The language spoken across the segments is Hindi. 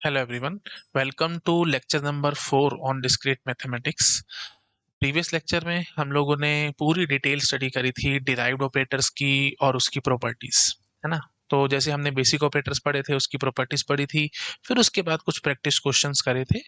Hello everyone, welcome to lecture number 4 on discrete mathematics। Previous lecture में हम लोगों ने पूरी डिटेल स्टडी करी थी डिराइव्ड ऑपरेटर्स की और उसकी प्रॉपर्टीज, है ना। तो जैसे हमने बेसिक ऑपरेटर्स पढ़े थे उसकी प्रॉपर्टीज पढ़ी थी, फिर उसके बाद कुछ प्रैक्टिस क्वेश्चंस करे थे।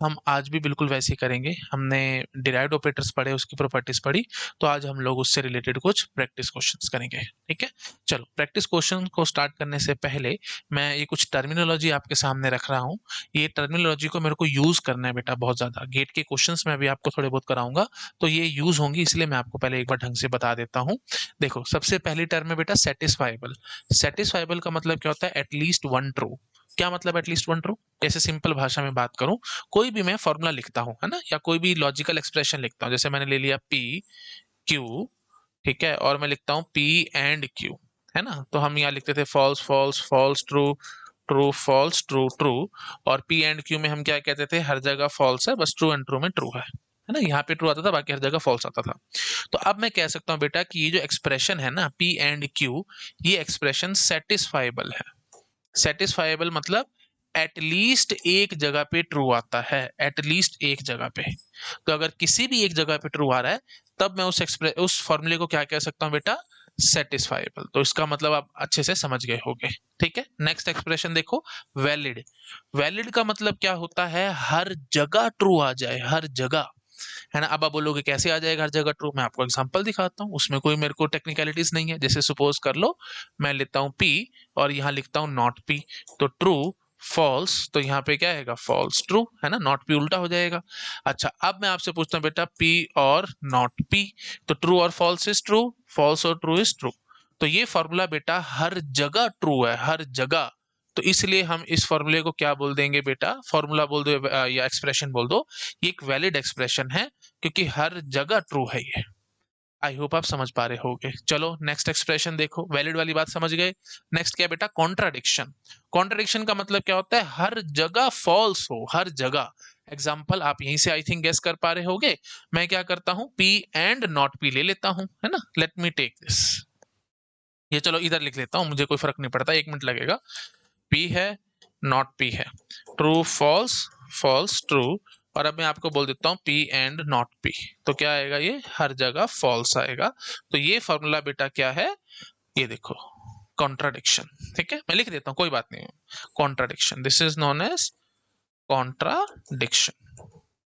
हम आज भी बिल्कुल वैसे ही करेंगे। हमने डिराइव्ड ऑपरेटर्स पढ़े, उसकी प्रॉपर्टीज पढ़ी, तो आज हम लोग उससे रिलेटेड कुछ प्रैक्टिस क्वेश्चंस करेंगे। ठीक है, चलो प्रैक्टिस क्वेश्चन को स्टार्ट करने से पहले मैं ये कुछ टर्मिनोलॉजी आपके सामने रख रहा हूँ। ये टर्मिनोलॉजी को मेरे को यूज करना है बेटा बहुत ज्यादा। गेट के क्वेश्चंस में भी आपको थोड़े बहुत कराऊंगा, तो ये यूज होंगी, इसलिए मैं आपको पहले एक बार ढंग से बता देता हूँ। देखो, सबसे पहली टर्म है बेटा सेटिस्फाइबल। सेटिस्फाइबल का मतलब क्या होता है? At least one true. क्या मतलब एटलीस्ट वन ट्रू? जैसे सिंपल भाषा में बात करूं, कोई भी मैं फॉर्मूला लिखता हूं, है ना, या कोई भी लॉजिकल एक्सप्रेशन लिखता हूं, जैसे मैंने ले लिया पी क्यू, ठीक है, और मैं लिखता हूं पी एंड क्यू, है ना। तो हम यहाँ लिखते थे false false false true, true false true true. और पी एंड क्यू में हम क्या कहते थे? हर जगह फॉल्स है, बस ट्रू एंड ट्रू में ट्रू है ना। यहाँ पे ट्रू आता था, बाकी हर जगह फॉल्स आता था। तो अब मैं कह सकता हूँ बेटा कि ये जो एक्सप्रेशन है ना पी एंड क्यू, ये एक्सप्रेशन सेटिस्फाइबल है। सेटिस्फाइबल मतलब एटलीस्ट एक जगह पे ट्रू आता है, एटलीस्ट एक जगह पे। तो अगर किसी भी एक जगह पे ट्रू आ रहा है, तब मैं उस फॉर्मूले को क्या कह सकता हूँ बेटा? सेटिस्फाइबल। तो इसका मतलब आप अच्छे से समझ गए होंगे। ठीक है, नेक्स्ट एक्सप्रेशन देखो, वैलिड। वैलिड का मतलब क्या होता है? हर जगह ट्रू आ जाए, हर जगह, है ना। अब आप बोलोगे कैसे आ जाएगा हर जगह ट्रू? मैं आपको एग्जांपल दिखाता हूँ, उसमें कोई मेरे को टेक्निकलिटीज नहीं है। जैसे सपोज कर लो, मैं लेता हूँ पी और यहाँ लिखता हूँ नॉट पी, तो ट्रू फॉल्स, तो यहाँ पे क्या आएगा? फॉल्स ट्रू, है ना, नॉट पी उल्टा हो जाएगा। अच्छा, अब मैं आपसे पूछता हूँ बेटा पी और नॉट पी, तो ट्रू और फॉल्स इज ट्रू, फॉल्स और ट्रू इज ट्रू। तो ये फॉर्मूला बेटा हर जगह ट्रू है, हर जगह। तो इसलिए हम इस फॉर्मूले को क्या बोल देंगे बेटा? फॉर्मूला बोल दो या एक्सप्रेशन बोल दो, ये एक वैलिड एक्सप्रेशन है, क्योंकि हर जगह ट्रू है ये। आई होप आप समझ पा रहे होगे। चलो नेक्स्ट एक्सप्रेशन देखो, वैलिड वाली बात समझ गए। नेक्स्ट क्या है बेटा? कॉन्ट्राडिक्शन। कॉन्ट्राडिक्शन का मतलब क्या होता है? हर जगह फॉल्स हो, हर जगह। एग्जाम्पल आप यहीं से आई थिंक गेस कर पा रहे होगे। मैं क्या करता हूं? पी एंड नॉट पी ले लेता हूं, है ना। लेट मी टेक दिस, ये चलो इधर लिख लेता हूं, मुझे कोई फर्क नहीं पड़ता, एक मिनट लगेगा। पी है, नॉट पी है, ट्रू फॉल्स, फॉल्स ट्रू। और अब मैं आपको बोल देता हूँ पी एंड नॉट पी, तो क्या आएगा? ये हर जगह फॉल्स आएगा। तो ये फॉर्मूला बेटा क्या है? ये देखो, कॉन्ट्राडिक्शन। ठीक है, मैं लिख देता हूँ, कोई बात नहीं। Contradiction, this is known as contradiction.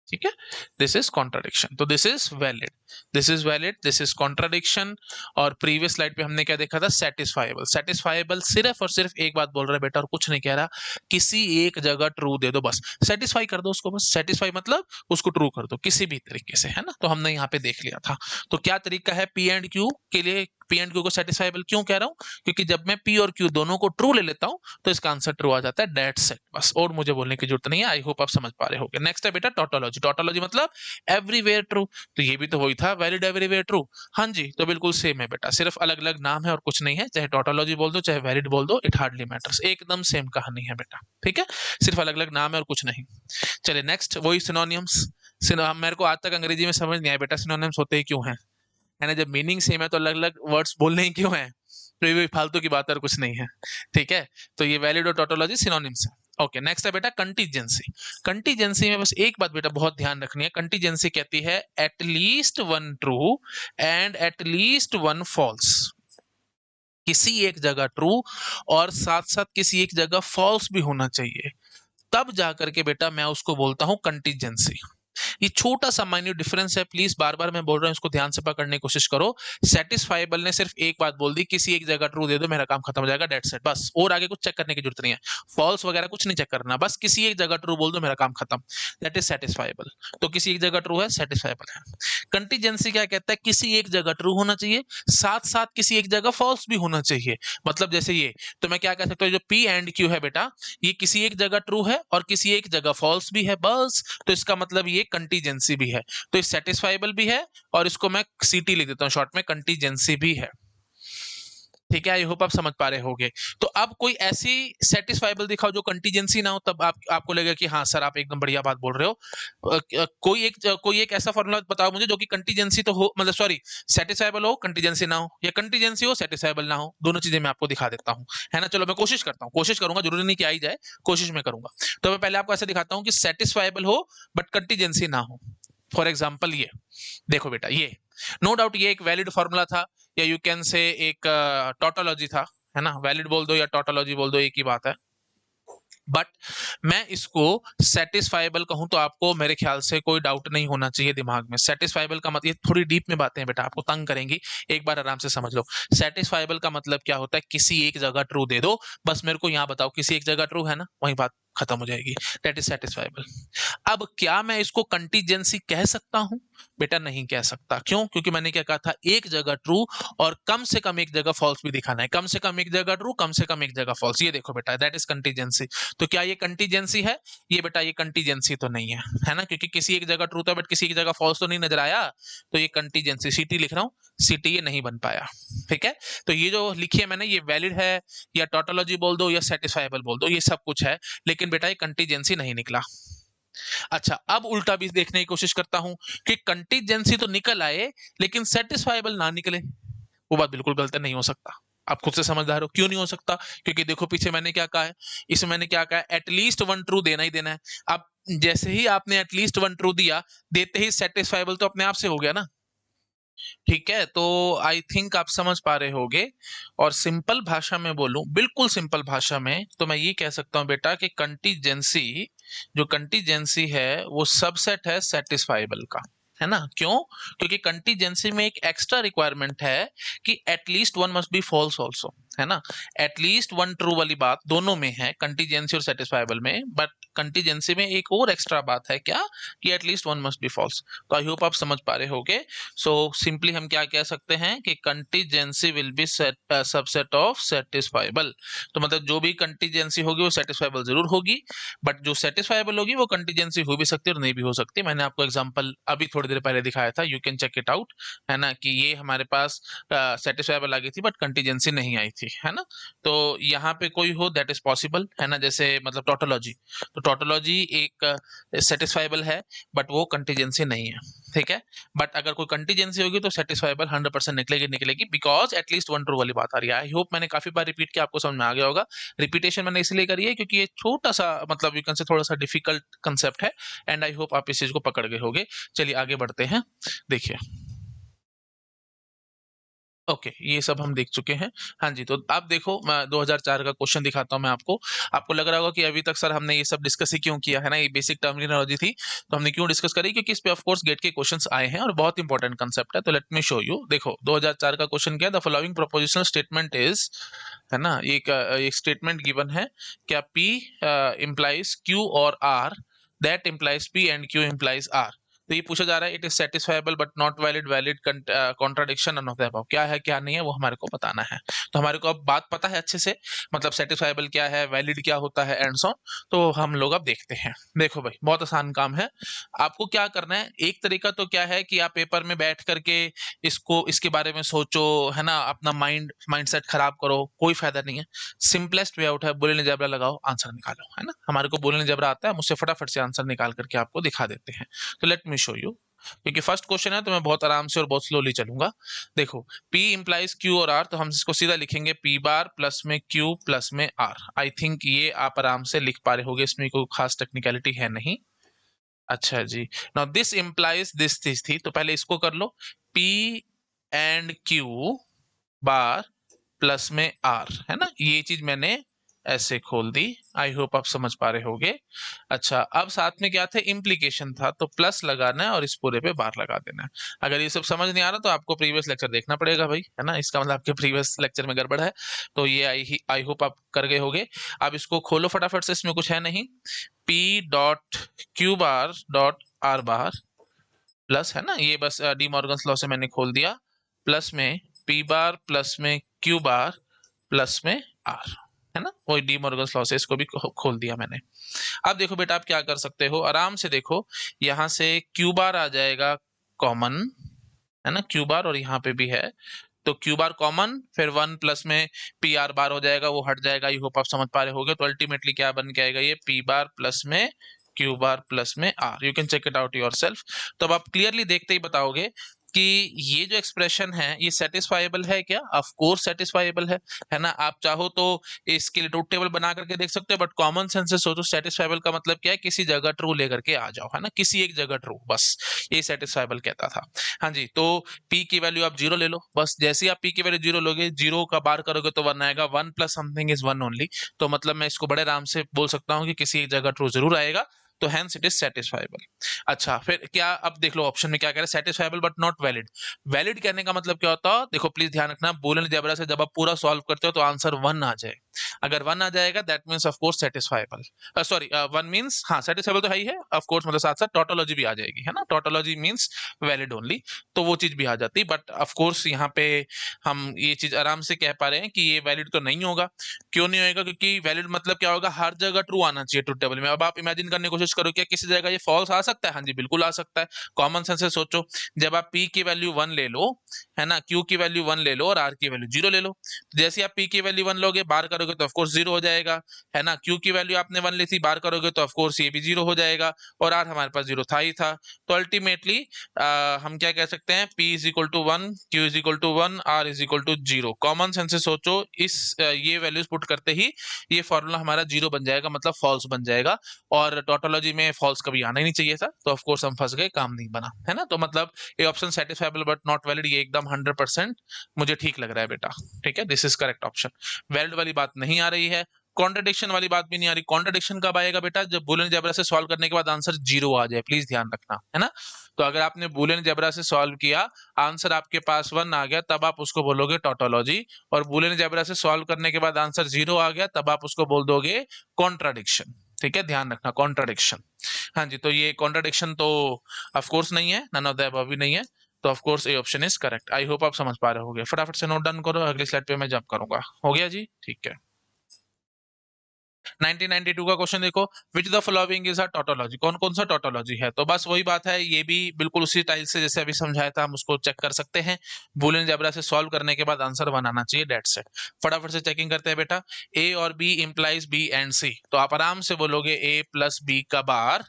ठीक है, दिस इज कॉन्ट्राडिक्शन, तो this is valid, this is valid, this is contradiction. और प्रीवियस स्लाइड पे हमने क्या देखा था? सेटिस्फाइबल। सेटिस्फाइबल सिर्फ और सिर्फ एक बात बोल रहा है बेटा, और कुछ नहीं कह रहा, किसी एक जगह ट्रू दे दो, बस सेटिस्फाई कर दो उसको, बस सेटिस्फाई मतलब उसको ट्रू कर दो किसी भी तरीके से, है ना। तो हमने यहाँ पे देख लिया था। तो क्या तरीका है पी एंड क्यू के लिए? पी एंड क्यू को सेटिस्फाइबल क्यों कह रहा हूँ? क्योंकि जब मैं पी और क्यू दोनों को ट्रू ले लेता हूँ, तो इसका आंसर ट्रू आ जाता है, डेट सेट, बस। और मुझे बोलने की जरूरत नहीं है। आई होप आप समझ पा रहे होंगे। नेक्स्ट है बेटा टोटोलॉजी। टोटोलॉजी मतलब एवरीवेयर ट्रू। तो ये भी तो वही था, वैलिड एवरीवेयर ट्रू। हाँ जी, तो बिल्कुल सेम है बेटा, सिर्फ अलग अलग नाम है और कुछ नहीं है। चाहे टोटोलॉजी बोल दो, चाहे वैलिड बोल दो, इट हार्डली मैटर्स, एकदम सेम कहानी है बेटा। ठीक है, सिर्फ अलग अलग नाम है और कुछ नहीं। चलिए नेक्स्ट, वही सिनोनियम्स। मेरे को आज तक अंग्रेजी में समझ नहीं आया बेटा सिनोनिम्स होते ही क्यों हैं, है ना। जब मीनिंग सेम है तो अलग अलग वर्ड्स बोलने ही क्यों है? तो ये फालतू की बात और कुछ नहीं है। ठीक है, तो ये वैलिड और टोटोलॉजी सिनोनिम्स है। ओके, नेक्स्ट है बेटा कंटीजेंसी। कंटीजेंसी में बस एक बात बेटा बहुत ध्यान रखनी है, कंटीजेंसी कहती है at least one true and at least one false. किसी एक जगह ट्रू और साथ साथ किसी एक जगह फॉल्स भी होना चाहिए, तब जाकर के बेटा मैं उसको बोलता हूं कंटीजेंसी। ये छोटा सा माइन्यूट डिफरेंस है, प्लीज बार बार मैं बोल रहा हूं, इसको ध्यान से पकड़ने की कोशिश करो। सेटिस्फाइबल ने सिर्फ एक बात बोल दी, किसी एक जगह ट्रू दे दो, मेरा काम खत्म हो जाएगा, डेट सेट, बस। और आगे कुछ चेक करने की जरूरत नहीं है, फॉल्स वगैरह कुछ नहीं चेक करना, बस किसी एक जगह ट्रू बोल दो, मेरा काम खत्म। That is satisfiable. तो किसी एक जगह ट्रू है, सेटिस्फाइबल है। कंटीजेंसी क्या कहता है? किसी एक जगह ट्रू होना चाहिए, साथ साथ किसी एक जगह फॉल्स भी होना चाहिए। मतलब जैसे ये, तो मैं क्या कह सकता हूँ, जो पी एंड क्यू है बेटा, ये किसी एक जगह ट्रू है और किसी एक जगह फॉल्स भी है, बस। तो इसका मतलब ये कंटीजेंसी भी है, तो ये सेटिस्फाइबल भी है, और इसको मैं सीटी लिख देता हूं शॉर्ट में, कंटीजेंसी भी है। ठीक है, आई होप आप समझ पा रहे होगे। तो अब कोई ऐसी सेटिस्फाइबल दिखाओ जो कंटीजेंसी ना हो, तब आपको लगेगा कि हाँ सर आप एकदम बढ़िया बात बोल रहे हो। कोई एक ऐसा फॉर्मूला बताओ मुझे जो कि कंटीजेंसी तो हो, मतलब सॉरी, सेटिस्फाइबल हो कंटीजेंसी ना हो, या कंटीजेंसी हो सेटिस्फाइबल ना हो, दोनों चीजें मैं आपको दिखा देता हूँ, है ना। चलो मैं कोशिश करता हूँ, कोशिश करूंगा, जरूरी नहीं कि आई जाए, कोशिश मैं करूंगा। तो मैं पहले आपको ऐसे दिखाता हूँ कि सेटिस्फाइबल हो बट कंटीजेंसी ना हो। फॉर एग्जाम्पल ये देखो बेटा, ये नो डाउट ये एक वैलिड फॉर्मूला था, या यू कैन से एक टोटोलॉजी था, है ना। वैलिड बोल दो या टोटोलॉजी बोल दो, एक ही बात है। बट मैं इसको सेटिस्फाइबल कहूं तो आपको मेरे ख्याल से कोई डाउट नहीं होना चाहिए दिमाग में। सेटिस्फाइबल का मतलब, ये थोड़ी डीप में बातें हैं बेटा, आपको तंग करेंगी, एक बार आराम से समझ लो। सेटिस्फाइबल का मतलब क्या होता है, किसी एक जगह ट्रू दे दो, बस मेरे को यहां बताओ किसी एक जगह ट्रू है ना, वही बात खत्म हो जाएगी, दैट इज सेटिस्फाइबल। अब क्या मैं इसको कंटीजेंसी कह सकता हूं? बेटा नहीं कह सकता। क्यों? क्योंकि मैंने क्या कहा था, एक जगह ट्रू और कम से कम एक जगह फॉल्स भी दिखाना है। कम से कम एक जगह ट्रू, कम से कम एक जगह फॉल्स, ये देखो बेटा, दैट इज कंटीजेंसी। तो क्या ये कंटीजेंसी है? ये बेटा ये कंटीजेंसी तो नहीं है ना, क्योंकि किसी एक जगह ट्रू था बट किसी एक जगह फॉल्स तो नहीं नजर आया, तो ये कंटीजेंसी, सीटी लिख रहा हूं, सीटी ये नहीं बन पाया। ठीक है, तो ये जो लिखी है मैंने, ये वैलिड है या टोटोलॉजी बोल दो या सेटिस्फाइबल बोल दो, ये सब कुछ है, लेकिन बेटा ये कंटीजेंसी नहीं निकला। अच्छा, अब उल्टा भी देखने की कोशिश करता हूं कि कंटीजेंसी तो निकल आए लेकिन सेटिस्फाइबल ना निकले। वो बात बिल्कुल गलत नहीं हो सकता। आप खुद से समझदार हो, क्यों नहीं हो सकता? क्योंकि देखो पीछे मैंने क्या कहा है, इसमें मैंने क्या कहा है, एटलीस्ट वन ट्रू देना ही देना है। अब जैसे ही आपने एटलीस्ट वन ट्रू दिया, देते ही सेटिस्फाइबल तो अपने आप से हो गया ना। ठीक है, तो आई थिंक आप समझ पा रहे होगे। और सिंपल भाषा में बोलूं, बिल्कुल सिंपल भाषा में, तो मैं ये कह सकता हूं बेटा कि कंटीजेंसी, जो कंटीजेंसी है वो सबसेट है सेटिस्फाइबल का, है ना। क्यों? क्योंकि कंटीजेंसी में एक एक्स्ट्रा रिक्वायरमेंट है कि at least one must be false also, है ना। एटलीस्ट वन ट्रू वाली बात दोनों में है, कंटीजेंसी और सेटिस्फाइबल में, बट कंटीजेंसी में एक और एक्स्ट्रा बात है, क्या? कि at least one must be false. तो आई होप आप समझ पा रहे होगे। सो सिंपली हम क्या कह सकते हैं कि contingency will be subset of satisfiable. तो मतलब जो भी कंटीजेंसी होगी वो सेटिस्फाइबल जरूर होगी, बट जो सेटिस्फाइबल होगी वो कंटीजेंसी हो भी सकती है और नहीं भी हो सकती। मैंने आपको एग्जांपल अभी थोड़ी देर पहले दिखाया था, you can check it out, है ना, कि ये हमारे पास सेटिस्फाइबल आ गई थी बट कंटीजेंसी नहीं आई थी, है ना। तो यहाँ पे कोई हो दैट इज पॉसिबल, है ना, जैसे मतलब टोटोलॉजी, तो टोटोलॉजी एक सेटिस्फाइबल है बट वो कंटीजेंसी नहीं है। ठीक है, बट अगर कोई कंटीजेंसी होगी तो सेटिस्फाइबल 100% निकलेगी निकलेगी, बिकॉज एटलीस्ट वन ट्रू वाली बात आ रही है। आई होप मैंने काफी बार रिपीट किया, आपको समझ में आ गया होगा। रिपीटेशन मैंने इसलिए करी है क्योंकि ये छोटा सा, मतलब यू कैन से थोड़ा सा डिफिकल्ट कंसेप्ट है, एंड आई होप आप इस चीज को पकड़ गए होगे। चलिए आगे बढ़ते हैं। देखिए, ओके, ये सब हम देख चुके हैं। हाँ जी, तो आप देखो, मैं 2004 का क्वेश्चन दिखाता हूँ मैं आपको। आपको लग रहा होगा कि अभी तक सर हमने ये सब डिस्कस ही क्यों किया, है ना, ये बेसिक टर्मिनोलॉजी थी तो हमने क्यों डिस्कस करी, क्योंकि इस पे ऑफ कोर्स गेट के क्वेश्चंस आए हैं और बहुत इंपॉर्टेंट कंसेप्ट है। तो लेट मी शो यू। देखो 2004 का क्वेश्चन क्या है, the following propositional statement is, है ना, एक स्टेटमेंट गिवन है, क्या P इंप्लाइज Q और R, that implies P and Q implies R। तो ये पूछा जा रहा है, it is satisfiable but not valid, valid contradiction, none of the above. क्या है क्या नहीं है वो हमारे को बताना है। तो हमारे को अब बात पता है अच्छे से, मतलब सेटिस्फाइबल क्या है, वैलिड क्या होता है, एंड सो। तो हम लोग अब देखते हैं। देखो भाई, बहुत आसान काम है। आपको क्या करना है, एक तरीका तो क्या है कि आप पेपर में बैठ करके इसको, इसके बारे में सोचो, है ना, अपना माइंडसेट खराब करो, कोई फायदा नहीं है। सिंपलेस्ट वे आउट है, बुलियन अलजेब्रा लगाओ, आंसर निकालो, है ना। हमारे को बुलियन अलजेब्रा आता है, मुझसे फटाफट से आंसर निकाल करके आपको दिखा देते हैं। तो लेट मी शो यू। क्योंकि फर्स्ट क्वेश्चन है तो मैं बहुत आराम से और बहुत स्लोली चलूंगा। देखो, P इंप्लाइज Q और R, तो हम इसको सीधा लिखेंगे P बार प्लस में Q प्लस में R। आई थिंक ये आप आराम से लिख पा रहे होगे, इसमें कोई खास टेक्निकलिटी है नहीं। अच्छा जी, नाउ दिस इंप्लाइज दिस थी, तो पहले इसको कर लो, P and Q bar plus में R, है ना, ये चीज मैंने ऐसे खोल दी। आई होप आप समझ पा रहे होगे। अच्छा, अब साथ में क्या थे, इम्प्लीकेशन था, तो प्लस लगाना है और इस पूरे पे बार लगा देना है। अगर ये सब समझ नहीं आ रहा तो आपको प्रीवियस लेक्चर देखना पड़ेगा भाई, है ना, इसका मतलब आपके प्रीवियस लेक्चर में गड़बड़ है। तो ये आई होप आप कर गए होगे। अब इसको खोलो फटाफट से, इसमें कुछ है नहीं। P डॉट Q बार डॉट R बार प्लस, है ना, ये बस डी मॉर्गन्स लॉ से मैंने खोल दिया, प्लस में P बार प्लस में Q बार प्लस में R, है ना, वही डी मॉर्गन्स लॉ से इसको भी खोल दिया मैंने। अब देखो बेटा, आप क्या कर सकते हो, आराम से देखो, यहाँ से Q बार आ जाएगा कॉमन, है ना, Q बार और यहाँ पे भी है, तो क्यू बार कॉमन, फिर 1 प्लस में पी आर बार हो जाएगा, वो हट जाएगा। आई होप आप समझ पा रहे होगे। तो अल्टीमेटली क्या बन के आएगा, ये पी बार प्लस में क्यू बार प्लस में R. You can check it out yourself. तो अब आप क्लियरली देखते ही बताओगे कि ये जो एक्सप्रेशन है ये सेटिस्फाइबल है क्या? ऑफ कोर्स सेटिस्फाइबल है ना। आप चाहो तो इसके लिए ट्रूथ टेबल बना करके देख सकते हो, बट कॉमन सेंस से सोचो सेटिस्फाइबल का मतलब क्या है, किसी जगह ट्रू लेकर के आ जाओ, है ना, किसी एक जगह ट्रू, बस ये सेटिस्फाइबल कहता था। हाँ जी, तो p की वैल्यू आप जीरो ले लो, बस जैसे ही आप p की वैल्यू जीरो लोगे, जीरो का बार करोगे तो 1 आएगा। 1 प्लस समथिंग इज 1 ओनली। तो मतलब मैं इसको बड़े आराम से बोल सकता हूँ कि किसी एक जगह ट्रू जरूर आएगा, तो हेंस इट इज सेटिस्फाइबल। अच्छा, फिर क्या, अब देख लो ऑप्शन में क्या कह रहा है, सेटिस्फाइबल बट नॉट वैलिड। वैलिड कहने का मतलब क्या होता है, देखो प्लीज ध्यान रखना, बूलियन अलजेब्रा से जब आप पूरा सॉल्व करते हो तो आंसर 1 आ जाए। अगर 1 आ जाएगा that means of course satisfiable. Sorry, 1 means हाँ सेटिस्फाइबल तो है ही है ऑफ कोर्स, मतलब साथ साथ टोटोलॉजी भी आ जाएगी, है ना, टोटोलॉजी मींस वैलिड ओनली, तो वो चीज भी आ जाती। बट ऑफ कोर्स यहाँ पे हम ये चीज आराम से कह पा रहे हैं कि ये वैलिड तो नहीं होगा। क्यों नहीं होगा? क्योंकि वैलिड मतलब क्या होगा, हर जगह ट्रू आना चाहिए ट्रूथ टेबल में। अब आप इमेजिन करने की कोशिश करो, क्या किसी जगह ये फॉल्स आ सकता है? हाँ जी बिल्कुल आ सकता है। कॉमन सेंस से सोचो, जब आप p की वैल्यू 1 ले लो, है ना, q की वैल्यू 1 ले लो और r की वैल्यू 0 ले लो, तो जैसे आप p की वैल्यू 1 लोगे, बार करोगे तो ऑफ कोर्स 0 हो जाएगा, है ना। q की वैल्यू आपने 1 ली थी, बार करोगे तो ऑफ कोर्स ये भी 0 हो जाएगा, और r हमारे पास 0 था ही था। तो अल्टीमेटली हम क्या कह सकते हैं, p is equal to 1, q is equal to 1, r is equal to 0। Common sense से सोचो, इस ये वैल्यूज पुट करते ही ये फॉर्मूला हमारा 0 बन जाएगा, मतलब फॉल्स बन जाएगा। और टोटोलॉजी में फॉल्स कभी आना ही नहीं चाहिए था, तो ऑफ कोर्स हम फंस गए, काम नहीं बना, है ना। तो मतलब ये ऑप्शन सेटिस्फाइबल बट नॉट वैलिड, ये एकदम 100% मुझे ठीक लग रहा है बेटा। ठीक है, this is correct option. Valid वाली बात नहीं आ रही है, कॉन्ट्रडिक्शन वाली बात भी नहीं आ रही। कॉन्ट्रडिक्शन कब आएगा बेटा, जब बूलियन अलजेब्रा से सॉल्व करने के बाद आंसर 0 आ जाए, प्लीज ध्यान रखना, है ना। तो अगर आपने बूलियन अलजेब्रा से सॉल्व किया, आंसर आपके पास 1 आ गया, तब आप उसको बोलोगे टोटोलॉजी। और बूलियन अलजेब्रा से सॉल्व करने के बाद आंसर 0 आ गया, तब आप उसको बोल दोगे कॉन्ट्राडिक्शन। ठीक है, ध्यान रखना, कॉन्ट्राडिक्शन। हाँ जी, तो ये कॉन्ट्राडिक्शन तो ऑफ कोर्स नहीं है, नन ऑफ द अबव भी नहीं है, तो of course A option is correct. I hope आप समझ पा रहे होगे। फटाफट से नोट डाउन करो, अगली स्लाइड पे मैं जंप करूंगा। हो गया जी, ठीक है। 1992 का क्वेश्चन देखो, which the following is a tautology, कौन कौन सा टोटोलॉजी है? तो बस वही बात है, ये भी बिल्कुल उसी टाइल से जैसे अभी समझाया था, हम उसको चेक कर सकते हैं। बूलियन अलजेब्रा से सॉल्व करने के बाद आंसर 1 आना चाहिए, दैट्स इट। फटाफट से चेकिंग करते हैं बेटा। ए और बी इंप्लाइज बी एंड सी, तो आप आराम से बोलोगे ए प्लस बी का बार,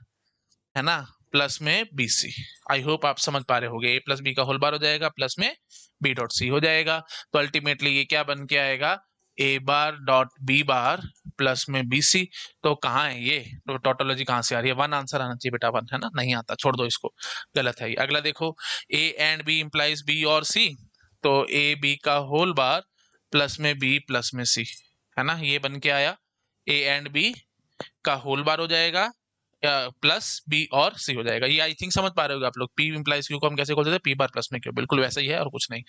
है ना, प्लस में बी सी। आई होप आप समझ पा रहे होगे, ए प्लस बी का होल बार हो जाएगा, प्लस में बी डॉट सी हो जाएगा। तो अल्टीमेटली ये क्या बन के आएगा, A bar dot B bar plus में बी सी। तो कहाँ है ये, तो टोटोलॉजी कहाँ से आ रही है? 1 आंसर आना चाहिए बेटा, 1, है ना, नहीं आता, छोड़ दो इसको, गलत है ये। अगला देखो, A and B implies B और सी, तो ए बी का होल बार प्लस में बी प्लस में सी, है ना, ये बन के आया। ए एंड बी का होल बार हो जाएगा, प्लस बी और सी हो जाएगा। ये आई थिंक समझ पा रहे होगे आप लोग, पी इंप्लाइज क्यू को हम कैसे बोलते थे, पी बार प्लस में क्यू, बिल्कुल वैसा ही है और कुछ नहीं,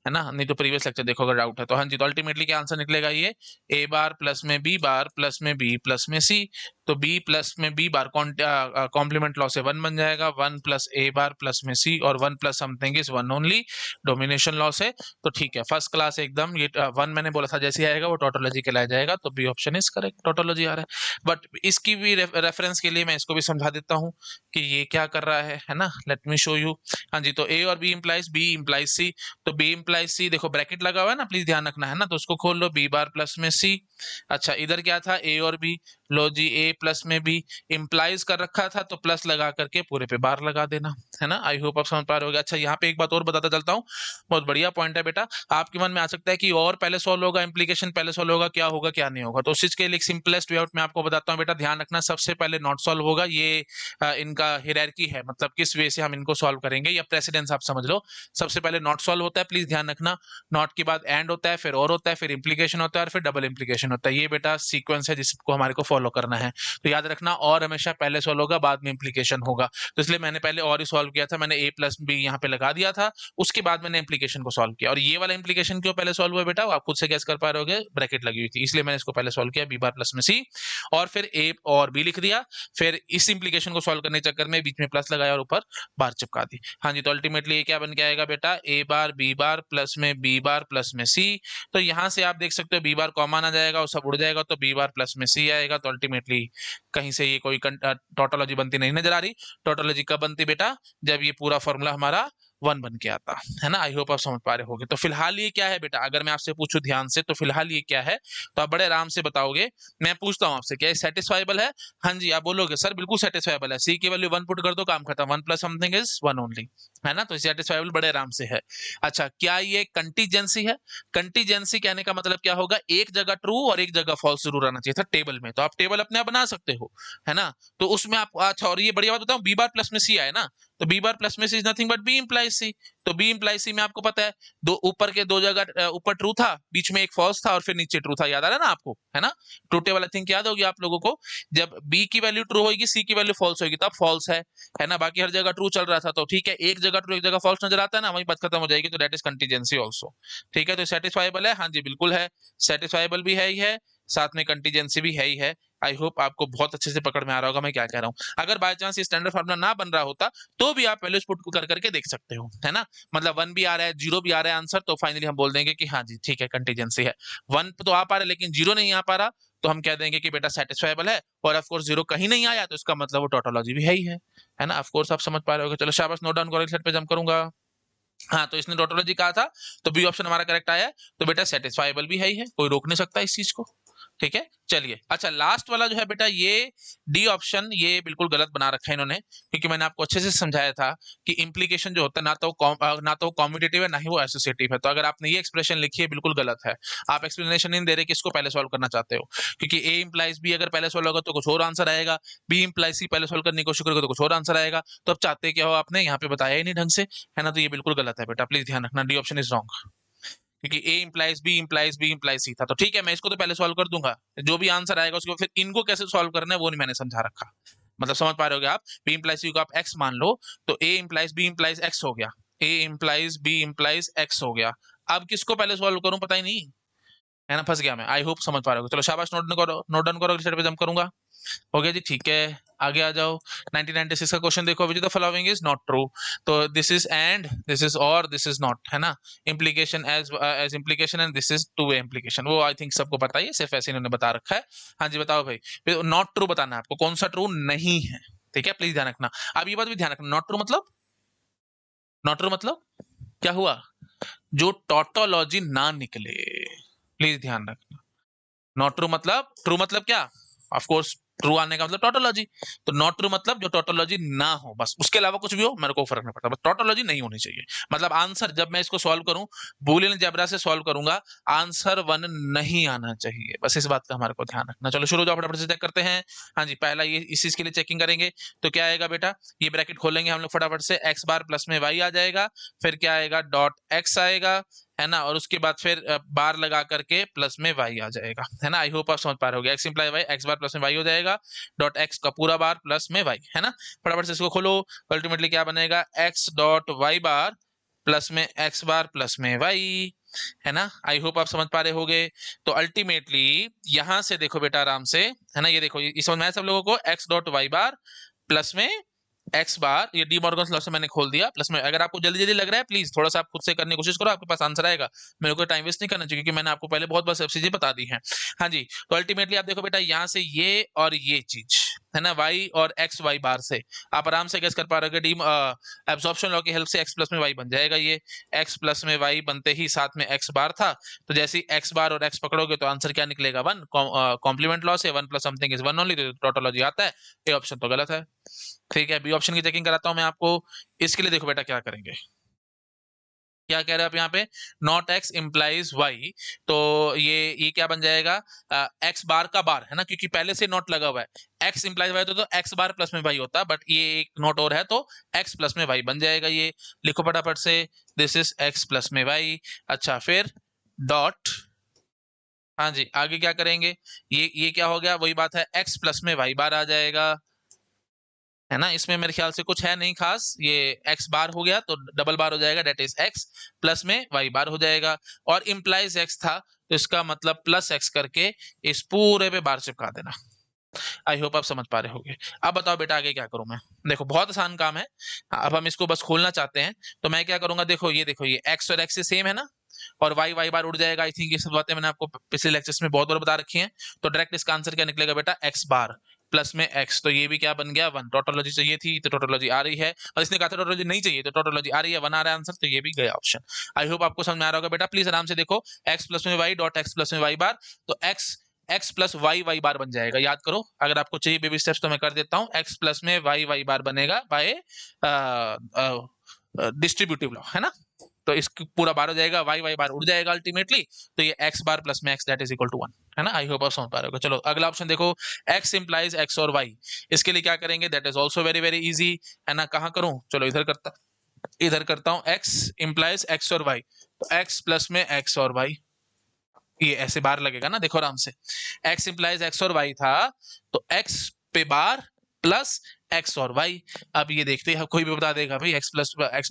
है ना। नहीं तो प्रीवियस लेक्चर देखो अगर डाउट है तो। हाँ जी, तो अल्टीमेटली क्या आंसर निकलेगा, ये ए बार प्लस में बी बार प्लस में बी प्लस में सी। तो बी प्लस में बी बार कॉम्प्लीमेंट लॉ से 1 बन जाएगा, 1 प्लस ए बार प्लस में सी, और 1 plus something is 1 only, domination law से। तो ठीक है, फर्स्ट क्लास एकदम। ये 1 मैंने बोला था जैसे आएगा वो टोटोलॉजी कहलाया जाएगा, तो B option is correct, tautology आ रहा है। बट इसकी भी रेफरेंस के लिए मैं इसको भी समझा देता हूँ कि ये क्या कर रहा है ना, लेट मी शो यू। हाँ जी, तो ए और बी इंप्लाइज सी, तो बी इंप्लाइज सी, देखो ब्रैकेट लगा हुआ है ना, प्लीज ध्यान रखना, है ना, तो उसको खोल लो, बी बार प्लस में सी। अच्छा, इधर क्या था, ए और बी, लो जी, ए प्लस में बी इंप्लाइज कर रखा था, तो प्लस लगा करके पूरे पे बार लगा देना, है ना। आई होप आप समझ पा रहे होगे। अच्छा, यहाँ पे एक बात और बताता चलता हूँ, बहुत बढ़िया पॉइंट है बेटा। आपके मन में आ सकता है कि और पहले सॉल्व होगा, इंप्लीकेशन पहले सॉल्व होगा क्या नहीं होगा, तो उस चीज के लिए सिंपलेस्ट वे आउट मैं आपको बताता हूँ बेटा, ध्यान रखना। सबसे पहले नॉट सॉल्व होगा, ये इनका हियरार्की है, मतलब किस वे से हम इनको सॉल्व करेंगे, या प्रेसिडेंस आप समझ लो। सबसे पहले नॉट सॉल्व होता है, प्लीज ध्यान रखना। नॉट के बाद एंड होता है, फिर और होता है, फिर इंप्लीकेशन होता है, और फिर डबल इंप्लीकेशन होता है। ये बेटा सीक्वेंस है जिसको हमारे को फॉलो करना है, तो याद रखना। और हमेशा पहले सॉल्व होगा, बाद में इंप्लीकेशन होगा, तो इसलिए मैंने पहले और ही सॉल्व किया था, मैंने ए प्लस बी यहाँ पे लगा दिया था, उसके बाद मैंने इंप्लीकेशन को सॉल्व किया। और ये वाला इंप्लीकेशन क्यों पहले सॉल्व हुआ बेटा, आप खुद से गैस कर पा रहे होगे, ब्रैकेट लगी हुई थी, इसलिए मैंने इसको पहले सॉल्व किया, बी बार प्लस में सी, और फिर ए और बी लिख दिया। फिर इस इंप्लीकेशन को सॉल्व करने के चक्कर में बीच में प्लस लगाया और ऊपर बार चिपका दी। हाँ जी, तो अल्टीमेटली ये क्या बन के आएगा बेटा, ए बार बी बार प्लस में बी बार प्लस में सी। तो यहां से आप देख सकते हो बी बार कॉमन आ जाएगा और सब उड़ जाएगा, तो बी बार प्लस में सी आएगा। तो अल्टीमेटली कहीं से ये कोई टोटोलॉजी बनती नहीं नजर आ रही। टोटोलॉजी कब बनती बेटा, जब ये पूरा फॉर्मूला हमारा 1 बन के आता है ना। आई होप आप समझ पा रहे होगे। तो फिलहाल ये क्या है बेटा, अगर मैं आपसे पूछूं ध्यान से, तो फिलहाल ये क्या है, तो आप बड़े आराम से बताओगे। मैं पूछता हूं आपसे, क्या ये सेटिस्फाइबल है? हाँ जी, आप बोलोगे सर बिल्कुल सेटिस्फाइबल है, सी की वैल्यू 1 पुट कर दो, काम खत्म, 1 प्लस समथिंग इज 1 ओनली, है ना। तो सेटिस्फाइबल बड़े आराम से है। अच्छा, क्या ये कंटीजेंसी है? कंटीजेंसी कहने का मतलब क्या होगा, एक जगह ट्रू और एक जगह फॉल्स जरूर आना चाहिए था टेबल में। तो आप टेबल अपने आप बना सकते हो, है ना। तो उसमें आप, अच्छा, और ये बढ़िया बात बताऊं, बी बार प्लस में सी आए ना, तो बी बार प्लस में C is nothing but B implies C. तो बी इंप्लाइज सी में आपको पता है, दो ऊपर के दो जगह, ऊपर ट्रू था, बीच में एक फॉल्स था, और फिर नीचे ट्रू था, याद आ रहा है ना आपको, है ना। ट्रू टेबल आई थिंक याद होगी आप लोगों को। जब बी की वैल्यू ट्रू होगी, सी की वैल्यू फॉल्स होगी, तब फॉल्स है ना। बाकी हर जगह ट्रू चल रहा था, तो ठीक है, एक जगह ट्रू एक जगह फॉल्स नजर आता है ना, वही बात खत्म हो जाएगी। तो दैट इज कंटीजेंसी ऑल्सो। ठीक है, तो सेटिस्फाइबल है, हाँ जी बिल्कुल है, सेटिस्फाइबल भी है ही है, साथ में कंटीजेंसी भी है ही है। आई होप आपको बहुत अच्छे से पकड़ में आ रहा होगा मैं क्या कह रहा हूँ। अगर बाय चांस ये स्टैंडर्ड फार्मूला ना बन रहा होता, तो भी आप वैल्यूज पुट कर करके देख सकते हो, है ना। मतलब 1 भी आ रहा है, 0 भी आ रहा है आंसर, तो फाइनली हम बोल देंगे कि हाँ जी ठीक है, कंटीजेंसी है। 1 तो आ पा रहा है लेकिन 0 नहीं आ पा रहा, तो हम कह देंगे कि बेटा सेटिस्फाइबल है। और ऑफ कोर्स 0 कहीं नहीं आया, तो इसका मतलब वो टोटोलॉजी भी है ही है ना। ऑफ कोर्स आप समझ पा रहे हो। चलो शाबाश, नोट डाउन करो, सेट पे जंप करूंगा। हाँ, तो इसने टोटोलॉजी कहा था, तो बी ऑप्शन हमारा करेक्ट आया है। तो बेटा सेटिस्फाइबल भी है ही है, कोई रोक नहीं सकता इस चीज को। ठीक है, चलिए। अच्छा, लास्ट वाला जो है बेटा, ये डी ऑप्शन, ये बिल्कुल गलत बना रखा है इन्होंने, क्योंकि मैंने आपको अच्छे से समझाया था कि इंप्लीकेशन जो होता है, ना तो कॉम्पिटिटिव है, ना ही वो एसोसिएटिव है। तो अगर आपने ये एक्सप्रेशन लिखी है, बिल्कुल गलत है। आप एक्सप्लेनेशन नहीं दे रहे कि इसको पहले सॉल्व करना चाहते हो, क्योंकि ए इंप्लाइज बी अगर पहले सॉल्व होगा तो कुछ और आंसर आएगा, बी इंप्लाइज सी पहले सॉल्व करने की कोशिश करोगे तो कुछ और आंसर आएगा। तो अब चाहते क्या हो, आपने यहाँ पे बताया ही नहीं ढंग से, है ना। तो ये बिल्कुल गलत है बेटा, प्लीज ध्यान रखना, डी ऑप्शन इज रॉन्ग, क्योंकि A implies B implies B implies C था। तो ठीक है, मैं इसको तो पहले सॉल्व कर दूंगा, जो भी आंसर आएगा उसके बाद फिर इनको कैसे सॉल्व करना है वो नहीं मैंने समझा रखा। मतलब समझ पा रहे होगे आप, बी इंप्लाइज सी को आप एक्स मान लो, तो ए इंप्लाइज बी इंप्लाइज एक्स हो गया, ए इंप्लाइज बी इंप्लाइज एक्स हो गया। अब किसको पहले सॉल्व करूं पता ही नहीं, है ना, फंस गया मैं। आई होप समझ पा रहे हो। चलो शाबाश, नोट डाउन करो, रिसेट पे जंप करूंगा। हो गया जी, ठीक है, आगे आ जाओ। 1996 का क्वेश्चन देखो, which the following is not true. तो this is and, this is or, this is not, है ना। Implication as implication, and this is two way implication, वो आई थिंक सबको पता ही है, सिर्फ ऐसे इन्होंने बता रखा है। हाँ जी बताओ भाई, नॉट ट्रू बताना है आपको, कौन सा ट्रू नहीं है। ठीक है, प्लीज ध्यान रखना। अब ये बात भी ध्यान रखना, नॉट ट्रू मतलब, नॉट ट्रू मतलब क्या हुआ, जो टोटोलॉजी ना निकले, प्लीज ध्यान रखना। नॉट ट्रू मतलब, ट्रू मतलब क्या, ऑफ कोर्स ट्रू आने का मतलब टोटोलॉजी। तो नॉट ट्रू मतलब जो टोटोलॉजी ना हो, बस, उसके अलावा कुछ भी हो मेरे को फर्क नहीं पड़ता, बस टोटोलॉजी नहीं होनी चाहिए। मतलब आंसर जब मैं इसको सॉल्व करूं, बूलियन अलजेब्रा से सॉल्व करूंगा, आंसर 1 नहीं आना चाहिए, बस इस बात का हमारे को ध्यान रखना। चलो शुरू हो जाओ, फटाफट से चेक करते हैं। हाँ जी, पहला ये इस चीज के लिए चेकिंग करेंगे, तो क्या आएगा बेटा, ये ब्रैकेट खोलेंगे हम लोग फटाफट से, एक्स बार प्लस में वाई आ जाएगा, फिर क्या आएगा, डॉट एक्स आएगा, है ना, और उसके बाद फिर बार लगा करके प्लस में वाई आ जाएगा, है ना। आई होप आप समझ पा रहे होगे, एक्स इंप्लाई वाई, एक्स बार प्लस में वाई हो जाएगा, डॉट एक्स का पूरा बार प्लस में वाई, है ना। फटाफट से इसको खोलो, अल्टीमेटली क्या बनेगा, एक्स डॉट वाई बार प्लस में एक्स बार प्लस में वाई, है ना। आई होप आप समझ पा रहे होगे। तो अल्टीमेटली यहां से देखो बेटा आराम से, है ना, ये देखो, ये समझ में आया सब लोगों को, एक्स डॉट वाई बार प्लस में एक्स बार, ये डी मॉर्गन लॉ से मैंने खोल दिया, प्लस में, अगर आपको जल्दी जल्दी लग रहा है प्लीज थोड़ा सा आप खुद से करने की कोशिश करो, आपके पास आंसर आएगा। मेरे को टाइम वेस्ट नहीं करना चाहिए, क्योंकि मैंने आपको पहले बहुत बार सब चीजें बता दी हैं। हाँ जी, तो अल्टीमेटली आप देखो बेटा, यहाँ से ये और ये चीज, है ना, y और एक्स वाई बार से आप आराम से गेस कर पा रहे हो, डी एब्जॉर्प्शन लॉ की हेल्प से x प्लस में y बन जाएगा, ये x प्लस में y बनते ही साथ में x बार था, तो जैसे ही x बार और x पकड़ोगे तो आंसर क्या निकलेगा, 1, कॉम्प्लीमेंट लॉ से 1 प्लस समथिंग इज 1 ओनली, तो टोटोलॉजी आता है। ये ऑप्शन तो गलत है। ठीक है, बी ऑप्शन की चेकिंग कराता हूं मैं आपको। इसके लिए देखो बेटा क्या करेंगे, क्या कह रहे हैं आप यहाँ पे, नॉट एक्स इंप्लाइज वाई, तो ये क्या बन जाएगा, एक्स बार का बार, है ना, क्योंकि पहले से नॉट लगा हुआ है, एक्स इंप्लाइज वाई तो एक्स बार प्लस में वाई होता, बट ये एक नॉट और है, तो एक्स प्लस में वाई बन जाएगा। ये लिखो फटाफट से, दिस इज एक्स प्लस में वाई। अच्छा, फिर डॉट, हाँ जी, आगे क्या करेंगे, ये क्या हो गया, वही बात है, एक्स प्लस में वाई बार आ जाएगा, है ना। इसमें मेरे ख्याल से कुछ है नहीं खास, ये एक्स बार हो गया तो डबल बार हो जाएगा, डेट इज एक्स प्लस में वाई बार हो जाएगा, और इंप्लाइज एक्स था तो इसका मतलब प्लस एक्स करके इस पूरे पे बार चिपका देना। आई होप आप समझ पा रहे होगे। अब बताओ बेटा आगे क्या करूं मैं, देखो बहुत आसान काम है। अब हम इसको बस खोलना चाहते हैं, तो मैं क्या करूंगा, देखो ये देखो, ये एक्स और एक्स सेम है ना, और वाई वाई बार उड़ जाएगा। आई थिंक ये सब बातें मैंने आपको पिछले लेक्चर्स में बहुत बार बता रखी हैं। तो डायरेक्ट इसका आंसर क्या निकलेगा बेटा, एक्स बार प्लस में x, तो ये भी क्या बन गया 1। टोटोलॉजी चाहिए थी तो टोटोलॉजी आ रही है, और इसने कहा था टोटोलॉजी नहीं चाहिए तो टोटोलॉजी आ रही है, 1 आ रहा है आंसर, तो ये भी गया ऑप्शन। आई होप आपको समझ में आ रहा होगा बेटा। प्लीज आराम से देखो, x प्लस में y डॉट x प्लस में y बार, तो x प्लस y बार बन जाएगा। याद करो, अगर आपको चाहिए बेबी स्टेप्स तो मैं कर देता हूँ। x प्लस में y बार बनेगा बाय डिस्ट्रीब्यूटिव लॉ, है ना। तो इसको पूरा बार हो जाएगा, y बार उड़ जाएगा अल्टीमेटली, तो ये x बार प्लस में x that is equal to 1, है ना। आई होप आप समझ पा रहे हो। चलो अगला ऑप्शन देखो, x इंप्लाइज x और y। इसके लिए क्या करेंगे, that is also very very easy, है ना। कहाँ करूं, चलो इधर करता हूं, x इंप्लाइज x और y, तो x प्लस में x और y, ये ऐसे बार लगेगा ना, देखो आराम से, x इंप्लाइज x और y था, तो x पे बार प्लस x और y। अब ये देखते हैं, कोई भी बता देगा भाई x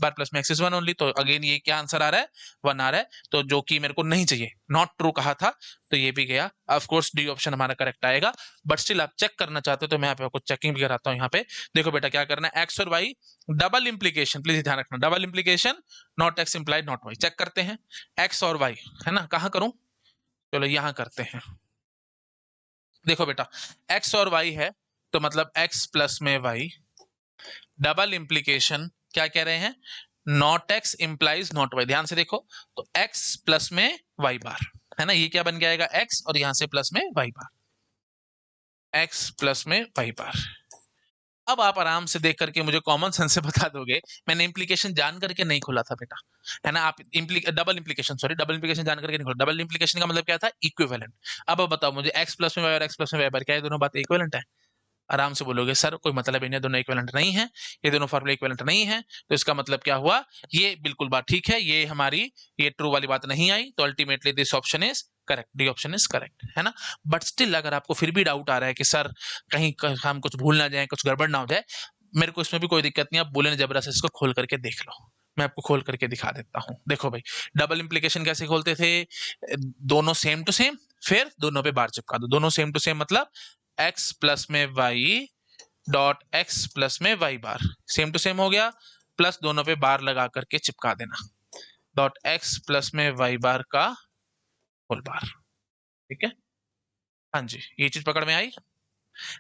बार प्लस में x इज 1 ओनली, तो अगेन ये क्या आंसर आ रहा है, 1 आ रहा है, तो जो कि मेरे को नहीं चाहिए, नॉट ट्रू कहा था, तो ये भी गया। ऑफ कोर्स डी ऑप्शन हमारा करेक्ट आएगा, बट स्टिल आप चेक करना चाहते हो तो मैं यहाँ पे आपको चेकिंग भी कराता हूँ। यहाँ पे देखो बेटा क्या करना है, x और y डबल इंप्लीकेशन, प्लीज ध्यान रखना, double implication, not x implied not y। Check करते हैं x और y, है ना, कहाँ करूं, चलो यहां करते हैं। देखो बेटा x और y है, तो मतलब x प्लस में y, डबल इंप्लीकेशन, क्या कह रहे हैं, not x implies not y। ध्यान से देखो, तो x प्लस में y बार, है ना, ये क्या बन जाएगा x, और यहां से प्लस में y बार, x प्लस में y बार। अब आप आराम से देख करके मुझे कॉमन सेंस से बता दोगे, मैंने इंप्लीकेशन जान करके नहीं खोला था बेटा, है ना। आप डबल इंप्लीकेशन जान करके नहीं खोला। डबल इंप्लीकेशन का मतलब क्या था, इक्विवेलेंट। अब बताओ मुझे, x प्लस में y और x प्लस में y बार क्या है, दोनों बात इक्विवेलेंट है। आराम से बोलोगे सर कोई मतलब इन्हें, दोनों इक्विवेलेंट नहीं है, ये दोनों फॉर्मूला इक्विवेलेंट नहीं है, तो इसका मतलब क्या हुआ, ये बिल्कुल बात ठीक है, ये हमारी ये ट्रू वाली बात नहीं आई, तो ultimately this option is correct, D option is correct, है ना। बट स्टिल अगर आपको फिर भी डाउट आ रहा है कि सर कहीं हम कुछ भूल ना जाए, कुछ गड़बड़ ना हो जाए, मेरे को इसमें भी कोई दिक्कत नहीं, आप बोले जबरा से इसको खोल करके देख लो, मैं आपको खोल करके दिखा देता हूँ। देखो भाई, डबल इंप्लीकेशन कैसे खोलते थे, दोनों सेम टू सेम, फिर दोनों पे बार चिपका दो, दोनों सेम टू सेम मतलब x प्लस में y डॉट x प्लस में y bar, same to same हो गया, प्लस दोनों पे बार लगा करके चिपका देना, डॉट x प्लस में y बार का होल बार, ठीक है। हाँ जी, ये चीज पकड़ में आई।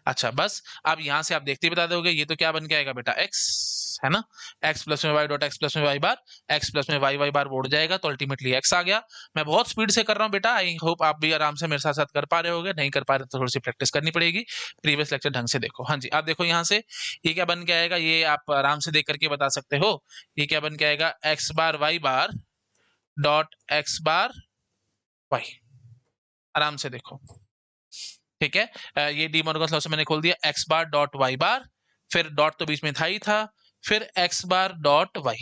अच्छा बस, अब यहां से आप देखते ही बता दोगे, ये तो क्या बन के आएगा बेटा x, है ना, x प्लस में y डॉट x प्लस में y बार, x प्लस में y बार उड़ जाएगा, तो अल्टीमेटली x आ गया। मैं बहुत स्पीड से कर रहा हूँ बेटा, आई होप आप भी आराम से मेरे साथ साथ कर पा रहे होगे, नहीं कर पा रहे तो थोड़ी सी प्रैक्टिस करनी पड़ेगी, प्रीवियस लेक्चर ढंग से देखो। हाँ जी, आप देखो यहाँ से ये क्या बन के आएगा, ये आप आराम से देख करके बता सकते हो, ये क्या बन के आएगा, x बार y बार डॉट x बार y, आराम से देखो, ठीक है। ये डी मॉर्गन लॉ से मैंने खोल दिया, x बार डॉट y बार, फिर डॉट तो बीच में था ही था, फिर x बार डॉट y,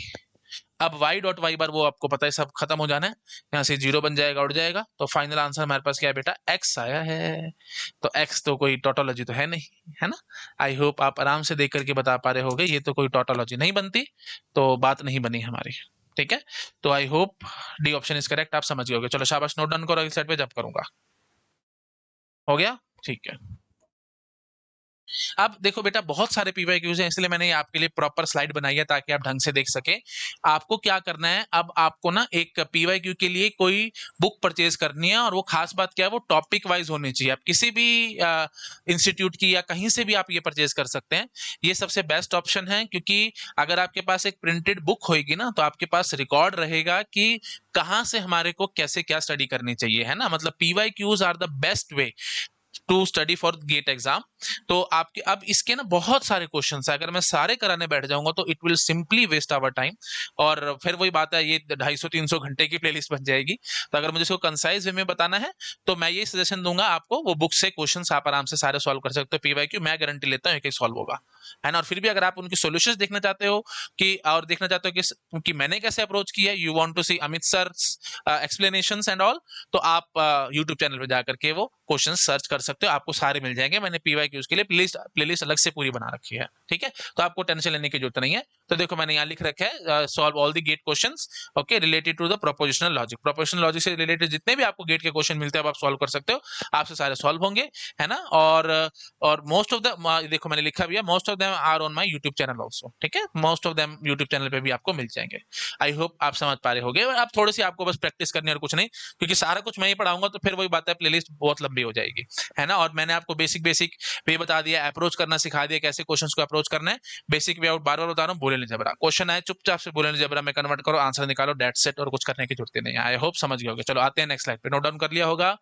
अब y डॉट y बार वो आपको पता है सब खत्म हो जाना है, यहाँ से 0 बन जाएगा, उड़ जाएगा, तो फाइनल आंसर हमारे पास क्या है बेटा, x आया है। तो x तो कोई टोटोलॉजी तो है नहीं, है ना। आई होप आप आराम से देख करके बता पा रहे होगे, ये तो कोई टोटोलॉजी नहीं बनती, तो बात नहीं बनी हमारी, ठीक है। तो I hope D option is correct, आप समझ गए होगे। चलो शाबाश, नोट डाउन करो, अगली साइड पे जब करूंगा, हो गया, ठीक है। अब देखो बेटा, बहुत सारे पीवाईक्यूज हैं, इसलिए मैंने आपके लिए प्रॉपर स्लाइड बनाई है ताकि आप ढंग से देख सके। आपको क्या करना है, अब आपको ना एक पीवाईक्यू के लिए कोई बुक परचेज करनी है, और वो खास बात क्या है, वो टॉपिक वाइज होनी चाहिए। आप किसी भी इंस्टीट्यूट की या कहीं से भी आप ये परचेज कर सकते हैं, ये सबसे बेस्ट ऑप्शन है, क्योंकि अगर आपके पास एक प्रिंटेड बुक होगी ना, तो आपके पास रिकॉर्ड रहेगा कि कहाँ से हमारे को कैसे क्या स्टडी करनी चाहिए, है ना। मतलब PYQs are the best way to study for GATE exam. तो आपके अब इसके ना बहुत सारे क्वेश्चंस है, अगर मैं सारे कराने बैठ जाऊंगा तो it will simply waste our time, और फिर वही बात है, ये 250-300 घंटे की प्लेलिस्ट बन जाएगी। तो अगर मुझे इसको कंसाइज वे में बताना है, तो मैं ये सजेशन दूंगा आपको, वो बुक से क्वेश्चंस आप आराम से सारे सॉल्व कर सकते हो, पीवाईक्यू मैं गारंटी लेता हूँ एक एक सॉल्व होगा, है ना। और फिर भी अगर आप उनकी सॉल्यूशंस देखना चाहते हो कि, और देखना चाहते हो कि मैंने कैसे अप्रोच किया, you want to see Amit sir explanations and all, तो आप यूट्यूब चैनल पे जाकर के वो क्वेश्चन सर्च कर सकते हो, आपको सारे मिल जाएंगे। मैंने पीवाईक्यूज के लिए प्लेलिस्ट अलग से पूरी बना रखी है, ठीक है, तो आपको टेंशन लेने की जरूरत नहीं है। तो देखो मैंने यहाँ लिख रखा है solve all the GATE questions okay related to the propositional logic. Propositional logic से रिलेटेड जितने भी आपको गेट के क्वेश्चन मिलते हैं आप सॉल्व कर सकते हो, आपसे सारे सॉल्व होंगे, है ना। और मोस्ट ऑफ द देखो मैंने लिखा भी है most of them are on my YouTube channel also, ठीक है, most of them YouTube channel पे भी आपको मिल जाएंगे। आई होप आप समझ पा रहे होगे। आप थोड़ी सी आपको बस प्रैक्टिस करनी है और कुछ नहीं, क्योंकि सारा कुछ मैं ही पढ़ाऊंगा तो फिर वही बात है, प्लेलिस्ट बहुत लंबी हो जाएगी, है ना। और मैंने आपको बेसिक बेसिक वे बता दिया, अप्रोच करना सिखा दिया, कैसे क्वेश्चंस को अप्रोच करना है, बेसिक वे आउट बार बार बता रहा हूँ, बोले नहीं जबरा, क्वेश्चन आए चुपचाप से बोले नहीं जबरा में कन्वर्ट करो, आंसर निकालो, डेट सेट, और कुछ करने की जरूरत नहीं है। आई होप समझ गए होगे। चलो आते हैं नेक्स्ट स्लाइड पे, नोट डाउन कर लिया होगा,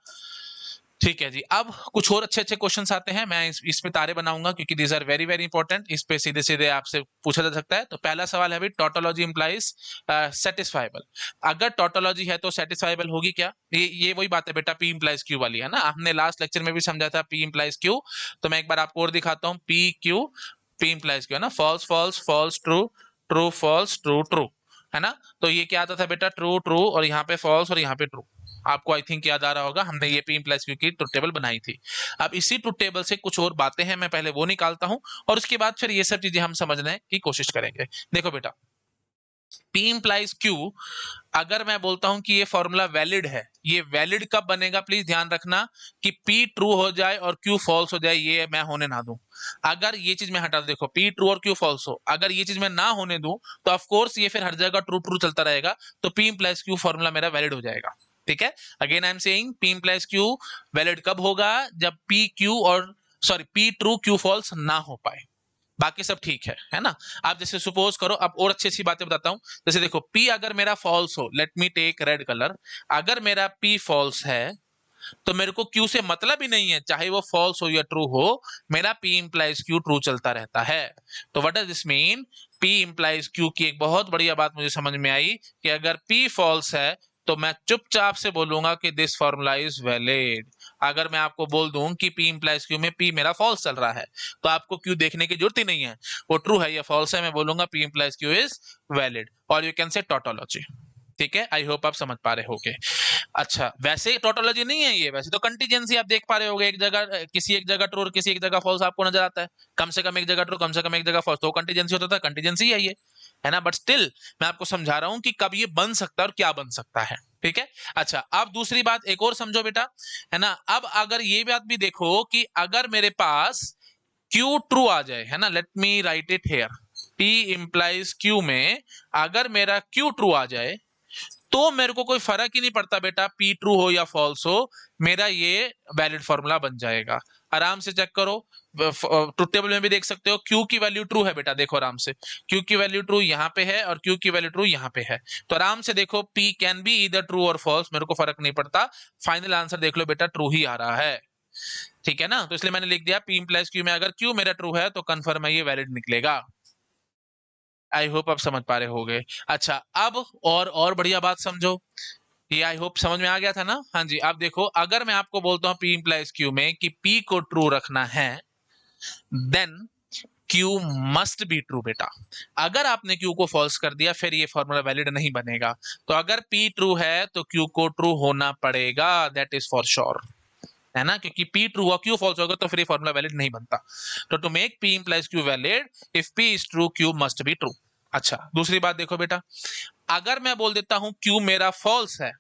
ठीक है जी। अब कुछ और अच्छे अच्छे क्वेश्चंस आते हैं, मैं इस पे तारे बनाऊंगा क्योंकि these are very very important, इस पे सीधे सीधे आपसे पूछा जा सकता है। तो पहला सवाल है भाई, टोटोलॉजी इंप्लाइज सेटिस्फाइबल। अगर टोटोलॉजी है तो सेटिस्फाइबल होगी क्या? ये वही बात है बेटा, पी इंप्लाइज क्यू वाली, है ना। हमने लास्ट लेक्चर में भी समझा था पी इंप्लाइज क्यू, तो मैं एक बार आपको और दिखाता हूँ, P Q, P implies Q, है ना, false false false true, true false true true, है ना। तो ये क्या आता था बेटा, ट्रू ट्रू, और यहाँ पे फॉल्स और यहाँ पे ट्रू। आपको आई थिंक याद आ रहा होगा, हमने ये पी इंप्लाइज क्यू की ट्रुथ टेबल बनाई थी। अब इसी ट्रुथ टेबल से कुछ और बातें हैं, मैं पहले वो निकालता हूं और उसके बाद फिर ये सब चीजें हम समझने की कोशिश करेंगे। देखो बेटा, पी इंप्लाइज क्यू, अगर मैं बोलता हूं कि ये फॉर्मूला वैलिड है, ये वैलिड कब बनेगा, प्लीज ध्यान रखना कि पी ट्रू हो जाए और क्यू फॉल्स हो जाए, ये मैं होने ना दूं। अगर ये चीज मैं हटा, देखो पी ट्रू और क्यू फॉल्स हो, अगर ये चीज मैं ना होने दूं तो ऑफ कोर्स ये फिर हर जगह ट्रू ट्रू चलता रहेगा, तो पी इंप्लाइज क्यू फॉर्मूला मेरा वैलिड हो जाएगा, ठीक है। Again I am saying P implies Q valid कब होगा, जब पी क्यू और sorry P true Q false ना हो पाए, बाकी सब ठीक है ना। आप जैसे सपोज करो, अब और अच्छी अच्छी बातें बताता हूं, जैसे देखो P अगर मेरा फॉल्स हो, let me take red colour, अगर मेरा P फॉल्स है तो मेरे को Q से मतलब ही नहीं है, चाहे वो फॉल्स हो या ट्रू हो, मेरा P इंप्लाइज Q ट्रू चलता रहता है। तो what does this mean, P implies Q की एक बहुत बढ़िया बात मुझे समझ में आई कि अगर P फॉल्स है तो मैं चुपचाप से बोलूंगा कि दिस फॉर्मूला इज वैलिड। अगर मैं आपको बोल दूं कि P इंप्लाइज Q में P मेरा फॉल्स चल रहा है तो आपको Q देखने की जरूरत ही नहीं है, वो ट्रू है या फॉल्स है, मैं बोलूंगा P implies Q is valid, और यू कैन से टोटोलॉजी, ठीक है। आई होप आप समझ पा रहे होगे। अच्छा, वैसे टोटोलॉजी नहीं है ये, वैसे तो कंटीजेंसी आप देख पा रहे होगे, एक जगह किसी एक जगह ट्रू और किसी एक जगह फॉल्स आपको नजर आता है, कम से कम एक जगह ट्रू कम से कम एक जगह फॉल्स, तो कंटीजेंसी होता था, कंटीजेंसी है ये, है ना। बट स्टिल मैं आपको समझा रहा हूं कि कब ये बन सकता है और क्या बन सकता है, ठीक है। अच्छा, अब दूसरी बात एक और समझो बेटा, है ना। अब अगर ये बात भी देखो कि अगर मेरे पास Q ट्रू आ जाए, है ना, let me right it here, P implies Q में अगर मेरा Q ट्रू आ जाए तो मेरे को कोई फर्क ही नहीं पड़ता बेटा, P ट्रू हो या फॉल्स हो, मेरा ये वैलिड फॉर्मूला बन जाएगा। आराम से चेक करो, ट्रुथ टेबल में भी देख सकते हो, Q की वैल्यू ट्रू है बेटा, देखो आराम से, Q की वैल्यू ट्रू यहाँ पे है और Q की वैल्यू ट्रू यहाँ पे है, तो आराम से देखो P can be either true और फॉल्स, मेरे को फर्क नहीं पड़ता, फाइनल आंसर देख लो बेटा, ट्रू ही आ रहा है, ठीक है ना। तो इसलिए मैंने लिख दिया P इंप्लाइज Q में अगर Q मेरा ट्रू है तो कंफर्म है ये वैलिड निकलेगा। आई होप आप समझ पा रहे होगे। अच्छा, अब और बढ़िया बात समझो, ये आई होप समझ में आ गया था ना। हाँ जी, अब देखो, अगर मैं आपको बोलता हूँ P इंप्लाइज Q में कि P को ट्रू रखना है, then Q must be true बेटा। अगर आपने Q को फॉल्स कर दिया फिर ये फॉर्मूला वैलिड नहीं बनेगा, तो अगर P ट्रू है तो Q को ट्रू होना पड़ेगा, दैट इज फॉर श्योर, है ना, क्योंकि P ट्रू हुआ Q फॉल्स होगा तो फिर ये फॉर्मूला वैलिड नहीं बनता। तो to make P implies Q valid, if P is true Q must be true. अच्छा, दूसरी बात देखो बेटा, अगर मैं बोल देता हूं Q मेरा फॉल्स है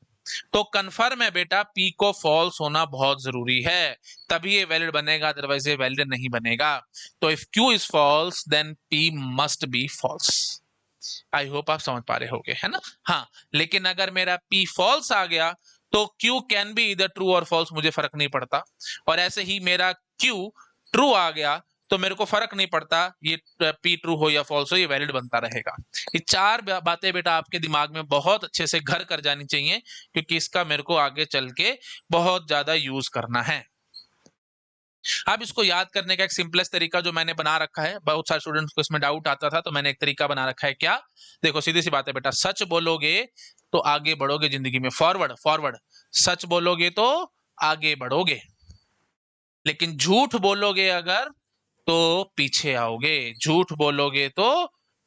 तो कंफर्म है बेटा P को फॉल्स होना बहुत जरूरी है, तभी ये वैलिड बनेगा, अदरवाइज ये वैलिड नहीं बनेगा। तो if Q is false then P must be false. I hope आप समझ पा रहे होगे, है ना। हाँ, लेकिन अगर मेरा P फॉल्स आ गया तो Q can be either true और फॉल्स, मुझे फर्क नहीं पड़ता, और ऐसे ही मेरा Q ट्रू आ गया तो मेरे को फर्क नहीं पड़ता ये P ट्रू हो या फॉल्स हो, ये वैलिड बनता रहेगा। ये चार बातें बेटा आपके दिमाग में बहुत अच्छे से घर कर जानी चाहिए, क्योंकि इसका मेरे को आगे चल के बहुत ज्यादा यूज करना है। अब इसको याद करने का एक सिंपलेस्ट तरीका जो मैंने बना रखा है, बहुत सारे स्टूडेंट्स को इसमें डाउट आता था, तो मैंने एक तरीका बना रखा है, क्या, देखो सीधी सी बात है बेटा, सच बोलोगे तो आगे बढ़ोगे जिंदगी में, फॉरवर्ड फॉरवर्ड, सच बोलोगे तो आगे बढ़ोगे, लेकिन झूठ बोलोगे अगर तो पीछे आओगे, झूठ बोलोगे तो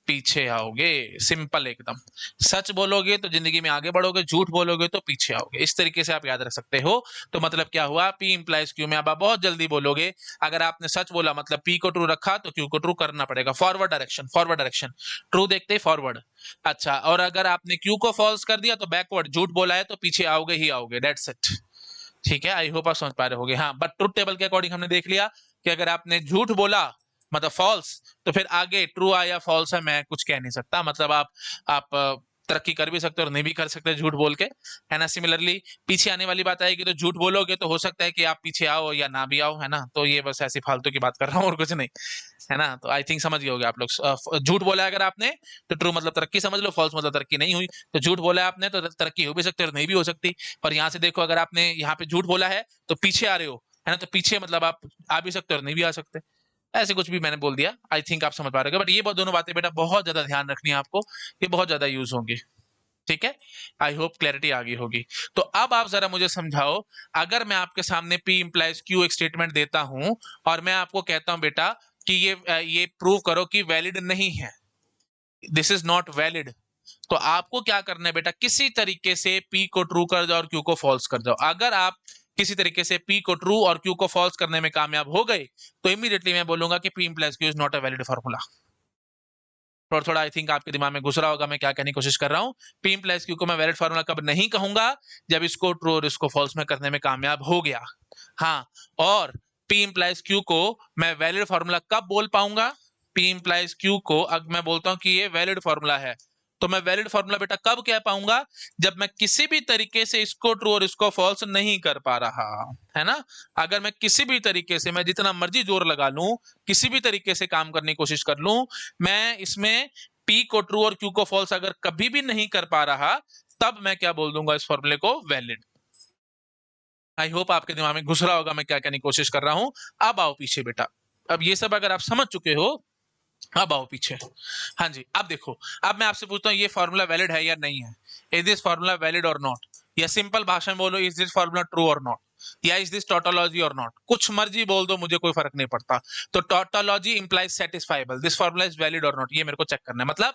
पीछे आओगे। सिंपल एकदम। सच बोलोगे तो जिंदगी में आगे बढ़ोगे, झूठ बोलोगे तो पीछे आओगे। इस तरीके से आप याद रख सकते हो। तो मतलब क्या हुआ, पी इंप्लाइज क्यू में अब आप बहुत जल्दी बोलोगे। अगर आपने सच बोला मतलब पी को ट्रू रखा तो क्यू को ट्रू करना पड़ेगा। Forward direction, forward direction. True देखते ही फॉरवर्ड। अच्छा, और अगर आपने क्यू को फॉल्स कर दिया तो बैकवर्ड। झूठ बोला है तो पीछे आओगे ही आओगे। That's it. ठीक है, आई होप आप समझ पा रहे होगे। हाँ, बट ट्रुथ टेबल के अकॉर्डिंग हमने देख लिया कि अगर आपने झूठ बोला मतलब फॉल्स, तो फिर आगे ट्रू आया फॉल्स है मैं कुछ कह नहीं सकता। मतलब आप तरक्की कर भी सकते हो और नहीं भी कर सकते झूठ बोल के, है ना। सिमिलरली पीछे आने वाली बात आएगी तो झूठ बोलोगे तो हो सकता है कि आप पीछे आओ या ना भी आओ, है ना। तो ये बस ऐसी फालतू की बात कर रहा हूँ और कुछ नहीं, है ना। तो आई थिंक समझ गए होगे आप लोग। झूठ बोला अगर आपने तो ट्रू मतलब तरक्की समझ लो, फॉल्स मतलब तरक्की नहीं हुई। तो झूठ बोला है आपने तो तरक्की हो भी सकती है और नहीं भी हो सकती। और यहाँ से देखो, अगर आपने यहाँ पे झूठ बोला है तो पीछे आ रहे हो, है ना। तो पीछे मतलब आप आ भी सकते हो और नहीं भी आ सकते। ऐसे कुछ भी मैंने बोल दिया। आई थिंक आप समझ पा रहे हो। बट ये दोनों बातें बेटा बहुत ज्यादा ध्यान रखनी है आपको, ये बहुत ज्यादा यूज होंगी। ठीक है, आई होप क्लैरिटी आ गई होगी। तो अब आप जरा मुझे समझाओ, अगर मैं आपके सामने P इंप्लाइज Q एक स्टेटमेंट देता हूं और मैं आपको कहता हूं बेटा कि ये प्रूव करो कि वैलिड नहीं है, दिस इज नॉट वैलिड, तो आपको क्या करना है बेटा, किसी तरीके से P को ट्रू कर जाओ और Q को फॉल्स कर जाओ। अगर आप किसी तरीके से P को ट्रू और Q को फॉल्स करने में कामयाब हो गए तो इमीडिएटली मैं बोलूंगा कि P implies Q is not a valid formula. थोड़ा थोड़ा आई थिंक आपके दिमाग में घुस रहा होगा मैं क्या कहने की कोशिश कर रहा हूं। P इंप्लाइज Q को मैं वैलिड फार्मूला कब नहीं कहूंगा, जब इसको ट्रू और इसको फॉल्स में करने में कामयाब हो गया। हाँ, और P इंप्लाइज Q को मैं वैलिड फार्मूला कब बोल पाऊंगा, P इंप्लाइज Q को अगर मैं बोलता हूं कि ये वैलिड फार्मूला है, तो मैं वैलिड फार्मूला बेटा कब कह पाऊंगा, जब मैं किसी भी तरीके से इसको ट्रू और इसको फॉल्स नहीं कर पा रहा, है ना। अगर मैं किसी भी तरीके से, मैं जितना मर्जी जोर लगा लूं, किसी भी तरीके से काम करने की कोशिश कर लूं, मैं इसमें P को ट्रू और Q को फॉल्स अगर कभी भी नहीं कर पा रहा, तब मैं क्या बोल दूंगा इस फॉर्मूले को, वैलिड। आई होप आपके दिमाग में घुस रहा होगा मैं क्या कहने की कोशिश कर रहा हूं। अब आओ पीछे बेटा, अब ये सब अगर आप समझ चुके हो, अब आओ पीछे। हाँ जी, अब देखो, अब मैं आपसे पूछता हूँ ये फॉर्मूला वैलिड है या नहीं है। Is this formula valid or not, या सिंपल भाषा में बोलो, is this formula true or not, या इज दिस टोटोलॉजी और नॉट। कुछ मर्जी बोल दो, मुझे कोई फर्क नहीं पड़ता। तो tautology implies satisfiable, this formula is valid or not, ये मेरे को चेक करना है। मतलब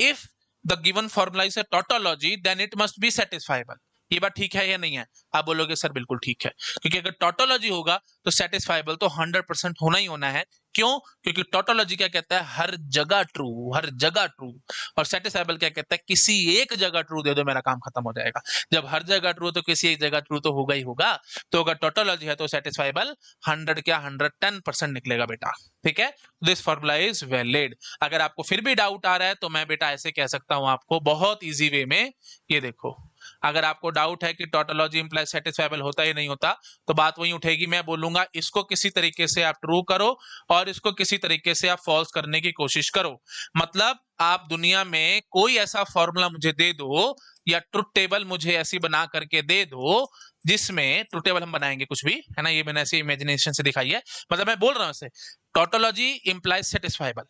if the given formula is a tautology then it must be satisfiable. ये बात ठीक है या नहीं है? आप बोलोगे सर बिल्कुल ठीक है, क्योंकि अगर टोटोलॉजी होगा तो सेटिस्फाइबल तो 100% होना ही होना है। क्यों? क्योंकि टोटोलॉजी क्या कहता है, हर जगह ट्रू, हर जगह ट्रू। और सेटिस्फाइबल क्या कहता है, किसी एक जगह ट्रू दे दो मेरा काम खत्म हो जाएगा। जब हर जगह ट्रू तो किसी एक जगह ट्रू तो होगा ही होगा। तो अगर टोटोलॉजी है तो सेटिस्फाइबल 100 क्या 110% निकलेगा बेटा। ठीक है, दिस फॉर्मूला इज वैलिड। अगर आपको फिर भी डाउट आ रहा है तो मैं बेटा ऐसे कह सकता हूं आपको बहुत इजी वे में, ये देखो, अगर आपको डाउट है कि टोटोलॉजी इंप्लाइज सेटिस्फाइबल होता ही नहीं होता, तो बात वही उठेगी, मैं बोलूंगा इसको किसी तरीके से आप ट्रू करो और इसको किसी तरीके से आप फॉल्स करने की कोशिश करो। मतलब आप दुनिया में कोई ऐसा फॉर्मूला मुझे दे दो या ट्रुथ टेबल मुझे ऐसी बना करके दे दो, जिसमें ट्रुथ टेबल हम बनाएंगे कुछ भी, है ना, ये मैंने ऐसी इमेजिनेशन से दिखाई है। मतलब मैं बोल रहा हूं इसे, टोटोलॉजी इंप्लाइज सेटिस्फाइबल,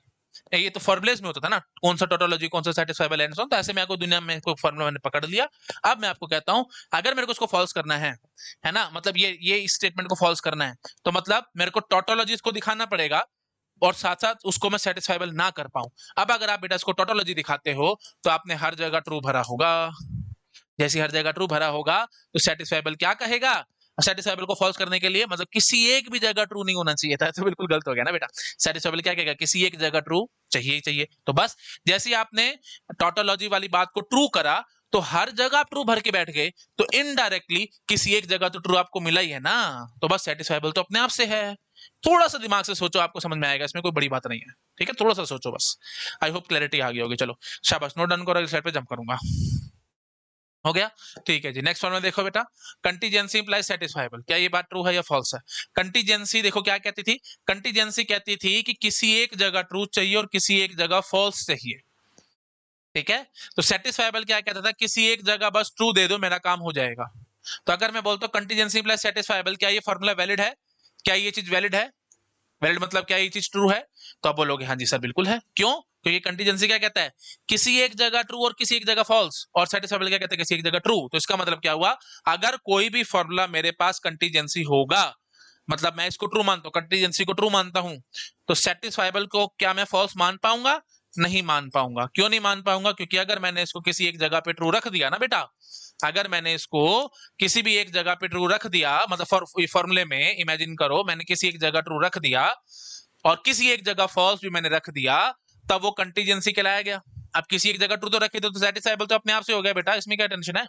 ये तो फॉर्मुलेज में होता था ना, कौन सा टोटोलॉजी कौन सा सेटिस्फाइबल एंड सो ऑन। तो ऐसे में आपको दुनिया में कोई फॉर्मूला मैंने पकड़ लिया। अब मैं आपको कहता हूं, अगर मेरे को उसको फॉल्स करना है ना, मतलब ये स्टेटमेंट को फॉल्स करना है, तो मतलब मेरे को टोटोलॉजी को दिखाना पड़ेगा और साथ साथ उसको मैं सेटिस्फाइबल ना कर पाऊं। अब अगर आप बेटा इसको टोटोलॉजी दिखाते हो तो आपने हर जगह ट्रू भरा होगा। जैसे हर जगह ट्रू भरा होगा तो सेटिस्फाइबल क्या कहेगा, सेटिस्फाइबल को फॉल्स करने के लिए मतलब किसी एक भी जगह ट्रू नहीं होना चाहिए था, तो बिल्कुल गलत हो गया ना बेटा। सेटिस्फाइबल क्या कहेगा, किसी एक जगह ट्रू चाहिए ही चाहिए। तो बस जैसे आपने टोटोलॉजी वाली बात को ट्रू करा तो हर जगह आप ट्रू भर के बैठ गए, तो इनडायरेक्टली किसी एक जगह तो ट्रू आपको मिला ही है ना। तो बस सेटिस्फाइबल तो अपने आप से है। थोड़ा सा दिमाग से सोचो, आपको समझ में आएगा, इसमें कोई बड़ी बात नहीं है। ठीक है, थोड़ा सा सोचो बस। आई होप क्लैरिटी आ गई होगी। चलो शाबाश, नोट डन करो, इस साइड पे जंप करूंगा। हो गया, ठीक है जी। नेक्स्ट फॉर्मूला देखो बेटा, कंटीजेंसी इंप्लाइज सेटिस्फाइबल, क्या ये बात ट्रू है या फॉल्स है? कंटीजेंसी देखो क्या कहती थी, कंटीजेंसी कहती थी कि किसी एक जगह ट्रू चाहिए और किसी एक जगह फॉल्स चाहिए। ठीक है, तो सेटिस्फाइबल क्या कहता था, किसी एक जगह बस ट्रू दे दो मेरा काम हो जाएगा। तो अगर मैं बोलता हूं कंटीजेंसी इंप्लाइज सेटिस्फाइबल, क्या ये फॉर्मूला वैलिड है, क्या ये चीज वैलिड है? वैलिड मतलब क्या ये चीज ट्रू है? तो आप बोलोगे हाँ जी सर बिल्कुल है। क्यों? क्योंकि कंटीजेंसी क्या कहता है, किसी एक जगह ट्रू और किसी एक जगह फॉल्स, और सेटिस्फाइबल क्या कहता है, किसी एक जगह ट्रू। तो इसका मतलब क्या हुआ, अगर कोई भी फॉर्मूला मेरे पास कंटीजेंसी होगा, मतलब मैं इसको ट्रू मानता हूं, कंटीजेंसी को ट्रू मानता हूं, तो सेटिस्फाइबल को क्या मैं फॉल्स मान पाऊंगा? नहीं मान पाऊंगा। क्यों नहीं मान पाऊंगा? क्योंकि अगर मैंने इसको किसी एक जगह पे ट्रू रख दिया ना बेटा, अगर मैंने इसको किसी भी एक जगह पे ट्रू रख दिया, मतलब फॉर्मूले में इमेजिन करो मैंने किसी एक जगह ट्रू रख दिया और किसी एक जगह फॉल्स भी मैंने रख दिया, तब वो कंटीजेंसी कहलाया गया। अब किसी एक जगह ट्रू तो रखे तो सेटिस्फाइबल तो अपने आप से हो गया बेटा, इसमें क्या टेंशन है?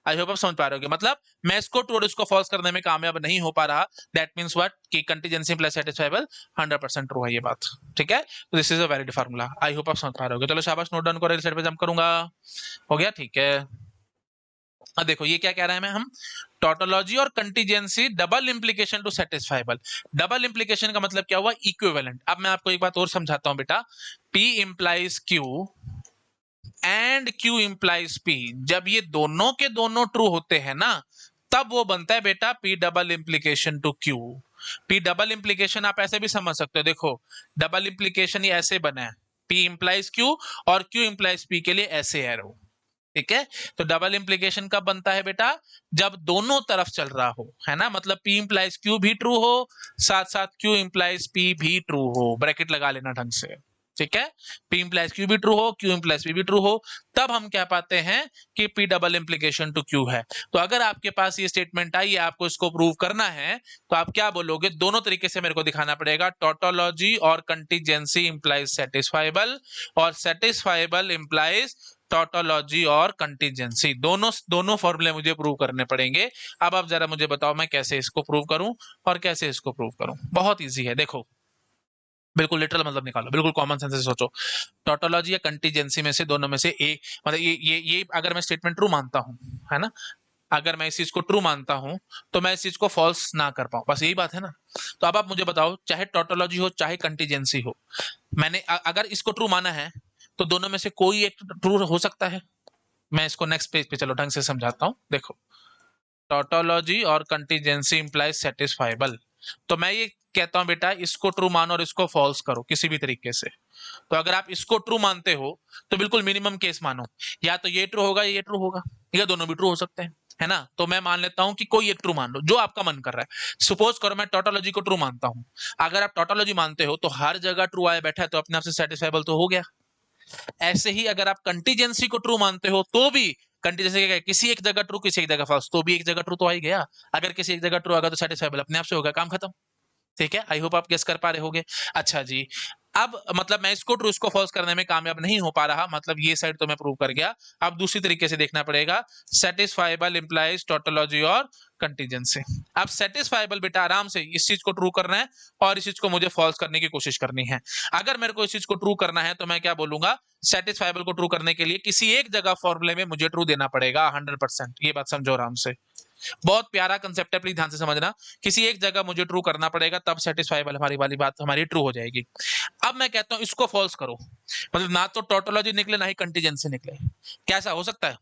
आई होप आप समझ पा रहे हो। मतलब मैं इसको ट्रू और इसको फॉल्स करने में कामयाब नहीं हो पा रहा, दैट मींस व्हाट कि कंटीजेंसी प्लस सेटिस्फाइबल 100% ट्रू है ये बात। ठीक है, तो this is a valid formula. I hope आप समझ पा रहे हो। चलो शाबाश, नोट डाउन करो, साइड पे जंप करूंगा। हो गया, ठीक है। अब देखो ये क्या कह रहे हैं हम, टोटोलॉजी और contingency double implication to satisfiable. Double implication का मतलब क्या हुआ? इक्विवेलेंट। अब मैं आपको एक बात और समझाता हूं बेटा, P implies Q and Q implies P, जब ये दोनों के दोनों ट्रू होते हैं ना, तब वो बनता है बेटा P double implication to Q। P double implication आप ऐसे भी समझ सकते हो, देखो डबल इंप्लीकेशन ये ऐसे बना है, P इंप्लाइज Q और Q इंप्लाइज P के लिए ऐसे एरो। ठीक है, तो डबल इंप्लीकेशन कब बनता है बेटा? जब दोनों तरफ चल रहा हो, है ना, मतलब P इंप्लाइज Q भी ट्रू हो, साथ साथ Q इंप्लाइज P भी ट्रू हो। ब्रैकेट लगा लेना ढंग से। ठीक है, P इंप्लाइज Q भी ट्रू हो, Q इंप्लाइज P भी ट्रू हो, तब हम कह पाते हैं कि P double implication to Q है। तो अगर आपके पास ये स्टेटमेंट आई है, आपको इसको प्रूव करना है, तो आप क्या बोलोगे? दोनों तरीके से मेरे को दिखाना पड़ेगा, टोटोलॉजी और कंटीजेंसी इंप्लाइज सेटिस्फाइबल, और सेटिस्फाइबल इंप्लाइज टोटोलॉजी और कंटीजेंसी। दोनों दोनों फॉर्मूले मुझे प्रूव करने पड़ेंगे। अब आप जरा मुझे बताओ मैं कैसे इसको प्रूव करूं और कैसे इसको प्रूव करूं। बहुत इजी है, देखो बिल्कुल लिटरल मतलब निकालो, बिल्कुल कॉमन सेंस से सोचो। टोटोलॉजी या कंटीजेंसी में से दोनों में से एक, मतलब ये अगर मैं स्टेटमेंट ट्रू मानता हूं, है ना, अगर मैं इस चीज को ट्रू मानता हूं तो मैं इस चीज को फॉल्स ना कर पाऊं, बस यही बात है ना। तो अब आप मुझे बताओ, चाहे टोटोलॉजी हो चाहे कंटीजेंसी हो, मैंने अगर इसको ट्रू माना है तो दोनों में से कोई एक ट्रू हो सकता है। मैं इसको नेक्स्ट पेज पे चलो ढंग से समझाता हूं। देखो, टोटोलॉजी और कंटीजेंसी इंप्लाइज सेटिस्फाइबल, तो मैं ये कहता हूं बेटा इसको ट्रू मानो और इसको फॉल्स करो किसी भी तरीके से। तो अगर आप इसको ट्रू मानते हो तो बिल्कुल मिनिमम केस मानो, या तो ये ट्रू होगा या ये ट्रू होगा, या दोनों भी ट्रू हो सकते हैं, है ना। तो मैं मान लेता हूं कि कोई एक ट्रू मान लो, जो आपका मन कर रहा है। सपोज करो मैं टोटोलॉजी को ट्रू मानता हूं। अगर आप टोटोलॉजी मानते हो तो हर जगह ट्रू आया बैठा है, तो अपने आप से सेटिस्फाइबल तो हो गया। ऐसे ही अगर आप कंटीजेंसी को ट्रू मानते हो तो भी कंटीजेंसी क्या है, किसी एक जगह ट्रू किसी एक जगह फॉल्स, तो भी एक जगह ट्रू तो आ ही गया। अगर किसी एक जगह ट्रू आ गया तो सेटिस्फाइबल अपने आप से होगा, काम खत्म। ठीक है, आई होप आप गेस कर पा रहे होगे। अच्छा जी, अब मतलब मैं इसको ट्रू इसको फॉल्स करने में कामयाब नहीं हो पा रहा, मतलब ये साइड तो मैं प्रूव कर गया। अब दूसरी तरीके से देखना पड़ेगा, सेटिस्फाइबल इंप्लाइज टोटोलॉजी और कंटीजेंसी। अब सेटिस्फाइबल बेटा आराम से इस चीज को ट्रू करना है और इस चीज को मुझे फॉल्स करने की कोशिश करनी है। अगर मेरे को इस चीज को ट्रू करना है तो मैं क्या बोलूंगा, सेटिस्फाइबल को ट्रू करने के लिए किसी एक जगह फॉर्मूले में मुझे ट्रू देना पड़ेगा 100%। ये बात समझो आराम से, बहुत प्यारा कंसेप्ट है, प्लीज ध्यान से समझना। किसी एक जगह मुझे ट्रू करना पड़ेगा, तब सेटिस्फाइबल हमारी वाली बात हमारी ट्रू हो जाएगी। अब मैं कहता हूं इसको फॉल्स करो, मतलब ना तो टोटोलॉजी निकले ना ही कंटीजेंसी निकले। क्या ऐसा हो सकता है?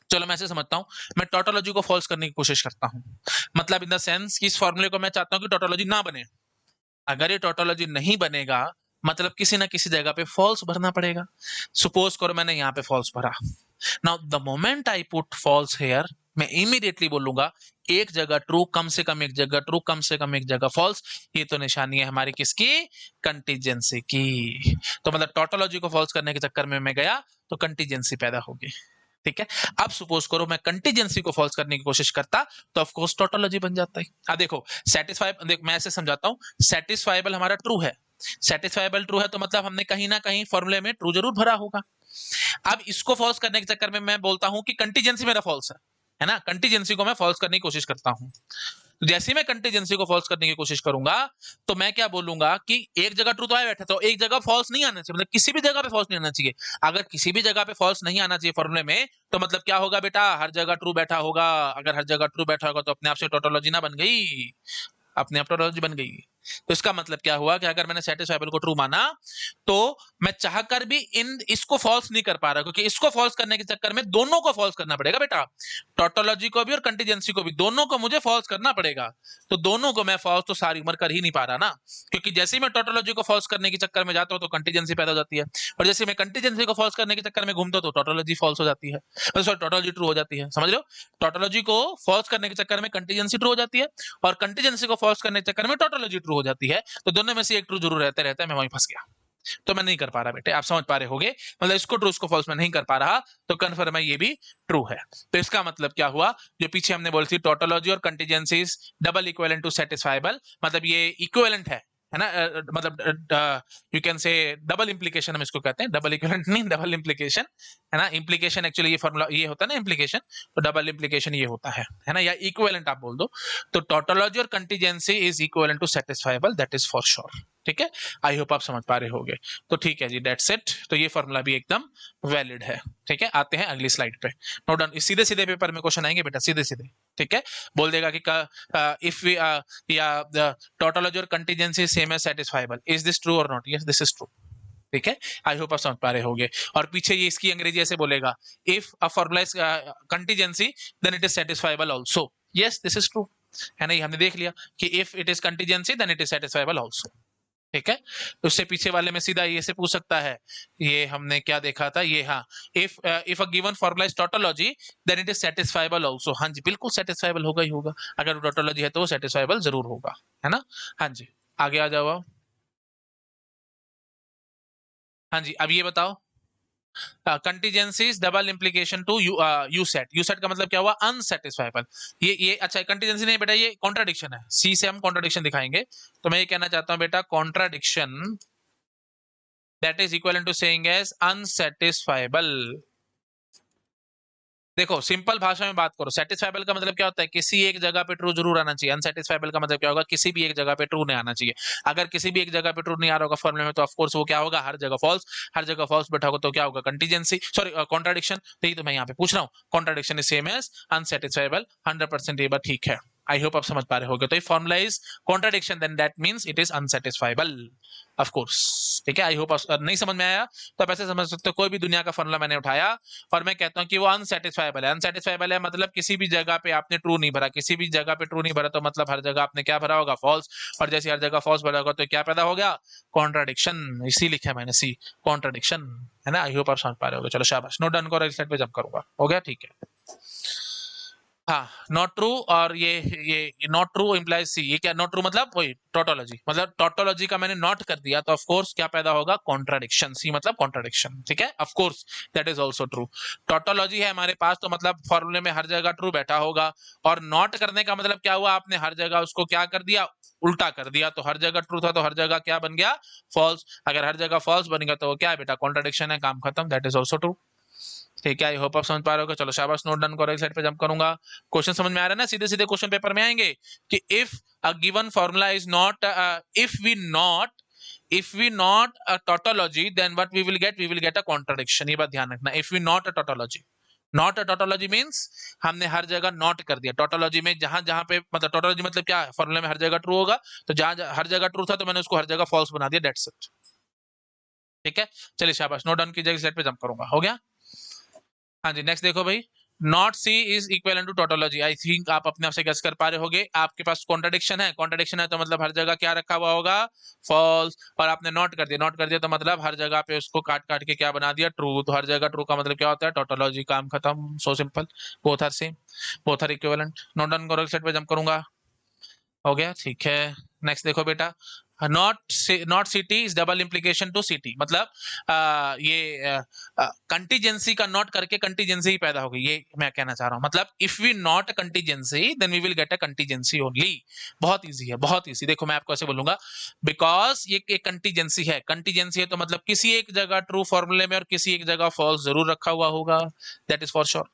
चलो मैं ऐसे समझता हूं, मैं टोटोलॉजी को फॉल्स करने की कोशिश करता हूं, मतलब इन द सेंस कि इस फॉर्मूले को मैं चाहता हूं कि टोटोलॉजी ना बने। अगर ये टोटोलॉजी नहीं बनेगा, मतलब किसी ना किसी जगह पे फॉल्स भरना पड़ेगा। सपोज करो मैंने यहाँ पे फॉल्स भरा, now the moment I put false here, मैं इमीडिएटली बोलूंगा एक जगह ट्रू, कम से कम एक जगह ट्रू, कम से कम एक जगह फॉल्स। ये तो निशानी है हमारी किसकी? कंटीजेंसी की। तो मतलब टोटोलॉजी को फॉल्स करने के चक्कर में मैं गया तो कंटीजेंसी पैदा होगी। ठीक है, अब सपोज करो मैं कंटीजेंसी को फॉल्स करने की कोशिश करता तो ऑफ कोर्स टोटोलॉजी बन जाता है। अब देखो सेटिस्फाइबल, देख मैं ऐसे समझाता हूं, सेटिस्फाइबल हमारा ट्रू है, सेटिस्फाइबल ट्रू है तो मतलब हमने कहीं ना कहीं फॉर्मूले में ट्रू जरूर भरा होगा। अब इसको फॉल्स करने के चक्कर में मैं बोलता हूं कि कंटीजेंसी मेरा फॉल्स है ना, कंटीजेंसी को मैं फॉल्स करने की कोशिश करता हूं। तो जैसे ही मैं कंटीजेंसी को फॉल्स करने की कोशिश करूंगा तो मैं क्या बोलूंगा कि एक जगह ट्रू तो आया बैठा, तो एक जगह फॉल्स नहीं आना चाहिए, मतलब किसी भी जगह पे फॉल्स नहीं आना चाहिए। अगर किसी भी जगह पे फॉल्स नहीं आना चाहिए फॉर्मूले में, तो मतलब क्या होगा बेटा, हर जगह ट्रू बैठा होगा। अगर हर जगह ट्रू बैठा होगा तो अपने आप से टोटोलॉजी ना बन गई, अपने आप टोटोलॉजी बन गई। तो इसका मतलब क्या हुआ कि अगर मैंने सेटिस्फाइबल को ट्रू माना तो मैं चाहकर भी इन इसको फॉल्स नहीं कर पा रहा, क्योंकि इसको फॉल्स करने के चक्कर में दोनों को फॉल्स करना पड़ेगा बेटा, टोटोलॉजी को भी और कंटीजेंसी को भी, दोनों को मुझे फॉल्स करना पड़ेगा। तो दोनों को मैं फॉल्स तो सारी उम्र कर ही नहीं पा रहा ना, क्योंकि जैसे ही मैं टोटोलॉजी को फॉल्स करने के चक्कर में जाता हूं तो कंटीजेंसी पैदा हो जाती है, और जैसे मैं कंटीजेंसी को फॉल्स करने के चक्कर में घूमता हूं तो टोटोलॉजी फॉल्स हो जाती है, सॉरी टोटोलॉजी ट्रू हो जाती है। समझ रहे हो, टोटोलॉजी को फॉल्स करने के चक्कर में कंटीजेंसी ट्रू हो जाती है और कंटीजेंसी को फॉल्स करने के चक्कर में टोटोलॉजी ट्रू हो जाती है। तो दोनों में से एक ट्रू जरूर रहता है, मैं वहीं फंस गया। तो मैं नहीं कर पा रहा बेटे, आप समझ पा रहे होगे, मतलब इसको ट्रू इसको फॉल्स में नहीं कर पा रहा, तो कन्फर्म है ये भी ट्रू है। तो इसका मतलब क्या हुआ, जो पीछे हमने बोली थी टोटोलॉजी और कंटीजेंसीज डबल इक्विवेलेंट टू सेटिस्फाइबल, मतलब ये इक्विवेलेंट है ना, मतलब you can say double implication हम इसको कहते हैं, डबल इक्विवेलेंट नहीं, डबल इंप्लीकेशन है ना। इंप्लीकेशन एक्चुअली ये फॉर्मूला ये होता है ना इंप्लीकेशन, तो डबल इंप्लीकेशन ये होता है ना, या इक्विवेलेंट आप बोल दो। तो टोटोलॉजी और contingency is equivalent to satisfiable, that is for sure. ठीक है, आई होप आप समझ पा रहे होगे। तो ठीक है जी, डेट्स इट। तो ये फॉर्मूला भी एकदम वैलिड है। ठीक है, आते हैं अगली स्लाइड पे। नोट डाउन, सीधे सीधे पेपर में क्वेश्चन आएंगे बेटा, सीधे सीधे। ठीक है, बोल देगा कि इफ वी या टोटोलॉजी और contingency same as satisfiable, is this true or not? Yes, this is true. ठीक है, आई होप आप समझ पा रहे होगे। और पीछे ये इसकी अंग्रेजी ऐसे बोलेगा, if a formula is contingency then it is satisfiable also. Yes, this is true, है ना, ये हमने देख लिया कि if it is contingency then it is satisfiable also. ठीक है, उससे पीछे वाले में सीधा ये से पूछ सकता है, ये हमने क्या देखा था, ये हाँ, if a given formula is tautology then it is satisfiable also. हाँ जी, बिल्कुल सेटिस्फाइबल होगा ही होगा, अगर टोटोलॉजी है तो सेटिस्फाइबल जरूर होगा, है ना। हाँ जी, आगे आ जाओ आप। हाँ जी, अब ये बताओ, contingencies double implication to U set. U set का मतलब क्या हुआ, अनसेटिस्फाइबल। ये अच्छा, कंटीजेंसी नहीं बेटा, ये कॉन्ट्राडिक्शन है, सी से हम कॉन्ट्राडिक्शन दिखाएंगे। तो मैं ये कहना चाहता हूं बेटा, contradiction that is equal to saying as unsatisfiable. देखो सिंपल भाषा में बात करो, सेटिस्फाइबल का मतलब क्या होता है, किसी एक जगह पे ट्रू जरूर आना चाहिए। अनसेटिस्फाइबल का मतलब क्या होगा, किसी भी एक जगह पे ट्रू नहीं आना चाहिए। अगर किसी भी एक जगह पे ट्रू नहीं आ रहा होगा फॉर्मूले में, तो ऑफ कोर्स वो क्या होगा, हर जगह फॉल्स। हर जगह फॉल्स बैठा होगा तो क्या होगा, कंटीजेंसी, सॉरी कॉन्ट्राडिक्शन। तो मैं यहाँ पे पूछ रहा हूँ, कॉन्ट्राडिक्शन इज सेम एज अनसेटिस्फाइबल, 100% ये बात ठीक है। आई होप आप समझ पा रहे होगे। तो formula is contradiction, then that means it is unsatisfiable, of course. ठीक है, आई होप नहीं समझ में आया तो आप ऐसे समझ सकते हो, कोई भी दुनिया का फॉर्मूला मैंने उठाया और मैं कहता हूं कि वो अनसेटिस्फाइबल है। अनसेटिस्फाइबल है मतलब किसी भी जगह पे आपने ट्रू नहीं भरा, किसी भी जगह पे ट्रू नहीं भरा, तो मतलब हर जगह आपने क्या भरा होगा, फॉल्स। और जैसे हर जगह फॉल्स भरा होगा तो क्या पैदा हो गया, कॉन्ट्राडिक्शन। इसी लिखा है मैंने, सी, कॉन्ट्राडिक्शन, है ना। आई होप आप समझ पा रहे होगे। चलो शाबाश, नोट डन करो, इस साइड पे जंप करूंगा, हो गया, ठीक है। हाँ, नॉट ट्रू, और ये नॉट ट्रू इम्प्लाइज सी, ये क्या नॉट ट्रू मतलब वही टोटोलॉजी, मतलब टोटोलॉजी का मैंने नॉट कर दिया तो ऑफ कोर्स क्या पैदा होगा, कॉन्ट्राडिक्शन। सी मतलब कॉन्ट्राडिक्शन, ठीक है, of course that is also true. Tautology है हमारे पास तो मतलब फॉर्मूले में हर जगह ट्रू बैठा होगा, और नॉट करने का मतलब क्या हुआ, आपने हर जगह उसको क्या कर दिया, उल्टा कर दिया। तो हर जगह ट्रू था तो हर जगह क्या बन गया, फॉल्स। अगर हर जगह फॉल्स बन गया तो वो क्या है बेटा, कॉन्ट्राडिक्शन है, काम खत्म, दैट इज आल्सो ट्रू। ठीक है, आई होप आप समझ पा रहे हो। चलो शाबाश, नोट डन करो, साइड पे जंप करूंगा। क्वेश्चन समझ में आ रहा है ना, सीधे सीधे क्वेश्चन पेपर में आएंगे कि if a given formula is not, if we not a tautology then what we will get a contradiction. ये बात ध्यान रखना, if we not a tautology, not a tautology means हमने हर जगह नॉट कर दिया। टोटोलॉजी में जहां जहां पे, मतलब टोटोलॉजी मतलब क्या है, फॉर्मूले में हर जगह ट्रू होगा, तो जहां हर जगह ट्रू था तो मैंने उसको हर जगह फॉल्स बना दिया, दैट्स इट। ठीक है, चलिए शाबाश, नोट डन कीजिए, साइड पे जंप करूंगा, हो गया। हाँ जी, नेक्स्ट देखो भाई, not C is equal to tautology. I think आप अपने आप से गेस कर पा रहे होगे, आपके पास कॉन्ट्राडिक्शन है, कॉन्ट्राडिक्शन है तो मतलब हर जगह क्या रखा हुआ होगा, फॉल्स। और आपने नॉट कर दिया, नॉट कर दिया तो मतलब हर जगह पे उसको काट काट के क्या बना दिया, ट्रू। तो हर जगह ट्रू का मतलब क्या होता है, टोटोलॉजी, काम खत्म, so simple. Both are same, both are equivalent. Note done करो, सेट पे जंप करूंगा, हो गया, ठीक है। नेक्स्ट देखो बेटा, not CT is double implication to CT, मतलब ये कंटीजेंसी का नॉट करके कंटीजेंसी ही पैदा हो गई, ये मैं कहना चाह रहा हूं। मतलब if we not contingency then we will get a contingency only. बहुत इजी है, बहुत इजी। देखो मैं आपको ऐसे बोलूंगा, बिकॉज ये एक कंटीजेंसी है, कंटीजेंसी है तो मतलब किसी एक जगह ट्रू फॉर्मूले में और किसी एक जगह फॉल्स जरूर रखा हुआ होगा, दैट इज फॉर श्योर।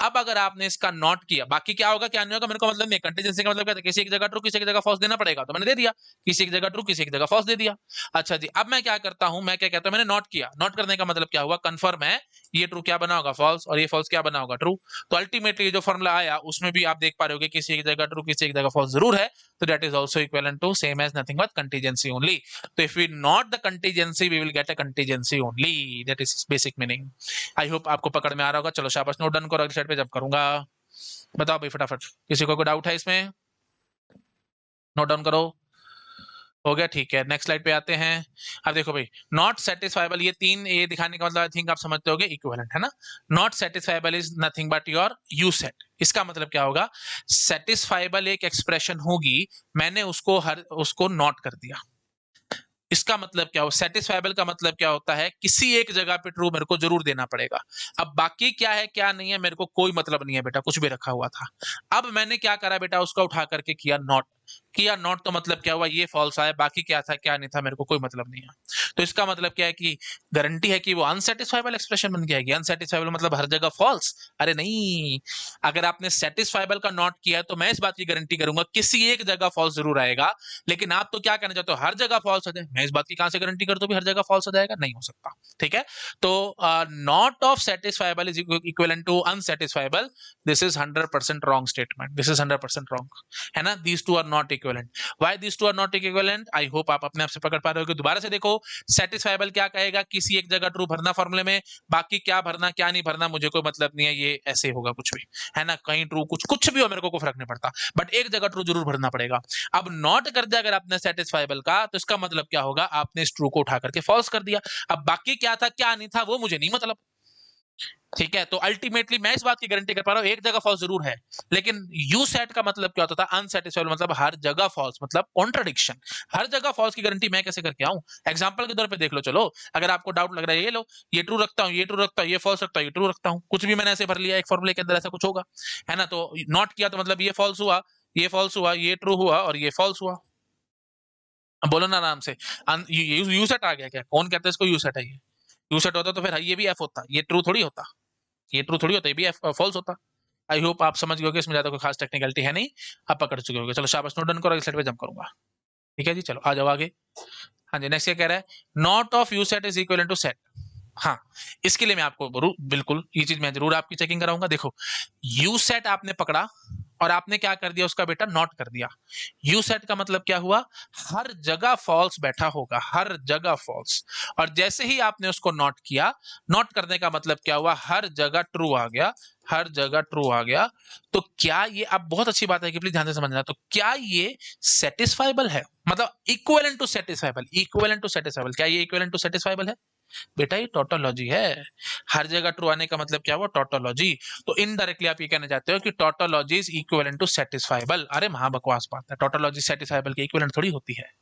अब अगर आपने इसका नॉट किया, बाकी क्या होगा क्या नहीं होगा मेरे को मतलब नहीं, कंटीजेंसी का मतलब क्या था, किसी एक जगह ट्रू किसी एक जगह फॉल्स देना पड़ेगा, तो मैंने दे दिया, किसी एक जगह ट्रू किसी एक जगह फॉल्स दे दिया। अच्छा जी, अब मैं क्या करता हूं, मैं क्या कहता हूं, मैंने नॉट किया, नॉट करने का मतलब क्या हुआ, कंफर्म है, ये ट्रू क्या बना होगा, फॉल्स, और ये फॉल्स क्या बना होगा, ट्रू। तो अल्टीमेटली जो फॉर्मूला आया उसमें भी आप देख पा रहे हो किसी एक जगह ट्रू किसी एक जगह फॉल्स जरूर है, तो that is also equivalent to same as nothing but contingency only. तो if we not the contingency we will get a contingency only, that is basic meaning. I hope आपको पकड़ में आ रहा होगा। चलो शाबाश, नोट डन करो, अगली साइड पे जब करूंगा। बताओ भाई फटाफट, किसी को कोई डाउट है इसमें, नोट डाउन करो, हो गया, ठीक है। नेक्स्ट स्लाइड पे आते हैं। अब देखो भाई, नॉट सेटिस्फाइबल, ये तीन, ये दिखाने का मतलब आई थिंक आप समझते होगे, इक्विवेलेंट है ना। Not satisfiable is nothing but your you set. इसका मतलब क्या होगा, सेटिस्फाइबल एक एक्सप्रेशन होगी, मैंने उसको उसको नॉट कर दिया। इसका मतलब क्या हो, सेटिस्फाइबल का मतलब क्या होता है, किसी एक जगह पे ट्रू मेरे को जरूर देना पड़ेगा। अब बाकी क्या है क्या नहीं है मेरे को कोई मतलब नहीं है बेटा, कुछ भी रखा हुआ था। अब मैंने क्या करा बेटा, उसका उठा करके किया नॉट, किया नॉट तो मतलब क्या हुआ, ये फॉल्स आया, बाकी क्या था क्या नहीं था मेरे को कोई मतलब नहीं है। तो इसका मतलब क्या है कि गारंटी है कि वो अनसेटिस्फाइबल एक्सप्रेशन बन जाएगी। अनसेटिस्फाइबल मतलब हर जगह फॉल्स, अरे नहीं, अगर आपने सेटिस्फाइबल का नॉट किया है तो मैं इस बात की गारंटी करूंगा किसी एक जगह फॉल्स जरूर आएगा। लेकिन आप तो क्या कहना चाहते हो, हर जगह फॉल्स हो जाए, मैं इस बात की कहां से गारंटी कर दूं भी हर जगह फॉल्स हो जाएगा, नहीं हो सकता। ठीक है, तो not of satisfiable is equivalent to unsatisfiable, this is 100% wrong statement, this is 100% wrong, है ना। These two are not equivalent. Why these two are not equivalent, I hope आप अपने आप से पकड़ पा रहे हो कि दोबारा से देखो, सेटिस्फाइबल क्या कहेगा, किसी एक जगह ट्रू भरना फॉर्मूले में, बाकी क्या भरना क्या नहीं भरना मुझे कोई मतलब नहीं है, ये ऐसे होगा कुछ भी, है ना, कहीं ट्रू कुछ कुछ भी हो मेरे को कोई फर्क नहीं पड़ता, बट एक जगह ट्रू जरूर भरना पड़ेगा। अब नॉट कर दिया अगर आपने सेटिस्फाइबल का, तो इसका मतलब क्या होगा, आपने इस ट्रू को उठा करके फॉल्स कर दिया। अब बाकी क्या था क्या नहीं था वो मुझे नहीं मतलब। ठीक है, तो अल्टीमेटली मैं इस बात की गारंटी कर पा रहा हूं एक जगह फॉल्स जरूर है। लेकिन यू सेट का मतलब क्या होता था, अनसेटिस्फाइड मतलब हर जगह फॉल्स, मतलब कॉन्ट्रडिक्शन, हर जगह फॉल्स की गारंटी मैं कैसे करके आऊं। एग्जांपल के तौर पे देख लो, चलो अगर आपको डाउट लग रहा है, ये लो, ये ट्रू रखता हूं, ये ट्रू रखता हूं, ये फॉल्स रखता हूं, ये ट्रू रखता हूं, कुछ भी मैंने ऐसे भर लिया एक फॉर्मूले के अंदर, ऐसा कुछ होगा, है ना। तो नॉट किया तो मतलब ये फॉल्स हुआ, ये फॉल्स हुआ, ये ट्रू हुआ और ये फॉल्स हुआ। अब बोलो ना आराम से, यू सेट आ गया क्या, कौन कहता है इसको यू सेट है, ये यू सेट होता तो फिर ये भी एफ होता, ये ट्रू थोड़ी होता, ये ट्रू थोड़ी होता, ये भी फॉल्स होता। आई होप आप समझ गए होगे, इसमें ज्यादा कोई खास टेक्निकलिटी है नहीं, आप पकड़ चुके होगे। चलो शाबाश, नोट डन करो, अगले स्लाइड पे जंप करूंगा। ठीक है जी, चलो आ जाओ आगे। हाँ जी, नेक्स्ट क्या कह रहा है, not of you set is equal to set. हाँ, इसके लिए मैं आपको बिल्कुल ये चीज मैं जरूर आपकी चेकिंग कराऊंगा। देखो, यू सेट आपने पकड़ा और आपने क्या कर दिया, उसका बेटा नॉट कर दिया। यू सेट का मतलब क्या हुआ, हर जगह फॉल्स बैठा होगा, हर जगह फॉल्स। और जैसे ही आपने उसको नॉट किया, नॉट करने का मतलब क्या हुआ, हर जगह ट्रू आ गया, हर जगह ट्रू आ गया। तो क्या ये, अब बहुत अच्छी बात है कि प्लीज ध्यान से समझना, तो क्या ये सेटिस्फाइबल है, मतलब इक्विवेलेंट टू सेटिस्फाइबल, इक्विवेलेंट टू सेटिस्फाइबल, क्या ये इक्विवेलेंट टू सेटिस्फाइबल है बेटा, ये टोटोलॉजी है। हर जगह ट्रू आने का मतलब क्या हुआ, टोटोलॉजी। तो इनडायरेक्टली आप ये कहना चाहते हो कि टोटोलॉजी इज इक्विवेलेंट टू सेटिस्फाइबल। अरे महा बकवास बात है, टोटोलॉजी सेटिस्फाइबल के इक्विवेलेंट थोड़ी होती है।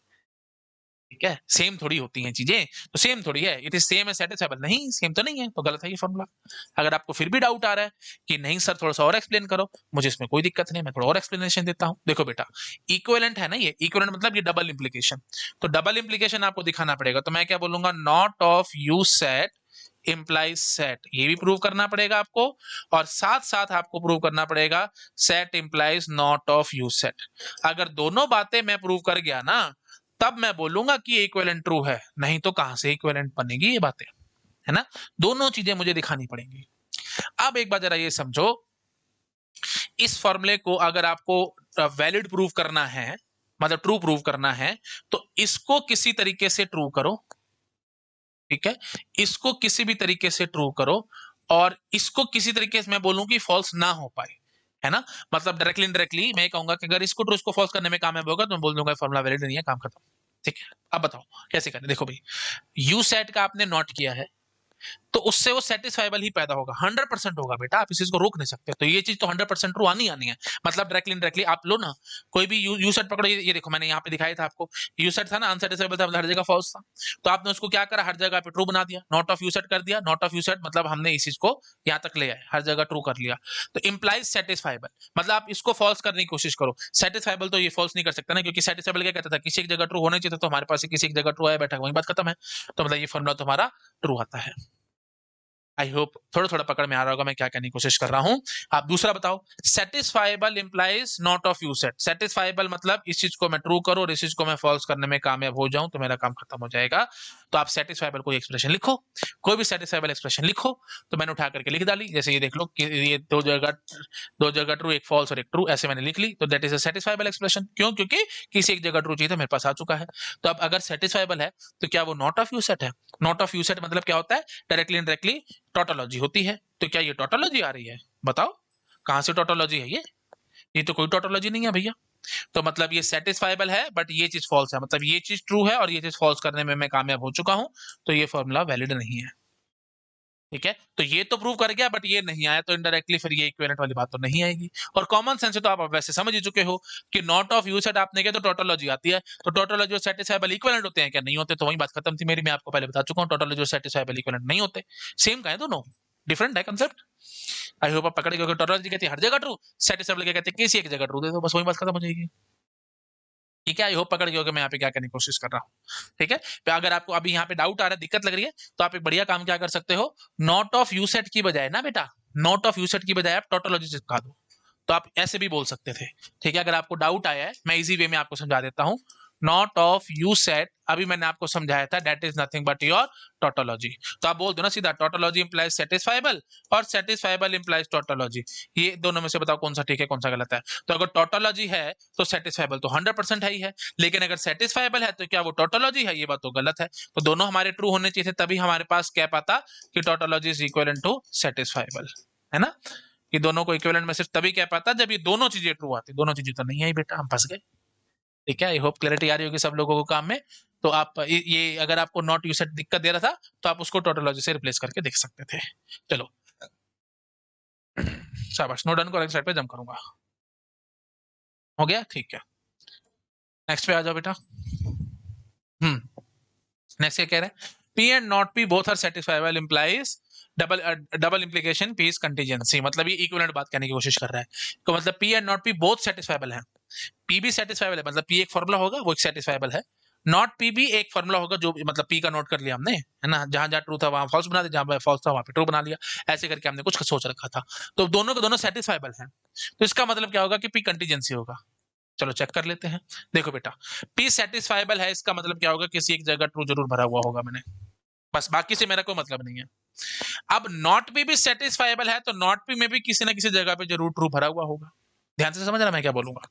ठीक है, सेम थोड़ी होती हैं चीजें, तो सेम थोड़ी है, इट इज सेम है सेटिस्फाइबल, नहीं सेम तो नहीं है, तो गलत है ये फॉर्मूला। अगर आपको फिर भी डाउट आ रहा है कि नहीं सर थोड़ा सा और एक्सप्लेन करो, मुझे इसमें कोई दिक्कत नहीं, मैं थोड़ा और एक्सप्लेनेशन देता हूं। देखो बेटा, इक्विवेलेंट है ना, ये इक्विवेलेंट मतलब ये डबल इंप्लीकेशन, तो डबल इंप्लीकेशन आपको दिखाना पड़ेगा। तो मैं क्या बोलूंगा, not of you set implies set, ये भी प्रूव करना पड़ेगा आपको, और साथ साथ आपको प्रूव करना पड़ेगा set implies not of you set. अगर दोनों बातें मैं प्रूव कर गया ना, तब मैं बोलूंगा कि इक्विवेलेंट ट्रू है, नहीं तो कहां से इक्विवेलेंट बनेगी ये बातें, है ना। दोनों चीजें मुझे दिखानी पड़ेंगी। अब एक बार जरा ये समझो, इस फॉर्मूले को अगर आपको वैलिड प्रूव करना है, मतलब ट्रू प्रूव करना है, तो इसको किसी तरीके से ट्रू करो। ठीक है, इसको किसी भी तरीके से ट्रू करो, और इसको किसी तरीके से मैं बोलूं कि फॉल्स ना हो पाए, है ना। मतलब डायरेक्टली इनडायरेक्टली मैं कहूंगा कि अगर इसको ट्रू इसको फॉल्स करने में कामयाब होगा तो मैं बोल दूंगा फॉर्मूला वैलिड नहीं है, काम खत्म। ठीक है, अब बताओ कैसे करें। देखो भाई, यू सेट का आपने नोट किया है, तो उससे वो सेटिस्फाइबल ही पैदा होगा, 100% होगा बेटा, आप इस चीज को रोक नहीं सकते। तो ये चीज तो 100% ट्रू आनी आनी है। मतलब डायरेक्टली इनडायरेक्टली आप लो ना, कोई भी यू सेट पकड़ो, ये देखो मैंने यहाँ पे दिखाया था आपको, यू सेट था ना, अनसेटिस्फाइबल था, मतलब हर जगह फॉल्स था। तो आपने उसको क्या करा, हर जगह पे ट्रू बना दिया, नॉट ऑफ यू सेट कर दिया। नॉट ऑफ यू सेट मतलब हमने इस चीज को यहाँ तक ले आए, हर जगह ट्रू कर लिया। तो इंप्लाइज सेटिस्फाइबल, मतलब आप इसको फॉल्स करने की कोशिश करो। सेटिस्फाइबल तो ये फॉल्स नहीं कर सकता ना, क्योंकि सेटिस्फाइबल क्या कहता था, किसी एक जगह ट्रू होना चाहिए, तो हमारे पास किसी एक जगह ट्रू आया बैठा, वही बात खत्म है। तो मतलब ये फॉर्मूला तुम्हारा ट्रू आता है। आई होप थोड़ा थोड़ा पकड़ में आ रहा होगा मैं क्या कहने की कोशिश कर रहा हूं। आप दूसरा बताओ, satisfiable implies not of you set. Satisfiable मतलब इस चीज को मैं ट्रू करूं और इस चीज को मैं फॉल्स करने में कामयाब हो जाऊं तो मेरा काम खत्म हो जाएगा। तो आप सेटिस्फाइबल कोई एक्सप्रेशन लिखो, कोई भी सेटिस्फाइबल एक्सप्रेशन लिखो। तो मैंने उठा करके लिख डाली, जैसे ये देख लो कि ये दो जगह ट्रू, एक फॉल्स और एक ट्रू, ऐसे मैंने लिख ली। तो दैट इज अ सेटिस्फाइबल एक्सप्रेशन, क्यों, क्योंकि किसी एक जगह ट्रू चाहिए था, मेरे पास आ चुका है। तो अब अगर सेटिस्फाइबल है तो क्या वो नॉट ऑफ यू सेट है। नॉट ऑफ यू सेट मतलब क्या होता है, डायरेक्टली इनडायरेक्टली टोटोलॉजी होती है। तो क्या ये टोटोलॉजी आ रही है, बताओ कहां से टोटोलॉजी है ये तो कोई टोटोलॉजी नहीं है भैया। तो मतलब ये सेटिस्फाइबल है बट ये चीज फॉल्स है, मतलब ये चीज ट्रू है और ये चीज फॉल्स करने में मैं कामयाब हो चुका हूं, तो ये फॉर्मूला वैलिड नहीं है। ठीक है, तो ये तो प्रूव कर गया, बट ये नहीं आया, तो इनडायरेक्टली फिर ये इक्विवेलेंट वाली बात तो नहीं आएगी। और कॉमन सेंस से तो आप वैसे समझ ही चुके हो कि नॉट ऑफ यू सेट आपने किया तो टोटोलॉजी आती है, तो टोटोलॉजी और सेटिस्फाइबल इक्विवेलेंट होते हैं क्या? नहीं होते, तो वही बात खत्म थी मेरी, मैं आपको पहले बता चुका हूँ, टोटोलॉजी और सेटिस्फाइबल इक्विवेलेंट नहीं होते, सेम का है दोनों, डिफरेंट है कंसेप्ट। आई होप आप पकड़ गए, टोटोलॉजी कहती है हर जगह ट्रू, सेटिस्फाइबल क्या कहते हैं किसी एक जगह ट्रू दे दो, बस वही बात खत्म हो जाएगी। ठीक है, आई होप पकड़ गए हो कि मैं यहाँ पे क्या करने की कोशिश कर रहा हूँ। ठीक है, तो अगर आपको अभी यहाँ पे डाउट आ रहा है, दिक्कत लग रही है, तो आप एक बढ़िया काम क्या कर सकते हो, नॉट ऑफ यू सेट की बजाय ना बेटा, नॉट ऑफ यू सेट की बजाय आप टोटोलॉजी चिपका दो, तो आप ऐसे भी बोल सकते थे। ठीक है, अगर आपको डाउट आया है, मैं इजी वे में आपको समझा देता हूँ। नॉट ऑफ यू सेट, अभी मैंने आपको समझाया था, that is nothing but your tautology. तो आप बोल दो ना सीधा, टोटोलॉजी इंप्लाइज सेटिस्फाइबल और सेटिस्फाइबल इंप्लाइज टोटोलॉजी, ये दोनों में से बताओ कौन सा ठीक है कौन सा गलत है। तो अगर टोटोलॉजी है तो सेटिस्फाइबल तो 100% है ही है, लेकिन अगर सेटिस्फाइबल है तो क्या वो टोटोलॉजी है? ये बात तो गलत है। तो दोनों हमारे ट्रू होने चाहिए थे, तभी हमारे पास क्या पाता कि टोटोलॉजी इज इक्विवेलेंट टू सेटिस्फाइबल, है ना। ये दोनों को इक्विवेलेंट में सिर्फ तभी क्या पाता जब ये दोनों चीजें ट्रू आती, दोनों चीजें तो नहीं आई बेटा, हम फंस गए। ठीक है, आई होप क्लैरिटी आ रही होगी सब लोगों को काम में। तो आप ये अगर आपको नॉट यूसेट दिक्कत दे रहा था, तो आप उसको टोटोलॉजी से रिप्लेस करके देख सकते थे। चलो शाबाश, नो डन को अगली साइड पे जंप करूंगा। हो गया, ठीक है, नेक्स्ट पे आ जाओ बेटा। नेक्स्ट क्या कह रहे हैं, P and not P both are satisfiable implies double double implication P is contingency, मतलब ये इक्विवेलेंट बात करने की कोशिश कर रहा है। तो मतलब P and not P both satisfiable है, पी भी सेटिस्फाइबल है, मतलब पी एक फॉर्मूला होगा वो एक सेटिस्फाइबल है, नॉट पी भी एक फॉर्मूला होगा, जो मतलब पी का नोट कर लिया हमने, है ना, जहां जहां ट्रू था वहां फॉल्स बना दिया, जहां फॉल्स था वहां पे ट्रू बना लिया, ऐसे करके हमने कुछ सोच रखा था। तो दोनों के दोनों सेटिस्फाइबल हैं, तो इसका मतलब क्या होगा कि पी कंटीजेंसी होगा। चलो चेक कर लेते हैं। देखो बेटा, पी सेटिस्फाइबल है, इसका मतलब क्या होगा, किसी एक जगह ट्रू जरूर भरा हुआ होगा मैंने, बस बाकी से मेरा कोई मतलब नहीं है। अब नॉट पी भी सेटिस्फाइबल है, तो नॉट पी में भी किसी ना किसी जगह पे जरूर ट्रू भरा हुआ होगा। ध्यान से समझ रहा मैं क्या बोलूंगा,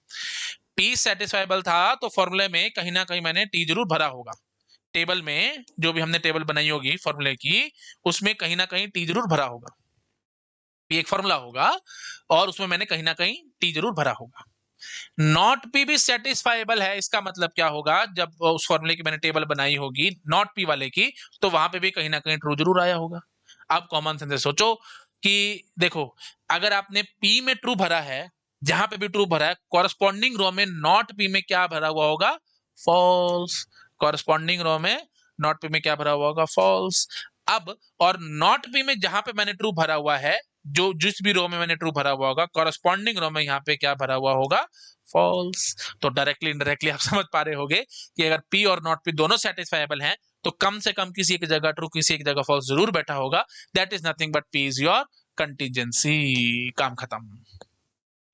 पी सेटिस्फाइबल था तो फॉर्मूले में कहीं ना कहीं मैंने टी जरूर भरा होगा, टेबल में जो भी हमने टेबल बनाई होगी फॉर्मूले की, उसमें कहीं ना कहीं टी जरूर भरा होगा, पी एक फॉर्मूला होगा और उसमें मैंने कहीं ना कहीं टी जरूर भरा होगा। नॉट पी भी सेटिस्फाइबल है, इसका मतलब क्या होगा, जब उस फॉर्मूले की मैंने टेबल बनाई होगी नॉट पी वाले की, तो वहां पे भी कहीं ना कहीं ट्रू जरूर आया होगा। आप कॉमन सेंस से सोचो कि देखो, अगर आपने पी में ट्रू भरा है, जहां पे भी ट्रू भरा है, कॉरस्पॉन्डिंग रो में नॉट पी में क्या भरा हुआ होगा, फॉल्स। कॉरस्पॉन्डिंग रो में नॉट पी में क्या भरा हुआ होगा, फॉल्स। अब और नॉट पी में जहां पे मैंने ट्रू भरा हुआ है, जो जिस भी रो में मैंने ट्रू भरा हुआ होगा, कॉरस्पॉन्डिंग रो में यहाँ पे क्या भरा हुआ होगा, फॉल्स। तो डायरेक्टली इनडायरेक्टली आप समझ पा रहे होगे कि अगर पी और नॉट पी दोनों सेटिस्फाइबल हैं, तो कम से कम किसी एक जगह ट्रू किसी एक जगह फॉल्स जरूर बैठा होगा, that is nothing but P is your contingency, काम खत्म।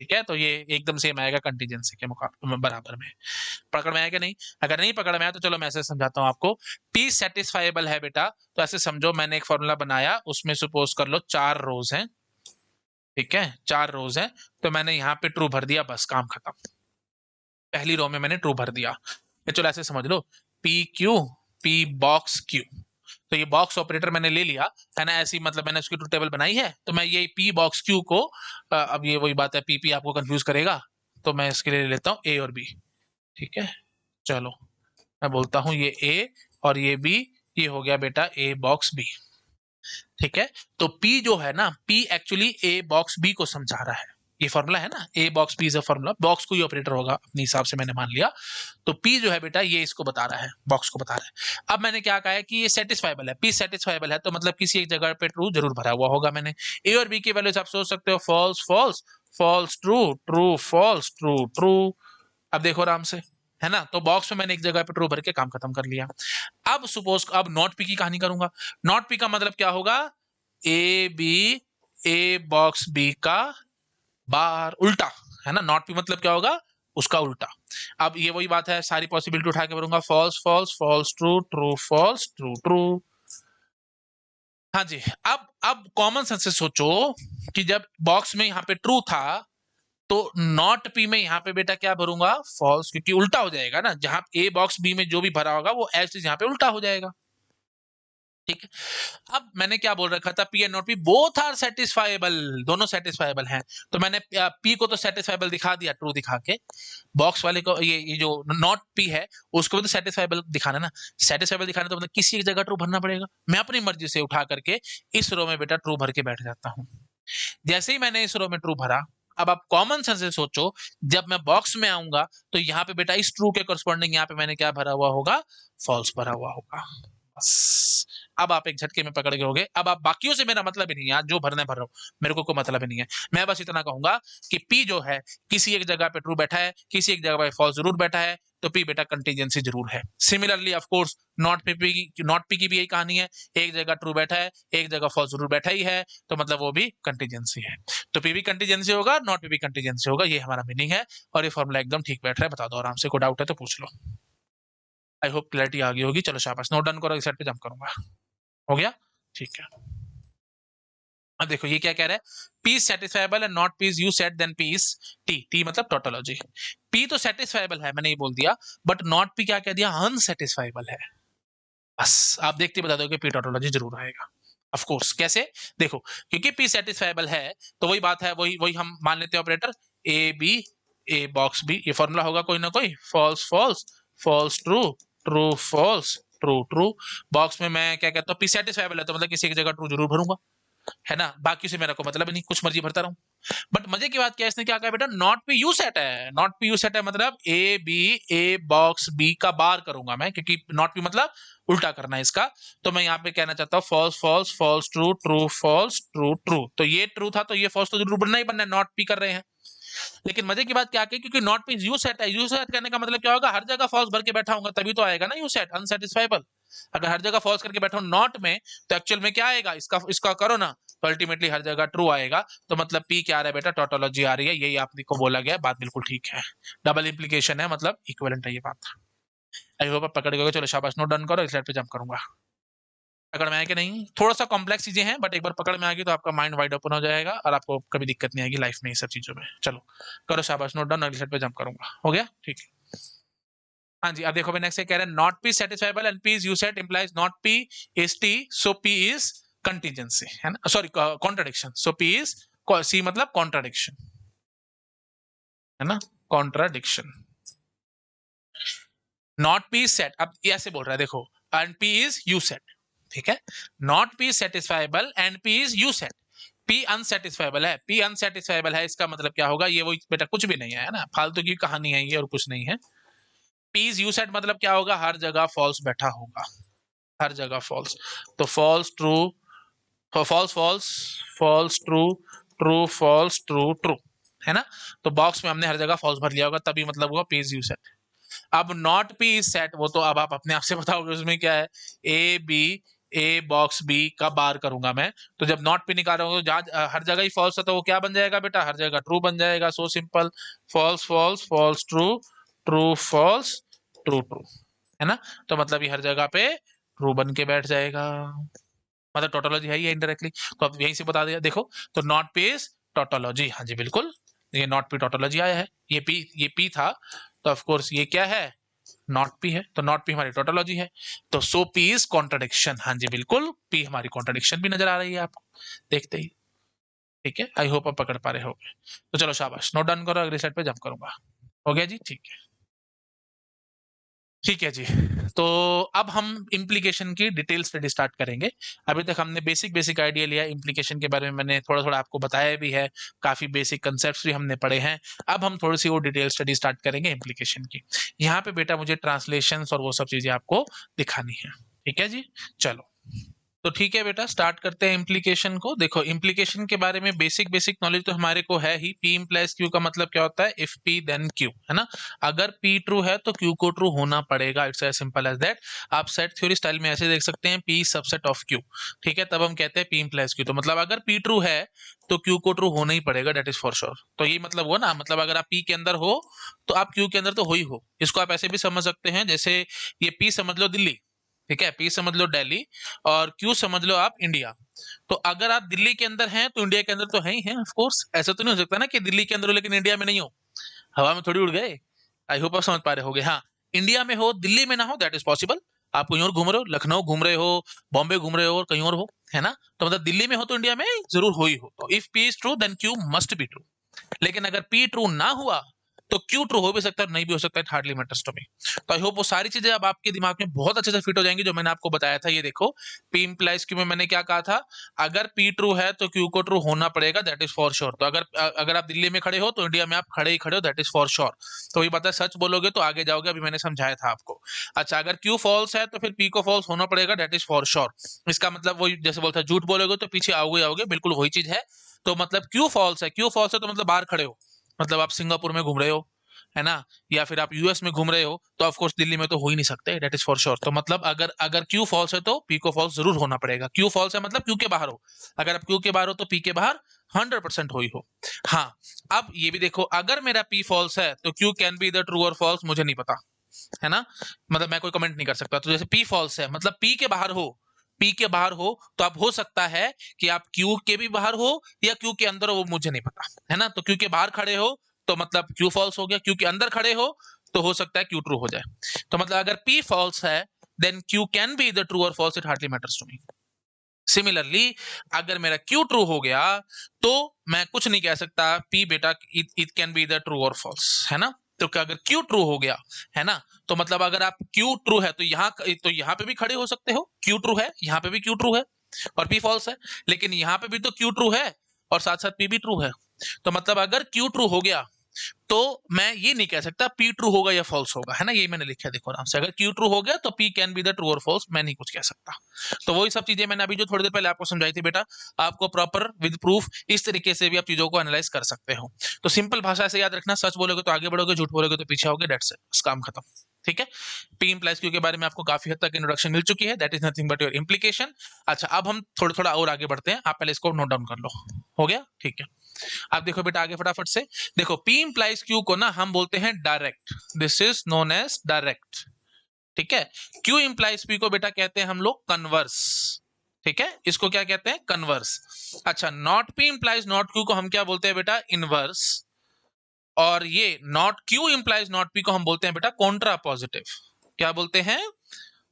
ठीक है, तो ये एकदम सेम आएगा कंटीजेंसी के मुकाबले बराबर में। पकड़ में आएगा नहीं? अगर नहीं पकड़ में आया तो चलो मैं ऐसे समझाता हूँ आपको। पी सेटिस्फाइबल है बेटा, तो ऐसे समझो मैंने एक फॉर्मूला बनाया, उसमें सपोज कर लो 4 रोज हैं, ठीक है, 4 रोज हैं, तो मैंने यहाँ पे ट्रू भर दिया, बस काम खत्म। पहली रो में मैंने ट्रू भर दिया, चलो ऐसे समझ लो, P Q, P box Q, तो ये बॉक्स ऑपरेटर मैंने ले लिया, है ना, ऐसी मतलब मैंने उसकी ट्रू टेबल बनाई है, तो मैं ये पी बॉक्स क्यू को अब ये वही बात है, पी आपको कंफ्यूज करेगा, तो मैं इसके लिए ले लेता हूँ ए और बी। ठीक है, चलो मैं बोलता हूँ ये ए और ये बी, ये हो गया बेटा ए बॉक्स बी। ठीक है, तो P जो है ना, P actually A box B को समझा रहा है, ये फॉर्मूला है ना, A box B is a formula, box को ही ऑपरेटर होगा अपने हिसाब से मैंने मान लिया, तो P जो है बेटा ये इसको बता रहा है, बॉक्स को बता रहा है। अब मैंने क्या कहा है कि ये सेटिस्फाइबल है, P सेटिस्फाइबल है, तो मतलब किसी एक जगह पे ट्रू जरूर भरा हुआ होगा मैंने। ए और बी की वैल्यूज आप सोच सकते हो, false false false true true false true true. अब देखो आराम से, है ना, तो बॉक्स में मैंने एक जगह पे ट्रू भर के काम खत्म कर लिया। अब सपोज अब नॉट पी की कहानी करूंगा, नॉट पी का मतलब क्या होगा, A B, A box B का बार उल्टा, है ना, नॉट पी मतलब क्या होगा, उसका उल्टा। अब ये वही बात है, सारी पॉसिबिलिटी उठा के भरूंगा, false false false true true false true true. हाँ जी, अब कॉमन सेंस से सोचो कि जब बॉक्स में यहाँ पे ट्रू था, तो नॉट पी में यहाँ पे बेटा क्या भरूंगा, फॉल्स, क्योंकि उल्टा हो जाएगा ना, जहां ए बॉक्स बी में जो भी भरा होगा वो एज यहाँ पे उल्टा हो जाएगा। ठीक है। अब मैंने क्या बोल रखा था, P and not P both are satisfiable, दोनों सेटिस्फाइबल हैं। तो मैंने पी को तो सेटिस्फाइबल दिखा दिया ट्रू दिखा के, बॉक्स वाले को ये जो नॉट पी है उसको भी तो सेटिस्फाइबल दिखाना ना। सेटिस्फाइबल दिखाना तो मतलब किसी एक जगह ट्रू भरना पड़ेगा। मैं अपनी मर्जी से उठा करके इस रो में बेटा ट्रू भर के बैठ जाता हूँ। जैसे ही मैंने इस रो में ट्रू भरा, अब आप कॉमन सेंस से सोचो, जब मैं बॉक्स में आऊंगा तो यहाँ पे बेटा इस ट्रू के करस्पॉन्डिंग यहाँ पे मैंने क्या भरा हुआ होगा, फॉल्स भरा हुआ होगा। बस अब आप एक झटके में पकड़ गए होगे। अब आप बाकियों से मेरा मतलब ही नहीं है, जो भरने भर रहा हूं मेरे को कोई मतलब ही नहीं है। मैं बस इतना कहूंगा कि पी जो है किसी एक जगह पे ट्रू बैठा है, किसी एक जगह पे फॉल्स जरूर बैठा है, तो पी बेटा कंटीजेंसी जरूर है। Similarly of course not P की भी यही कहानी है, एक जगह ट्रू बैठा है, एक जगह फॉल्स जरूर बैठा ही है, तो मतलब वो भी कंटीजेंसी है। तो पी भी कंटीजेंसी होगा, नॉट पी भी कंटीजेंसी होगा, ये हमारा मीनिंग है। और ये फॉर्मूला एकदम ठीक बैठ रहा है, बता दो आराम से, कोई डाउट है तो पूछ लो। आई होप क्लैरिटी आ गई होगी। चलो शाबाश, नोट डन करो, इस साइड पे जंप करूंगा। हो गया, ठीक है। अब देखो ये क्या कह रहा है, P is satisfiable and not P is you said then P is T, T मतलब टोटोलॉजी। P तो सेटिस्फाइबल है, मैंने ये बोल दिया, बट नॉट P क्या कह दिया, अनसेटिस्फाइबल है। बस आप देखते बता दो कि P टोटोलॉजी जरूर आएगा। ऑफ कोर्स कैसे, देखो क्योंकि P सेटिस्फाइबल है तो वही बात है, वही वही हम मान लेते हैं operator A B, A box B, ये फॉर्मूला होगा कोई ना कोई, false false, false true, true false, true true. Box में मैं क्या कहता हूँ, P सेटिस्फाइबल है तो मतलब किसी एक जगह ट्रू जरूर भरूंगा, है ना, बाकी से मेरा को मतलब नहीं, कुछ मर्जी भरता रहूं। बट मजे की बात क्या है, इसने क्या कहा बेटा, नॉट पी यू सेट है, नॉट पी यू सेट है मतलब A B, A box B का बार करूंगा मैं, क्योंकि नॉट पी मतलब उल्टा करना है इसका। तो मैं यहाँ पे कहना चाहता हूँ false false, false true, true false, true true. तो ये ट्रू था तो ये फॉल्स तो जरूर बनना ही बनना है, नॉट पी कर रहे हैं। लेकिन मजे की बात क्या है, क्योंकि नॉट पी यू सेट है, यू सेट करने का मतलब क्या होगा, हर जगह फॉल्स भर के बैठा होगा तभी तो आएगा ना यू सेट, अनसेटिस्फाइबल। अगर हर जगह फॉल्स करके बैठा हूं नॉट में, तो एक्चुअल में क्या आएगा, इसका इसका करो ना, तो अल्टीमेटली हर जगह ट्रू आएगा। तो मतलब पी क्या आ रहा है बेटा, टोटोलॉजी आ रही है, यही आपको बोला गया, बात बिल्कुल ठीक है। डबल इंप्लीकेशन है, मतलब इक्विवेलेंट है ये बात। आई होप आप पकड़ गए। चलो शाबाश, नोट डन करो, इस साइड पे जंप करूंगा। पकड़ में आया कि नहीं, थोड़ा सा कॉम्प्लेक्स चीजें हैं, बट एक बार पकड़ में आ गई तो आपका माइंड वाइड ओपन हो जाएगा और आपको कभी दिक्कत नहीं आएगी लाइफ में ये सब चीजों में। चलो करो शाबाश, नोट डन, अगली साइड पे जंप करूंगा। हो गया, ठीक है। हाँ जी, अब देखो भाई नेक्स्ट कह रहे हैं not P satisfiable and P is you set implies not P is T, so P is contingency, है ना, sorry contradiction, so P is C मतलब कॉन्ट्राडिक्शन, है ना, contradiction. Not P is set, अब ऐसे बोल रहा है देखो, and P is you set, ठीक है, not P satisfiable and P is you set, P unsatisfiable है, पी अनसेटिस्फाइबल है, इसका मतलब क्या होगा, ये वो बेटा कुछ भी नहीं है ना, फालतू की कहानी है ये और कुछ नहीं है। पी इज यू सेट मतलब क्या होगा, हर जगह फॉल्स बैठा होगा, हर जगह फॉल्स। तो false true, false false, false true, true false, true true, है ना। तो बॉक्स में हमने हर जगह फॉल्स भर लिया होगा, तभी मतलब हुआ पी इज यू सेट। अब नॉट पी इज सेट, वो तो अब आप अपने आप से बताओगे उसमें क्या है, A B, A box B का बार करूंगा मैं, तो जब नॉट पी निकाल रहा हूँ जहां हर जगह ही फॉल्स है तो वो क्या बन जाएगा बेटा, हर जगह ट्रू बन जाएगा, so simple, false false, false true, true false, true true, है ना। तो मतलब ये हर जगह पे ट्रू बन के बैठ जाएगा, मतलब टोटोलॉजी है ही इनडायरेक्टली। तो अब यहीं से बता दिया देखो, तो नॉट पी इज टोटोलॉजी, हाँ जी बिल्कुल, ये नॉट पी टोटोलॉजी आया है, ये पी था, तो ऑफ कोर्स ये क्या है, नॉट पी है, तो नॉट पी हमारी टोटोलॉजी है। तो सो पी इज कॉन्ट्रडिक्शन, हाँ जी बिल्कुल, पी हमारी कॉन्ट्रडिक्शन भी नजर आ रही है आपको देखते ही, ठीक है। आई होप आप पकड़ पा रहे हो। तो चलो शाबाश, नोट डन करो, अगली साइड पे जंप करूंगा। हो गया जी, ठीक है, ठीक है जी। तो अब हम इम्प्लीकेशन की डिटेल स्टडी स्टार्ट करेंगे। अभी तक हमने बेसिक बेसिक आइडिया लिया इम्प्लीकेशन के बारे में, मैंने थोड़ा थोड़ा आपको बताया भी है, काफी बेसिक कंसेप्ट्स भी हमने पढ़े हैं। अब हम थोड़ी सी वो डिटेल स्टडी स्टार्ट करेंगे इम्प्लीकेशन की। यहाँ पे बेटा मुझे ट्रांसलेशन और वो सब चीजें आपको दिखानी है, ठीक है जी। चलो तो ठीक है बेटा, स्टार्ट करते हैं इम्प्लीकेशन को। देखो इम्प्लीकेशन के बारे में बेसिक बेसिक नॉलेज तो हमारे को है ही, पी इम्प्लाइज क्यू का मतलब क्या होता है, इफ पी देन क्यू, है ना। अगर पी ट्रू है तो क्यू को ट्रू होना पड़ेगा, it's as simple as that. आप सेट थ्योरी स्टाइल में ऐसे देख सकते हैं, पी सबसेट ऑफ क्यू, ठीक है, तब हम कहते हैं पी इम्प्लाइज क्यू। तो मतलब अगर पी ट्रू है तो क्यू को ट्रू होना ही पड़ेगा, डेट इज फॉर श्योर। तो ये मतलब हुआ ना, मतलब अगर आप पी के अंदर हो तो आप क्यू के अंदर तो हो ही हो। इसको आप ऐसे भी समझ सकते हैं, जैसे ये पी समझ लो दिल्ली, ठीक है, पी समझ लो दिल्ली, और क्यू समझ लो आप इंडिया। तो अगर आप दिल्ली के अंदर हैं तो इंडिया के अंदर तो है ही है, ऑफ कोर्स। ऐसा तो नहीं हो सकता ना कि दिल्ली के अंदर हो लेकिन इंडिया में नहीं हो, हवा में थोड़ी उड़ गए। आई होप आप समझ पा रहे होगे। हाँ, इंडिया में हो दिल्ली में ना हो, दैट इज पॉसिबल, आप कहीं और घूम रहे हो, लखनऊ घूम रहे हो, बॉम्बे घूम रहे हो और कहीं और हो, है ना, तो मतलब दिल्ली में हो तो इंडिया में जरूर हो ही हो। तो if P is true then Q must be true. लेकिन अगर पी ट्रू ना हुआ तो क्यू ट्रू हो भी सकता है, नहीं भी हो सकता है, it hardly matters to me. तो आई होप वो सारी चीजें अब आपके दिमाग में बहुत अच्छे से फिट हो जाएंगी जो मैंने आपको बताया था। ये देखो, पी इंप्लाइज क्यू में मैंने क्या कहा था, अगर पी ट्रू है तो क्यू को ट्रू होना पड़ेगा, दैट इज फॉर श्योर। तो अगर अगर आप दिल्ली में खड़े हो तो इंडिया में आप खड़े ही खड़े हो, दैट इज फॉर श्योर। तो ये पता है, सच बोलोगे तो आगे जाओगे, अभी मैंने समझाया था आपको। अच्छा, अगर क्यू फॉल्स है तो फिर पी को फॉल्स होना पड़ेगा, दैट इज फॉर श्योर। इसका मतलब वही, जैसे बोलता है झूठ बोलोगे तो पीछे आओगे आओगे, बिल्कुल वही चीज है। तो मतलब क्यू फॉल्स है, क्यू फॉल्स है तो मतलब बाहर खड़े हो, मतलब आप सिंगापुर में घूम रहे हो, है ना, या फिर आप यूएस में घूम रहे हो, तो ऑफ कोर्स दिल्ली में तो हो ही नहीं सकते, दैट इज फॉर श्योर। तो मतलब अगर अगर क्यू फॉल्स है तो पी को फॉल्स जरूर होना पड़ेगा। क्यू फॉल्स है मतलब क्यू के बाहर हो, अगर आप क्यू के बाहर हो तो पी के बाहर 100% हो ही हो। हाँ, अब ये भी देखो, अगर मेरा पी फॉल्स है तो Q can be the true और फॉल्स मुझे नहीं पता, है ना, मतलब मैं कोई कमेंट नहीं कर सकता। तो जैसे पी फॉल्स है मतलब पी के बाहर हो, पी के बाहर हो तो आप हो सकता है कि आप क्यू के भी बाहर हो या क्यू के अंदर हो, वो मुझे नहीं पता, है ना। तो क्यू के बाहर खड़े हो तो मतलब क्यू फॉल्स हो गया, क्यू के अंदर खड़े हो तो हो सकता है क्यू ट्रू हो जाए। तो मतलब अगर पी फॉल्स है then Q can be the true और false, it hardly matters to me. Similarly अगर मेरा क्यू ट्रू हो गया तो मैं कुछ नहीं कह सकता पी बेटा, it can be the true और फॉल्स, है ना। तो क्या, अगर क्यू ट्रू हो गया, है ना, तो मतलब अगर आप क्यू ट्रू है तो यहाँ पे भी खड़े हो सकते हो, क्यू ट्रू है यहाँ पे भी क्यू ट्रू है और पी फॉल्स है, लेकिन यहाँ पे भी तो क्यू ट्रू है और साथ साथ पी भी ट्रू है। तो मतलब अगर क्यू ट्रू हो गया तो मैं ये नहीं कह सकता पी ट्रू होगा या फॉल्स होगा, है ना, ये मैंने लिखा है देखो आराम से, अगर क्यू ट्रू हो गया तो P can be the true और फॉल्स, मैं नहीं कुछ कह सकता। तो वही सब चीजें मैंने अभी जो थोड़ी देर पहले आपको समझाई थी बेटा, आपको प्रॉपर विद प्रूफ इस तरीके से भी आप चीजों को एनालाइज कर सकते हो। तो सिंपल भाषा से याद रखना, सच बोलोगे तो आगे बढ़ोगे, झूठ बोलोगे तो पीछे आओगे, दैट्स इट, काम खत्म। ठीक है, पी इंप्लाइज क्यू के बारे में आपको काफी हद तक इंट्रोडक्शन मिल चुकी है, that is nothing but your implication. अच्छा, अब हम थोड़ा थोड़ा और आगे बढ़ते हैं, आप पहले इसको नोट डाउन कर लो। हो गया, ठीक है। आप देखो बेटा आगे फटाफट से, देखो पी इंप्लाइज क्यू को ना हम बोलते हैं direct, this is known as direct. ठीक है, क्यू इंप्लाइज पी को बेटा कहते हैं हम लोग कन्वर्स। ठीक है, इसको क्या कहते हैं, कन्वर्स। अच्छा, not P implies not Q को हम क्या बोलते हैं बेटा, इनवर्स। और ये not Q implies not P को हम बोलते हैं बेटा कॉन्ट्रा पॉजिटिव। क्या बोलते हैं,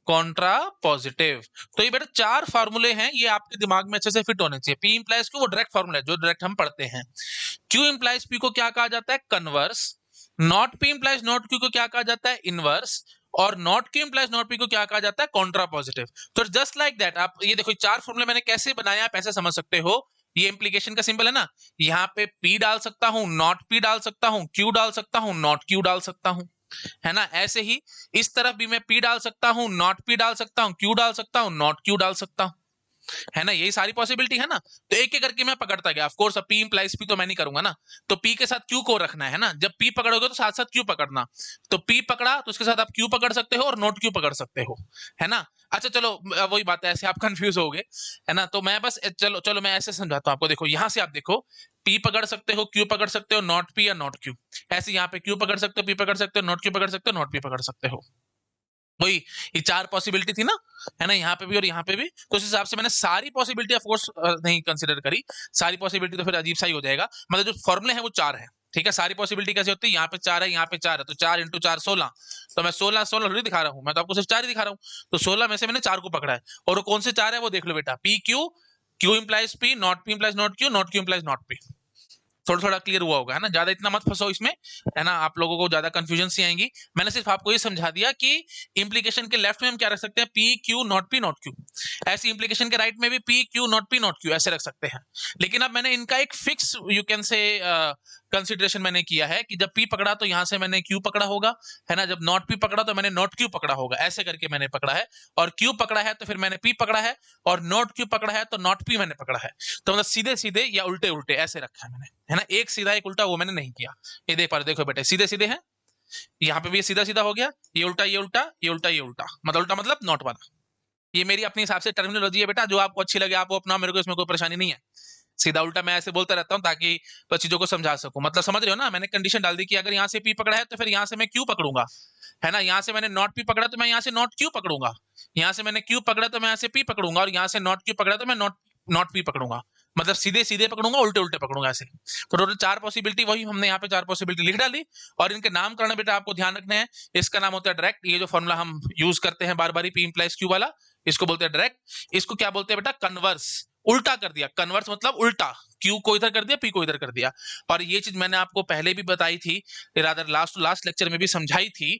कॉन्ट्रा पॉजिटिव। तो ये बेटा चार फार्मूले हैं, ये आपके दिमाग में अच्छे से फिट होने चाहिए। पी इंप्लाइज क्यू वो डायरेक्ट फार्मूला है जो डायरेक्ट हम पढ़ते हैं। क्यू इंप्लाइज पी को क्या कहा जाता है, converse. Not P implies not Q को क्या कहा जाता है, इनवर्स। और not Q implies not P को क्या कहा जाता है, कॉन्ट्रा पॉजिटिव। तो जस्ट लाइक दैट, आप ये देखो चार फॉर्मूले मैंने कैसे बनाया आप ऐसे समझ सकते हो। ये इंप्लीकेशन का सिंबल है ना, यहाँ पे पी डाल सकता हूं, नॉट पी डाल सकता हूं, क्यू डाल सकता हूं, नॉट क्यू डाल सकता हूं, है ना। ऐसे ही इस तरफ भी मैं पी डाल सकता हूं, नॉट पी डाल सकता हूं, क्यू डाल सकता हूं, नॉट क्यू डाल सकता हूं, है ना, यही सारी पॉसिबिलिटी है ना। तो एक एक करके मैं पकड़ता गया, ऑफ कोर्स अब पी इंप्लाइज पी तो मैं नहीं करूंगा ना, तो पी के साथ क्यू को रखना है ना, जब पी पकड़ोगे तो साथ साथ क्यू पकड़ना। तो पी पकड़ा तो उसके साथ आप क्यू पकड़ सकते हो और नॉट क्यू पकड़ सकते हो, है ना। अच्छा चलो, वही बात है, ऐसे आप कंफ्यूज हो गए, है ना। तो मैं बस चलो चलो मैं ऐसे समझाता हूँ आपको। देखो यहाँ से आप देखो, पी पकड़ सकते हो, क्यू पकड़ सकते हो, नॉट पी या नॉट क्यू। ऐसे यहाँ पे क्यू पकड़ सकते हो, पी पकड़ सकते हो, नॉट क्यू पकड़ सकते हो, नॉट पी पकड़ सकते हो। वही, ये चार पॉसिबिलिटी थी ना, है ना, यहाँ पे भी और यहाँ पे भी। तो उस हिसाब से मैंने सारी पॉसिबिलिटी ऑफ कोर्स नहीं कंसिडर करी, सारी पॉसिबिलिटी तो फिर अजीब सा ही हो जाएगा। मतलब जो फॉर्मूले हैं वो चार है, ठीक है। सारी पॉसिबिलिटी कैसे होती है, यहाँ पे चार है, यहाँ पे चार है, तो चार इंटू चार 16। तो मैं 16 16 थोड़ी दिखा रहा हूँ, मैं तो आपको सिर्फ चार ही दिखा रहा हूँ। तो 16 में से मैंने चार को पकड़ा है, और वो कौन से चार है वो देख लो बेटा, P Q, Q implies P, not P implies not Q, not Q implies not P. थोड़ा थोड़ा क्लियर हुआ होगा, है ना, ज्यादा इतना मत फंसो इसमें, है ना, आप लोगों को ज्यादा कंफ्यूजन सी आएंगी। मैंने सिर्फ आपको ये समझा दिया कि इंप्लीकेशन के लेफ्ट में हम क्या रख सकते हैं, P Q not P not Q. ऐसी इंप्लीकेशन के राइट में भी P Q not P not Q ऐसे रख सकते हैं। लेकिन अब मैंने इनका एक fix you can say consideration मैंने किया है कि जब पी पकड़ा तो यहां से मैंने क्यू पकड़ा होगा, है ना, जब नॉट पी पकड़ा तो मैंने नॉट क्यू पकड़ा होगा, ऐसे करके मैंने पकड़ा है। और क्यू पकड़ा है तो फिर मैंने पी पकड़ा है, और नॉट क्यू पकड़ा है तो नॉट पी मैंने पकड़ा है। तो मतलब सीधे सीधे या उल्टे उल्टे ऐसे रखा है मैंने, है ना, एक सीधा एक उल्टा वो मैंने नहीं किया। ये देख पा रहे, देखो बेटे सीधे सीधे है, यहाँ पे भी ये सीधा सीधा हो गया, ये उल्टा ये उल्टा ये उल्टा ये उल्टा, मतलब उल्टा मतलब नॉट वाला। ये मेरी अपने हिसाब से टर्मिनोलॉजी है बेटा, जो आपको अच्छी लगे आप वो अपना, मेरे को इसमें कोई परेशानी नहीं है। सीधा उल्टा मैं ऐसे बोलता रहता हूँ ताकि बस चीजों को समझा सकूं। मतलब समझ रहे हो ना, मैंने कंडीशन डाल दी कि अगर यहाँ से पी पकड़ा है तो फिर यहाँ से मैं क्यू पकड़ूंगा, है ना। यहाँ से मैंने नॉट पी पकड़ा तो मैं यहाँ से नॉट क्यू पकड़ूंगा, यहाँ से मैंने क्यू पकड़ा तो मैं यहाँ से पी पकड़ूंगा, और यहाँ से नॉट क्यू पकड़ा तो मैं नॉट नॉट पी पकड़ूंगा। मतलब सीधे सीधे पकड़ूंगा, उल्टे उल्टे पकड़ूंगा, ऐसे। तो टोटल 4 पॉसिबिलिटी, वही हमने यहाँ पे 4 पॉसिबिलिटी लिख डाली। और इनके नामकरण बेटा आपको ध्यान रखने हैं। इसका नाम होता है डायरेक्ट, ये जो फॉर्मूला हम यूज करते हैं बार बार, पी इंप्लाइज क्यू वाला, इसको बोलते हैं डायरेक्ट। इसको क्या बोलते हैं बेटा? कन्वर्स, उल्टा कर दिया। कन्वर्स मतलब उल्टा, क्यू को इधर कर दिया, पी को इधर कर दिया। और ये चीज मैंने आपको पहले भी बताई थी, रादर लास्ट लेक्चर में भी समझाई थी,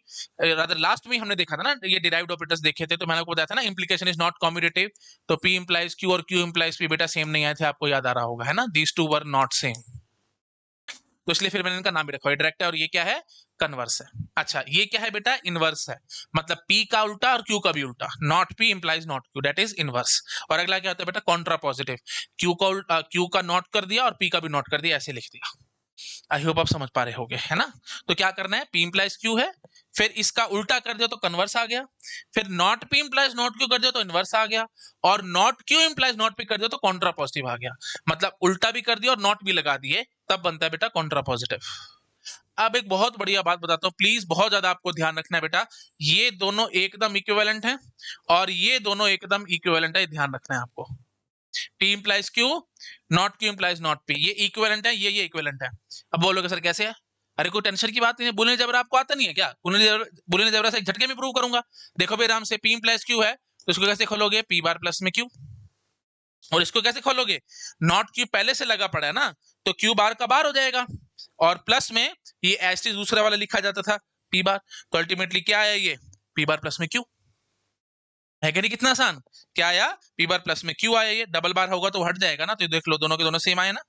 रादर लास्ट में हमने देखा था ना, ये डिराइव्ड ऑपरेटर्स देखे थे, तो मैंने आपको बताया था ना, इंप्लीकेशन इज नॉट कम्यूटेटिव। तो पी इंप्लाइज क्यू और क्यू इंप्लाइज पी बेटा सेम नहीं आए थे, आपको याद आ रहा होगा, है ना, these to were not same. तो इसलिए फिर मैंने इनका नाम भी रखा है डायरेक्ट है, और ये क्या है? कन्वर्स है। अच्छा, ये क्या है बेटा? इनवर्स है। मतलब पी का उल्टा और क्यू का भी उल्टा, not P implies not Q, that is inverse. और अगला क्या होता है बेटा? कॉन्ट्रा पॉजिटिव, क्यू का उल्टा, क्यू का नॉट कर दिया और पी का भी नॉट कर दिया, ऐसे लिख दिया। आई होप आप समझ पा रहे होगे, है ना। तो क्या करना है? पी इंप्लाइज क्यू है, फिर इसका उल्टा कर दिया तो कन्वर्स आ गया, फिर not P implies not Q कर दिया तो इनवर्स आ गया, और not Q implies not P कर दिया तो कॉन्ट्रा पॉजिटिव आ गया। मतलब उल्टा भी कर दिया और नॉट भी लगा दिए, तब बनता है बेटा कॉन्ट्रा पॉजिटिव। अब एक बहुत बढ़िया बात बताता हूं, प्लीज बहुत ज्यादा आपको ध्यान रखना है बेटा, ये दोनों एकदम इक्विवेलेंट हैं और ये दोनों एकदम इक्विवेलेंट है, ध्यान रखना है आपको। P implies Q, not Q implies not P, ये इक्विवेलेंट है, ये इक्विवेलेंट है। अब बोलोगे सर कैसे है? अरे कोई टेंशन की बात नहीं है, बुलियन जबरा आपको आता नहीं है क्या? बुलियन जबरा से एक झटके में प्रूव करूंगा। देखो भाई आराम से, P implies Q है तो इसको कैसे खोलोगे? P बार प्लस में Q। और इसको कैसे खोलोगे? नॉट Q पहले से लगा पड़ा है ना, तो Q बार का बार हो जाएगा, और प्लस में ये एस दूसरे वाला लिखा जाता था P बार, तो अल्टीमेटली क्या आया? ये P बार प्लस में Q है कि नहीं? कितना आसान। क्या आया? P बार प्लस में Q आया। ये डबल बार होगा तो हट जाएगा ना, तो ये देख लो दोनों के दोनों सेम आए ना।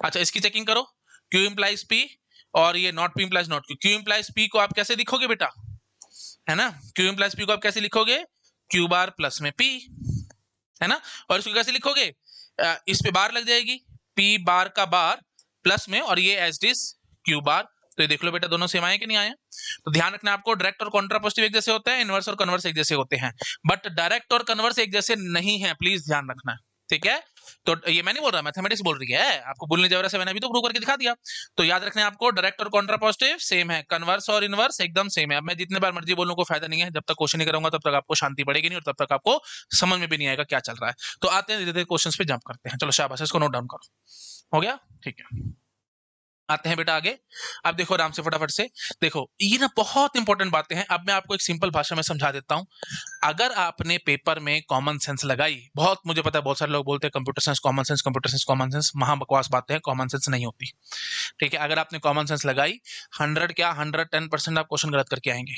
अच्छा, इसकी चेकिंग करो, Q implies P और ये not P implies not Q। Q implies P को आप कैसे लिखोगे बेटा? है ना, Q implies P को आप कैसे लिखोगे? Q बार प्लस में P, है ना। और इसको कैसे लिखोगे? इस पे बार लग जाएगी, P बार का बार प्लस में, और ये एज डिस Q बार। तो ये देख लो बेटा दोनों सेम आए कि नहीं आए। तो ध्यान रखना आपको, डायरेक्ट और कॉन्ट्रा पॉजिटिव एक जैसे होते हैं, इनवर्स और कन्वर्स एक जैसे होते हैं, बट डायरेक्ट और कन्वर्स एक जैसे नहीं है, प्लीज ध्यान रखना, ठीक है। तो ये मैं नहीं बोल रहा, मैथमेटिक्स बोल रही है, आपको बोलने जरूरत से मैंने अभी तो प्रूव करके दिखा दिया। तो याद रखना है आपको, डायरेक्ट और कॉन्ट्रा पॉजिटिव सेम है, कन्वर्स और इनवर्स एकदम सेम है। अब मैं जितने बार मर्जी बोलूं कोई फायदा नहीं है, जब तक क्वेश्चन नहीं करूंगा तब तक आपको शांति पड़ेगी नहीं, और तब तक आपको समझ में भी नहीं आएगा क्या चल रहा है। तो आते हैं धीरे-धीरे क्वेश्चंस पे जंप करते हैं। चलो शाबाश, इसको नोट डाउन करो। हो गया? ठीक है, आते हैं बेटा आगे। अब देखो आराम से फटाफट से देखो, ये ना बहुत इंपॉर्टेंट बातें हैं। अब मैं आपको एक सिंपल भाषा में समझा देता हूं। अगर आपने पेपर में कॉमन सेंस लगाई, बहुत मुझे पता है बहुत सारे लोग बोलते हैं computer science common sense, computer science common sense, महा बकवास बातें हैं, कॉमन सेंस नहीं होती, ठीक है। अगर आपने कॉमन सेंस लगाई, 100 क्या 110% आप क्वेश्चन गलत करके आएंगे।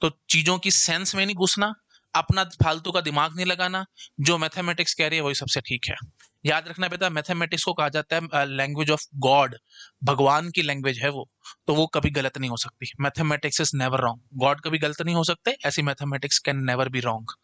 तो चीजों की सेंस में नहीं घुसना, अपना फालतू का दिमाग नहीं लगाना, जो मैथमेटिक्स कह रही है वही सबसे ठीक है। याद रखना बेटा, मैथमेटिक्स को कहा जाता है लैंग्वेज ऑफ गॉड, भगवान की लैंग्वेज है वो, तो वो कभी गलत नहीं हो सकती। Mathematics is never wrong, God कभी गलत नहीं हो सकते, ऐसी mathematics can never be wrong,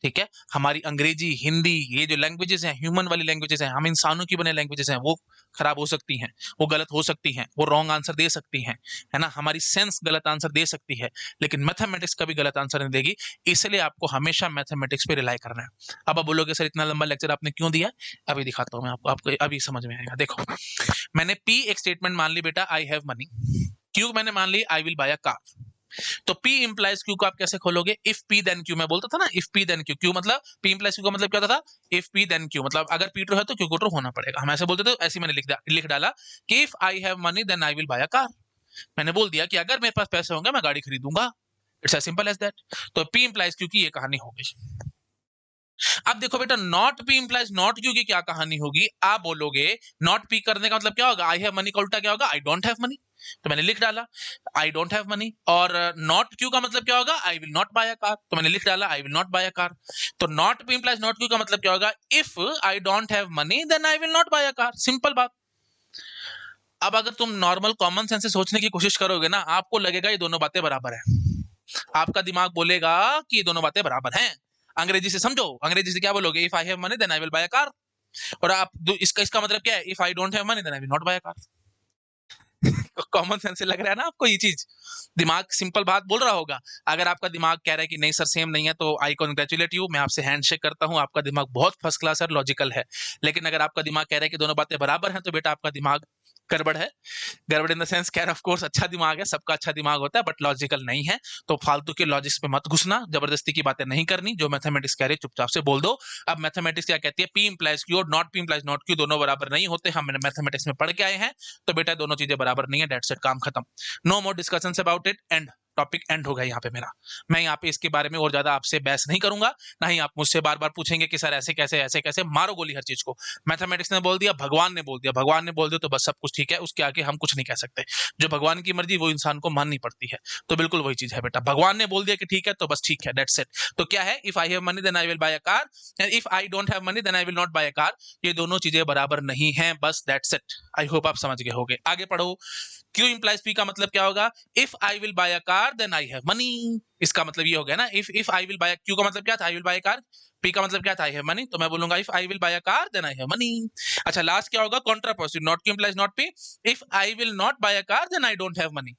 ठीक है। हमारी अंग्रेजी, हिंदी, ये जो लैंग्वेजेस हैं, ह्यूमन वाली लैंग्वेजेस हैं, हम इंसानों की बने लैंग्वेजेस हैं, वो खराब हो सकती हैं, वो गलत हो सकती हैं, वो रॉन्ग आंसर दे सकती हैं, है ना। हमारी सेंस गलत आंसर दे सकती है, लेकिन मैथमेटिक्स कभी गलत आंसर नहीं देगी। इसलिए आपको हमेशा मैथमेटिक्स पे रिलाई करना है। अब आप बोलोगे सर इतना लंबा लेक्चर आपने क्यों दिया? अभी दिखाता हूँ मैं आपको अभी समझ में आएगा। देखो, मैंने पी एक स्टेटमेंट मान ली बेटा, आई हैव मनी। क्यू मैंने मान ली, I will buy a car. तो P इंप्लाइज Q को आप कैसे खोलोगे? इफ P देन Q, मैं बोलता था ना, if P then Q। Q मतलब P इंप्लाइज Q का मतलब क्या होता था? इफ P देन Q, मतलब अगर P ट्रू है तो Q को ट्रू होना पड़ेगा। हम ऐसे बोलते थे, ऐसे मैंने लिख डाला कि if I have money then I will buy a car. मैंने बोल दिया कि अगर मेरे पास पैसे होंगे मैं गाड़ी खरीदूंगा। It's as simple as that. तो P इंप्लाइज Q की ये कहानी हो गई। अब देखो बेटा, not P implies not Q की क्या कहानी होगी? आप बोलोगे नॉट P करने का मतलब क्या होगा? आई हैव मनी का उल्टा क्या होगा? I don't have money. तो मैंने लिख डाला आई डोंट हैव मनी। और नॉट Q का मतलब क्या होगा? I will not buy a car. तो मैंने लिख डाला I will not buy a car. तो not P implies not Q का मतलब क्या होगा? If I don't have money then I will not buy a car. Simple बात। अब अगर तुम नॉर्मल कॉमन सेंस से सोचने की कोशिश करोगे ना, आपको लगेगा ये दोनों बातें बराबर है। आपका दिमाग बोलेगा कि ये दोनों बातें बराबर हैं। अंग्रेजी से समझो, अंग्रेजी से क्या बोलोगे? If I have money then I will buy a car. और आप इसका मतलब क्या है? If I don't have money then I will not buy a car. Common sense से लग रहा है ना आपको ये चीज? दिमाग सिंपल बात बोल रहा होगा। अगर आपका दिमाग कह रहा है कि नहीं सर सेम नहीं है, तो आई कॉन्ग्रेचुलेट यू, मैं आपसे हैंडशेक करता हूं, आपका दिमाग बहुत फर्स्ट क्लास और लॉजिकल है। लेकिन अगर आपका दिमाग कह रहा है कि दोनों बातें बराबर हैं, तो बेटा आपका दिमाग गड़बड़ है। गड़बड़ इन द सेंस कह रहा ऑफ कोर्स अच्छा दिमाग है, सबका अच्छा दिमाग होता है, बट लॉजिकल नहीं है। तो फालतू के लॉजिक्स पे मत घुसना, जबरदस्ती की बातें नहीं करनी, जो मैथमेटिक्स कह रही है चुपचाप से बोल दो। अब मैथमेटिक्स क्या कहती है, पी इंप्लाइज क्यू और not P implies not Q दोनों बराबर नहीं होते, हम मैथमेटिक्स में पढ़ के आए हैं। तो बेटा दोनों चीजें बराबर नहीं है, डेट्स इट, काम खत्म। No more discussions about it, and topic end हो गया यहाँ पे मेरा। मैं यहाँ पे इसके बारे में और ज्यादा आपसे बहस नहीं करूंगा, ना ही आप मुझसे बार बार पूछेंगे कि सर ऐसे कैसे, मारो गोली हर चीज को। मैथमेटिक्स ने बोल दिया, भगवान ने बोल दिया, भगवान ने बोल दिया तो बस सब कुछ ठीक है, उसके आगे हम कुछ नहीं कह सकते। जो भगवान की मर्जी वो इंसान को माननी पड़ती है। तो बिल्कुल वही चीज है बेटा, भगवान ने बोल दिया कि ठीक है तो बस ठीक है, दैट्स इट। तो क्या है, if I have money then I will buy a car, and if I don't have money then I will not buy a car. ये दोनों चीजें बराबर नहीं है, बस दैट्स इट। आई होप आप समझ गए होंगे। आगे पढ़ो। Q implies P का मतलब क्या होगा, if I will buy a car then I have money. इसका मतलब ये हो गया ना, if I will buy, Q का मतलब क्या था, I will buy a car. P का मतलब क्या था, आई हैव मनी। तो मैं बोलूंगा if I will buy a car then I have money. अच्छा लास्ट क्या होगा, contrapositive, not Q implies not P, if I will not buy a car then I don't have money.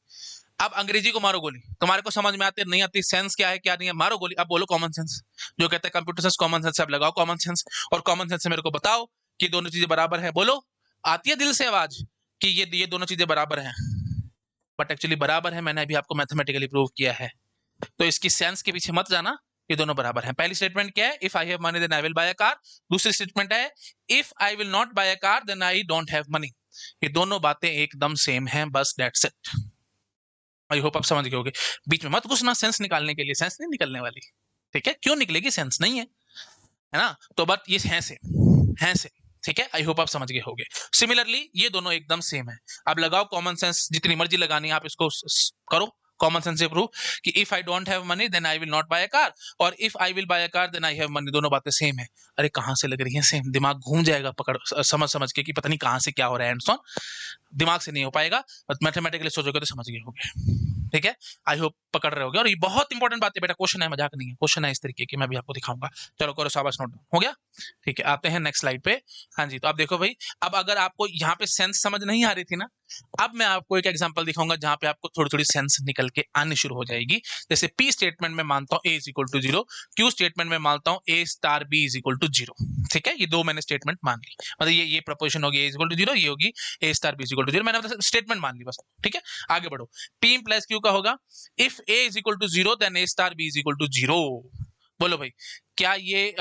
अब अंग्रेजी को मारो गोली, तुम्हारे को समझ में आती है नहीं आती, सेंस क्या है क्या नहीं है, मारो गोली। अब बोलो कॉमन सेंस, जो कहते हैं कंप्यूटर साइंस कॉमन सेंस, अब लगाओ कॉमन सेंस, और कॉमन सेंस से मेरे को बताओ कि दोनों चीजें बराबर है। बोलो, आती है दिल से आवाज कि ये दोनों चीजें बराबर हैं, बट एक्चुअली बराबर है, मैंने अभी आपको मैथमेटिकली प्रूव किया है। तो इसकी सेंस के पीछे मत जाना, ये दोनों बराबर हैं। पहली स्टेटमेंट क्या है, if I have money then I will buy a car. दूसरी स्टेटमेंट है, if I will not buy a car then I don't have money. ये दोनों बातें एकदम सेम हैं, बस दैट्स इट। आई होप आप समझ गए होगे। बीच में मत घुसना सेंस निकालने के लिए, सेंस नहीं निकलने वाली, ठीक है। क्यों निकलेगी, सेंस नहीं है ना। तो बट ये है से, ठीक है। आई होप आप समझ गए होगे। सिमिलरली ये दोनों एकदम सेम है। अब लगाओ कॉमन सेंस, जितनी मर्जी लगानी है आप इसको करो कॉमन सेंस से प्रूव कि if I don't have money then I will not buy a car, और if I will buy a car then I have money, दोनों बातें सेम है। अरे कहां से लग रही है सेम, दिमाग घूम जाएगा पकड़ समझ समझ के कि पता नहीं कहां से क्या हो रहा है, एंड सो दिमाग से नहीं हो पाएगा, मैथमेटिकली सोचोगे तो समझ गए होगे, ठीक है। आई होप पकड़ रहे होगे। और ये बहुत इंपॉर्टेंट बात है बेटा, क्वेश्चन है, मजाक नहीं है, क्वेश्चन है इस तरीके की, मैं भी आपको दिखाऊंगा। चलो करो शाबाश, नोट डाउन हो गया, ठीक है। आते हैं नेक्स्ट स्लाइड पे। हाँ जी, तो आप देखो भाई, अब अगर आपको यहाँ पे सेंस समझ नहीं आ रही थी ना, अब मैं आपको एक एग्जांपल दिखाऊंगा जहां पे आपको थोड़ी थोड़ी सेंस निकल के आनी शुरू हो जाएगी। जैसे पी स्टेटमेंट में मानता हूं A is equal to 0, Q statement में मानता हूं A star B is equal to 0, ठीक है। ये दो मैंने स्टेटमेंट मान ली, मतलब ये प्रपोजिशन होगी ए इज इक्वल टू 0, ये होगी A star B is equal to 0, मैंने स्टेटमेंट मान ली बस, ठीक है। आगे बढ़ो, पी प्लस क्यू का होगा, if A is equal to 0 then A star B is equal to 0। बोलो भाई, क्या ये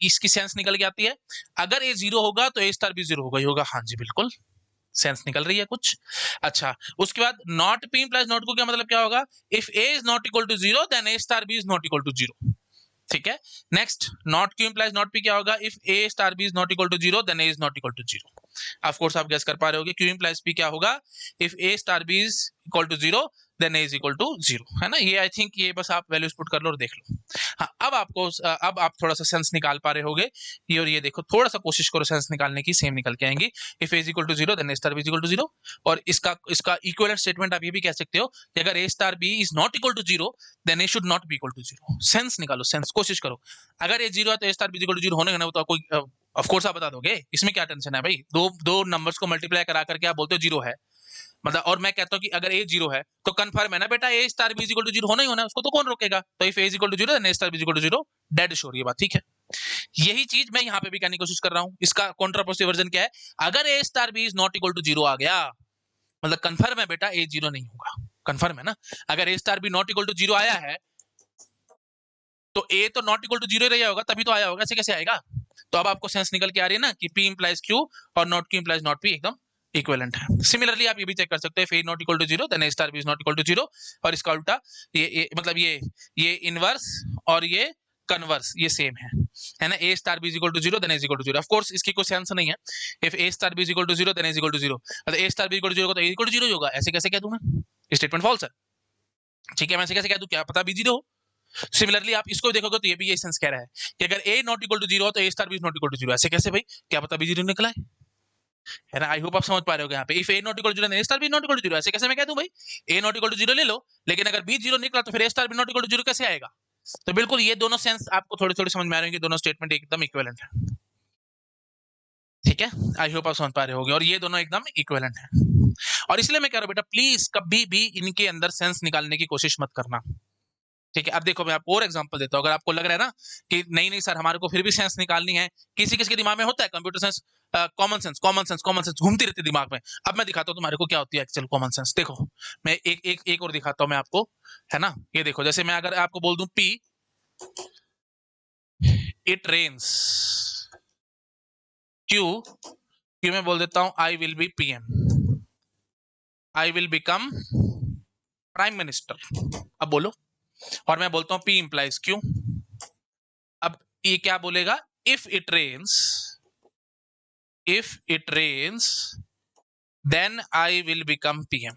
इसकी सेंस निकल के आती है। अगर ए 0 होगा तो ए स्टार बी 0 होगा, ही होगा। हाँ जी बिल्कुल, सेंस निकल रही है कुछ। अच्छा, उसके बाद नॉट पी प्लस नॉट को क्या मतलब क्या होगा, if A is not equal to 0 then A star B is not equal to 0, ठीक है। Next, not Q implies not P क्या होगा, if A star B is not equal to 0 then A is not equal to 0। Of course आप गेस कर पा रहे होगे, क्यू इंप्लाइज पी क्या होगा, if A star B is equal to 0 then A is equal to 0, है ना। ये आई थिंक ये बस आप वैल्यूज पुट कर लो और देख लो। हाँ, अब आप थोड़ा सा सेंस निकाल पा रहे होगे। ये और ये देखो, थोड़ा सा कोशिश करो सेंस निकालने की, सेम निकल के आएंगी। If A is equal to 0 then A star B is equal to 0, और इसका इक्विवेलेंट स्टेटमेंट आप ये भी कह सकते हो कि अगर A star B is not equal to 0 then A should not be equal to 0। Sense निकालो, सेंस कोशिश करो। अगर ए 0 है तो A star B is equal to 0 होने का ना, तो कोई ऑफ कोर्स आप बता दोगे, इसमें क्या टेंशन है भाई। दो नंबर्स को मल्टीप्लाई करा करके आप बोलते हो 0 है, मतलब, और मैं कहता हूं कि अगर ए 0 है तो कंफर्म है ना बेटा, A star B is equal to 0 होना ही होना है, उसको तो कौन रोकेगा। तो if A is equal to 0 then A star B is equal to 0, dead sure, ये बात ठीक है। यही चीज मैं यहाँ पे भी कहने की कोशिश कर रहा हूँ। इसका कॉन्ट्रापोजिटिव वर्जन क्या है, अगर A star B is not equal to 0 आ गया, मतलब कंफर्म है बेटा ए 0 नहीं होगा, कंफर्म है ना। अगर A star B not equal to 0 आया है तो ए तो नॉट इक्वल टू 0 रहा होगा, तभी तो आया होगा, ऐसे कैसे आएगा। तो अब आपको सेंस निकल के आ रही है ना कि P इंप्लाइज Q और not Q implies not P एकदम इक्विवेलेंट है। सिमिलरली आप ये भी चेक कर सकते हैं, if A not equal to 0 then A star B is not equal to 0, और इसका उल्टा ये मतलब ये इनवर्स और ये कन्वर्स ये सेम है ना। A star B is equal to 0 then A is equal to 0, of course इसकी कोई सेंस नहीं है। If A star B is equal to 0 then A is equal to 0, मतलब A star B equal to 0 को तो A इक्वल टू 0 ही होगा, ऐसे कैसे कह दूं मैं, स्टेटमेंट फॉल्स है, ठीक है। मैं ऐसे कैसे कह दूं, क्या पता B 0 हो। सिमिलरली आप इसको देखोगे तो ये भी ये सेंस कह रहा है कि अगर A नॉट इक्वल टू 0 हो तो A star B is not equal to 0, ऐसे कैसे भाई, क्या पता B 0 निकला है ना। आई होप आप समझ पा रहे हो यहाँ पे, if A not equal to 0 A star B not equal to 0, ऐसे कैसे मैं कह दूं भाई, A नॉट इक्वल टू 0 ले लो, लेकिन अगर B 0 निकला तो फिर A star B not equal to 0 कैसे आएगा। तो बिल्कुल ये दोनों सेंस आपको थोड़ी थोड़ी समझ में आ रहे होंगे, दोनों स्टेटमेंट एकदम इक्विवेलेंट है, ठीक है। आई होप आप समझ पा रहे होगे, और ये दोनों एकदम इक्विवेलेंट है। और इसलिए मैं कह रहा हूं बेटा प्लीज कभी भी इनके अंदर सेंस निकालने की कोशिश मत करना, ठीक है। अब देखो मैं आपको और एग्जांपल देता हूं, अगर आपको लग रहा है ना कि नहीं नहीं सर हमारे को फिर भी सेंस निकालनी है, किसी किसी के दिमाग में होता है computer science common sense, common sense, common sense घूमती रहती है दिमाग में। अब मैं दिखाता हूं तुम्हारे को क्या होती है एक्चुअल कॉमन सेंस। देखो मैं एक और दिखाता हूं मैं आपको, है ना। ये देखो जैसे मैं अगर आपको बोल दूं पी इट रेन्स, क्यू मैं बोल देता हूं I will be PM, I will become prime minister. अब बोलो, और मैं बोलता हूं पी इंप्लाइज क्यू। अब ये क्या बोलेगा, if it rains, if it rains then I will become PM.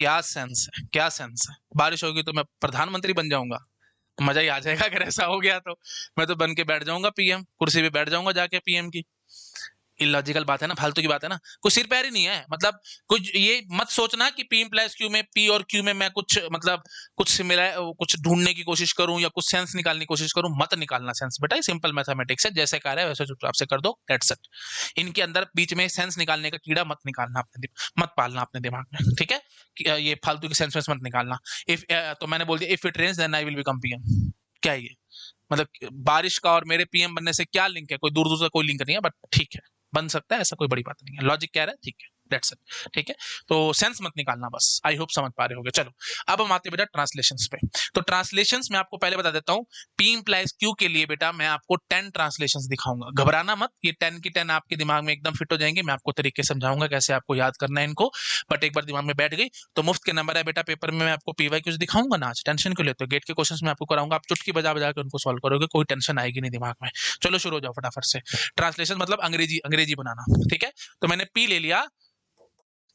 क्या सेंस है, क्या सेंस है। बारिश होगी तो मैं प्रधानमंत्री बन जाऊंगा, मजा ही आ जाएगा अगर ऐसा हो गया तो। मैं तो बन के बैठ जाऊंगा पीएम, कुर्सी पे बैठ जाऊंगा जाके पीएम की। इलॉजिकल बात है ना, फालतू की बात है ना, कुछ सिर पैर ही नहीं है। मतलब कुछ ये मत सोचना कि पी इंप्लाइज क्यू में, पी और क्यू में मैं कुछ मतलब कुछ सिमिलर कुछ ढूंढने की कोशिश करूं या कुछ सेंस निकालने की कोशिश करूं। मत निकालना सेंस बेटा, ये सिंपल मैथमेटिक्स है, जैसे कह रहा है वैसे चुपचाप से कर दो, दैट्स इट। इनके अंदर बीच में सेंस निकालने का कीड़ा मत निकालना अपने मत पालना अपने दिमाग में, ठीक है। ये फालतू की सेंस मत निकालना। इफ तो मैंने बोल दिया if it rains then I will become PM. क्या है ये, मतलब बारिश का और मेरे पीएम बनने से क्या लिंक है, कोई दूर दूर से कोई लिंक नहीं है, बट ठीक है बन सकता है, ऐसा कोई बड़ी बात नहीं है। लॉजिक कह रहा है, ठीक है, दैट्स इट, ठीक है। तो सेंस मत निकालना बस, आई होप समझ पा रहे होगे। चलो अब हम आते हैं बेटा ट्रांसलेशंस पे। तो ट्रांसलेशंस में आपको पहले बता देता हूं, पी इंप्लाइज क्यू के लिए बेटा मैं आपको 10 ट्रांसलेशंस दिखाऊंगा, घबराना मत, ये 10 की 10 आपके दिमाग में एकदम फिट हो जाएंगे। मैं आपको तरीके समझाऊंगा कैसे आपको याद करना है इनको, बट एक बार दिमाग में बैठ गई तो मुफ्त के नंबर है बेटा। पेपर में मैं आपको पीवाई क्यूज दिखाऊंगा ना, आज टेंशन क्यों लेते हो, गेट के क्वेश्चंस मैं आपको कराऊंगा, आप चुटकी बजा बजा के उनको सॉल्व करोगे, कोई टेंशन आएगी नहीं दिमाग में। चलो शुरू हो जाओ फटाफट से। ट्रांसलेशन मतलब अंग्रेजी, अंग्रेजी बनाना, ठीक है। तो मैंने पी ले लिया,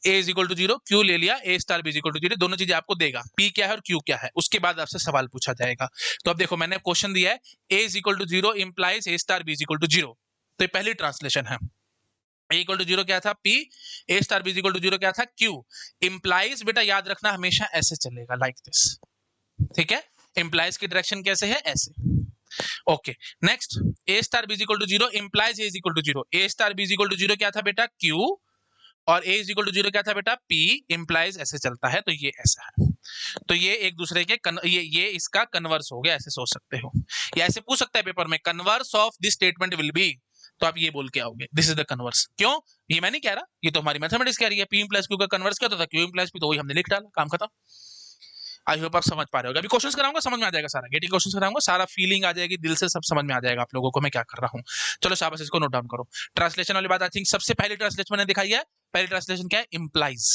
A is equal to 0, Q ले लिया, A star B is equal to 0, दोनों चीजें आपको देगा, पी क्या है और क्यू क्या है, उसके बाद आपसे सवाल पूछा जाएगा। तो अब देखो मैंने क्वेश्चन दिया है, A is equal to 0 implies A star B is equal to 0, तो ये पहली ट्रांसलेशन है। ए इक्वल टू 0 क्या था, P, A star B is equal to 0 क्या था, क्यू। इंप्लाइज बेटा याद रखना हमेशा ऐसे चलेगा, लाइक दिस, ठीक है। इंप्लाइज की डायरेक्शन कैसे है, ऐसे, okay. Next, A star B is equal to 0 implies A is equal to 0, A star B is equal to 0 क्या था बेटा, क्यू, और ए इज इक्वल टू 0 क्या था बेटा, पी, इंप्लाइज ऐसे चलता है, तो ये ऐसा है। तो ये एक दूसरे के ये इसका कन्वर्स हो गया, ऐसे सोच सकते हो, या ऐसे पूछ सकता है पेपर में, converse of this statement will be, तो आप ये बोल के आओगे दिस इज द कन्वर्स। क्यों, ये मैं नहीं कह रहा, ये तो हमारी मैथमेटिक्स कह रही है, पी प्लस क्यू का कन्वर्स क्या होता था, क्यू प्लस पी, तो वही हमने लिख डाला, काम खत्म। आई होप आप समझ पा रहे हो। अभी क्वेश्चंस कराऊंगा, समझ में आ जाएगा सारा, गेटिंग क्वेश्चंस कराऊंगा, सारा फीलिंग आ जाएगी, दिल से सब समझ में आ जाएगा आप लोगों को मैं क्या कर रहा हूँ। चलो शाबाश, इसको नोट डाउन करो। ट्रांसलेशन वाली बात आई थिंक सबसे पहली ट्रांसलेशन मैंने दिखाई है, पहली ट्रांसलेशन क्या है, इंप्लाइज,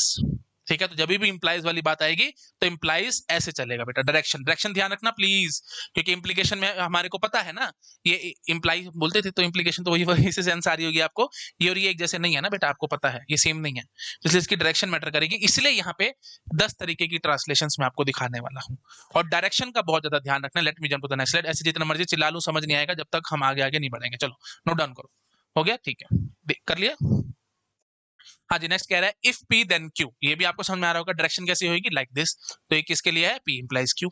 ठीक है। तो जब भी इंप्लाइज वाली बात आएगी तो इंप्लाइज ऐसे चलेगा बेटा, डायरेक्शन, डायरेक्शन ध्यान रखना प्लीज, क्योंकि इंप्लीकेशन में हमारे को पता है ना, ये इंप्लाई बोलते थे तो इंप्लीकेशन तो वही से सेंस आ रही होगी आपको, ये और ये एक जैसे नहीं है ना बेटा, आपको पता है ये सेम नहीं है, इसलिए इसकी डायरेक्शन मैटर करेगी। इसलिए यहाँ पे 10 तरीके की ट्रांसलेशन मैं आपको दिखाने वाला हूँ, और डायरेक्शन का बहुत ज्यादा ध्यान रखना। Let me jump to the next slide, ऐसे जितना मर्जी चिल्ला लूं समझ नहीं आएगा जब तक हम आगे आगे नहीं बढ़ेंगे। चलो नोट डाउन करो, हो गया, ठीक है, कर लिया। हाँ जी, नेक्स्ट कह रहा है इफ पी देन क्यू, ये भी आपको समझ में आ रहा होगा, डायरेक्शन कैसी होगी, लाइक दिस। तो ये किसके लिए है, पी इंप्लाइज क्यू,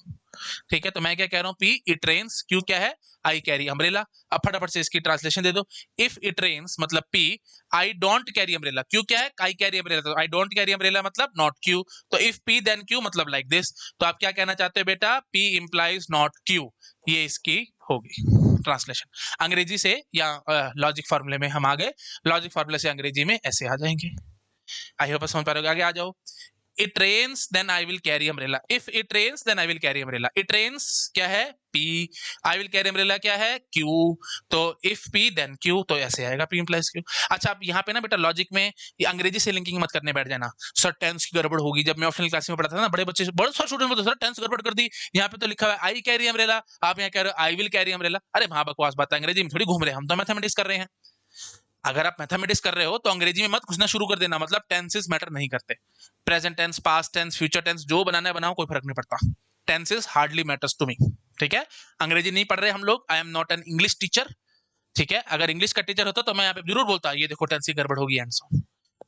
ठीक है। तो मैं क्या कह रहा हूँ, पी इट रेन्स, क्यू क्या है, आई कैरी अम्ब्रेला। अब फटाफट से इसकी ट्रांसलेशन दे दो, इफ इट रेन्स मतलब P, I don't carry umbrella, Q क्या है, आई कैरी अम्ब्रेला, तो आई डोंट कैरी अम्ब्रेला मतलब नॉट क्यू, तो इफ पी देन क्यू मतलब लाइक दिस। तो आप क्या कहना चाहते हो बेटा, पी इंप्लाइज नॉट क्यू, ये इसकी होगी ट्रांसलेशन। अंग्रेजी से या लॉजिक फार्मूले में हम आ गए, लॉजिक फार्मूले से अंग्रेजी में ऐसे आ जाएंगे। आई होप समझ पा रहे हो, आगे आ जाओ। It rains then I will carry umbrella, if it rains then I will carry umbrella, it rains क्या है, P, I will carry umbrella क्या है, Q, तो if P then Q, तो ऐसे आएगा P implies Q। अच्छा अब यहाँ पे ना बेटा लॉजिक में ये अंग्रेजी से लिंकिंग मत करने बैठ जाना, सर टेंस की गड़बड़ होगी। जब मैं ऑप्शनल क्लास में पढ़ाता था ना, बड़े बच्चे बड़े सारे स्टूडेंट बोलते सर टेंस गड़बड़ कर दी, यहाँ पे तो लिखा हुआ है आई कैरी अम्ब्रेला, आप यहाँ कह रहे हो आई विल कैरी अम्ब्रेला। अरे वहां बकवास बात है, अंग्रेजी में थोड़ी घूम रहे हैं हम, तो मैथमेटिक्स कर रहे हैं। अगर आप मैथमेटिक्स कर रहे हो तो अंग्रेजी में मत घुसना शुरू कर देना, मतलब टेंसेस मैटर नहीं करते, present tense, past tense, future tense, जो बनाना है बनाओ, कोई फर्क नहीं पड़ता, tenses hardly matters to me, ठीक है। अंग्रेजी नहीं पढ़ रहे हम लोग, I am not an English teacher, ठीक है। अगर इंग्लिश का टीचर होता तो मैं यहाँ पे जरूर बोलता ये देखो टेंस की गड़बड़ होगी एंड सो।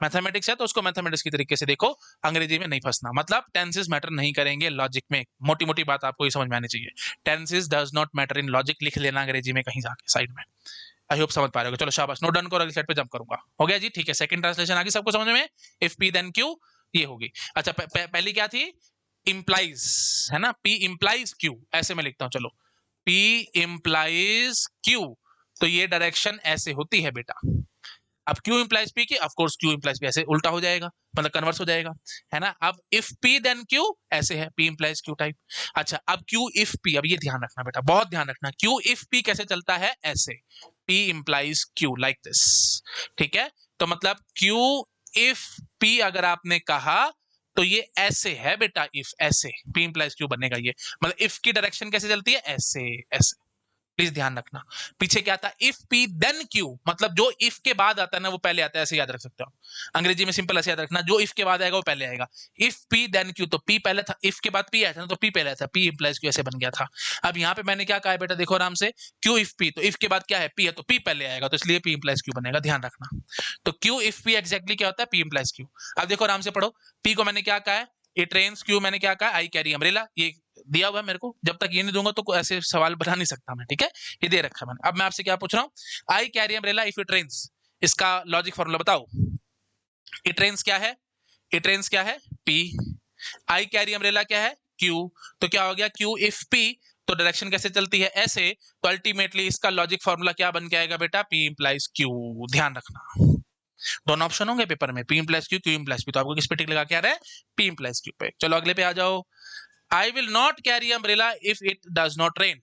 मैथमेटिक्स है तो उसको मैथमेटिक्स की तरीके से देखो, अंग्रेजी में नहीं फंसना, मतलब टेंसेस मैटर नहीं करेंगे लॉजिक में, मोटी मोटी बात आपको ये समझ में आनी चाहिए, tenses does not matter in logic, लिख लेना अंग्रेजी में कहीं जाके साइड में, आई होप समझ पा रहे हो। चलो शाबाश, नोट डाउन करो, अगली स्लाइड पे जंप करूंगा। हो गया जी, ठीक है। सेकंड ट्रांसलेशन आ गई सबको समझ में? इफ पी देन क्यू, ये होगी। अच्छा, पहली क्या थी? इंप्लाइज, है ना? पी इंप्लाइज क्यू, ऐसे मैं लिखता हूं। चलो, पी इंप्लाइज क्यू, तो ये डायरेक्शन ऐसे होती है बेटा। अब क्यू इंप्लाइज पी की, of course Q implies P, ऐसे उल्टा हो जाएगा, मतलब कन्वर्स हो जाएगा, है ना? अब इफ पी देन क्यू ऐसे है, पी इंप्लाइज क्यू टाइप। अच्छा, अब क्यू इफ पी, अब ये ध्यान रखना बेटा, बहुत ध्यान रखना। क्यू इफ पी कैसे चलता है? ऐसे, P implies Q, like this, ठीक है? तो मतलब क्यू इफ पी अगर आपने कहा तो ये ऐसे है बेटा, इफ ऐसे, पी इंप्लाइज क्यू बनेगा ये। मतलब इफ की डायरेक्शन कैसे चलती है? ऐसे, ऐसे। प्लीज ध्यान रखना। पीछे क्या था? इफ पी देन क्यू, मतलब जो इफ के बाद आता है ना वो पहले आता है, ऐसे याद रख सकते हो। अंग्रेजी में सिंपल ऐसे याद रखना, जो इफ के बाद आएगा वो पहले आएगा। इफ पी देन क्यू, तो पी पहले था, इफ के बाद पी आया था ना, तो पी पहले आया था, पी इंप्लाइज क्यू ऐसे बन गया था। अब यहाँ पे मैंने क्या कहा है बेटा, देखो आराम से, क्यू इफ पी, तो इफ के बाद क्या है? पी है, तो पी पहले आएगा, तो इसलिए पी इंप्लाइज क्यू बनेगा, ध्यान रखना। तो क्यू इफ पी एग्जैक्टली क्या होता है? P implies Q. अब देखो आराम से पढ़ो, पी को मैंने क्या कहा है? इट रेन्स, क्यू मैंने क्या कहा? आई कैरी अम्ब्रेला, ये दिया हुआ है मेरे को, जब तक ये नहीं दूंगा तो ऐसे सवाल बना नहीं सकता मैं, ठीक है? ये दे रखा है मैंने। अब मैं आपसे क्या पूछ रहा हूँ? I carry umbrella if it rains, इसका लॉजिक फॉर्मूला बताओ। इट रेन्स क्या है? इट रेन्स क्या है? पी। आई कैरी अम्ब्रेला क्या है? क्यू। तो क्या हो गया? क्यू इफ पी, तो डायरेक्शन कैसे चलती है? ऐसे। तो अल्टीमेटली इसका लॉजिक फॉर्मूला क्या बन के आएगा बेटा? पी इंप्लाइज क्यू, ध्यान रखना। दोनों ऑप्शन होंगे पेपर में, P implies Q, Q implies P, तो आपको किस पे टिक लगा के आ रहा है? पी इंप्लाइज क्यू पे। चलो अगले पे आ जाओ। I will not carry umbrella if it does not rain,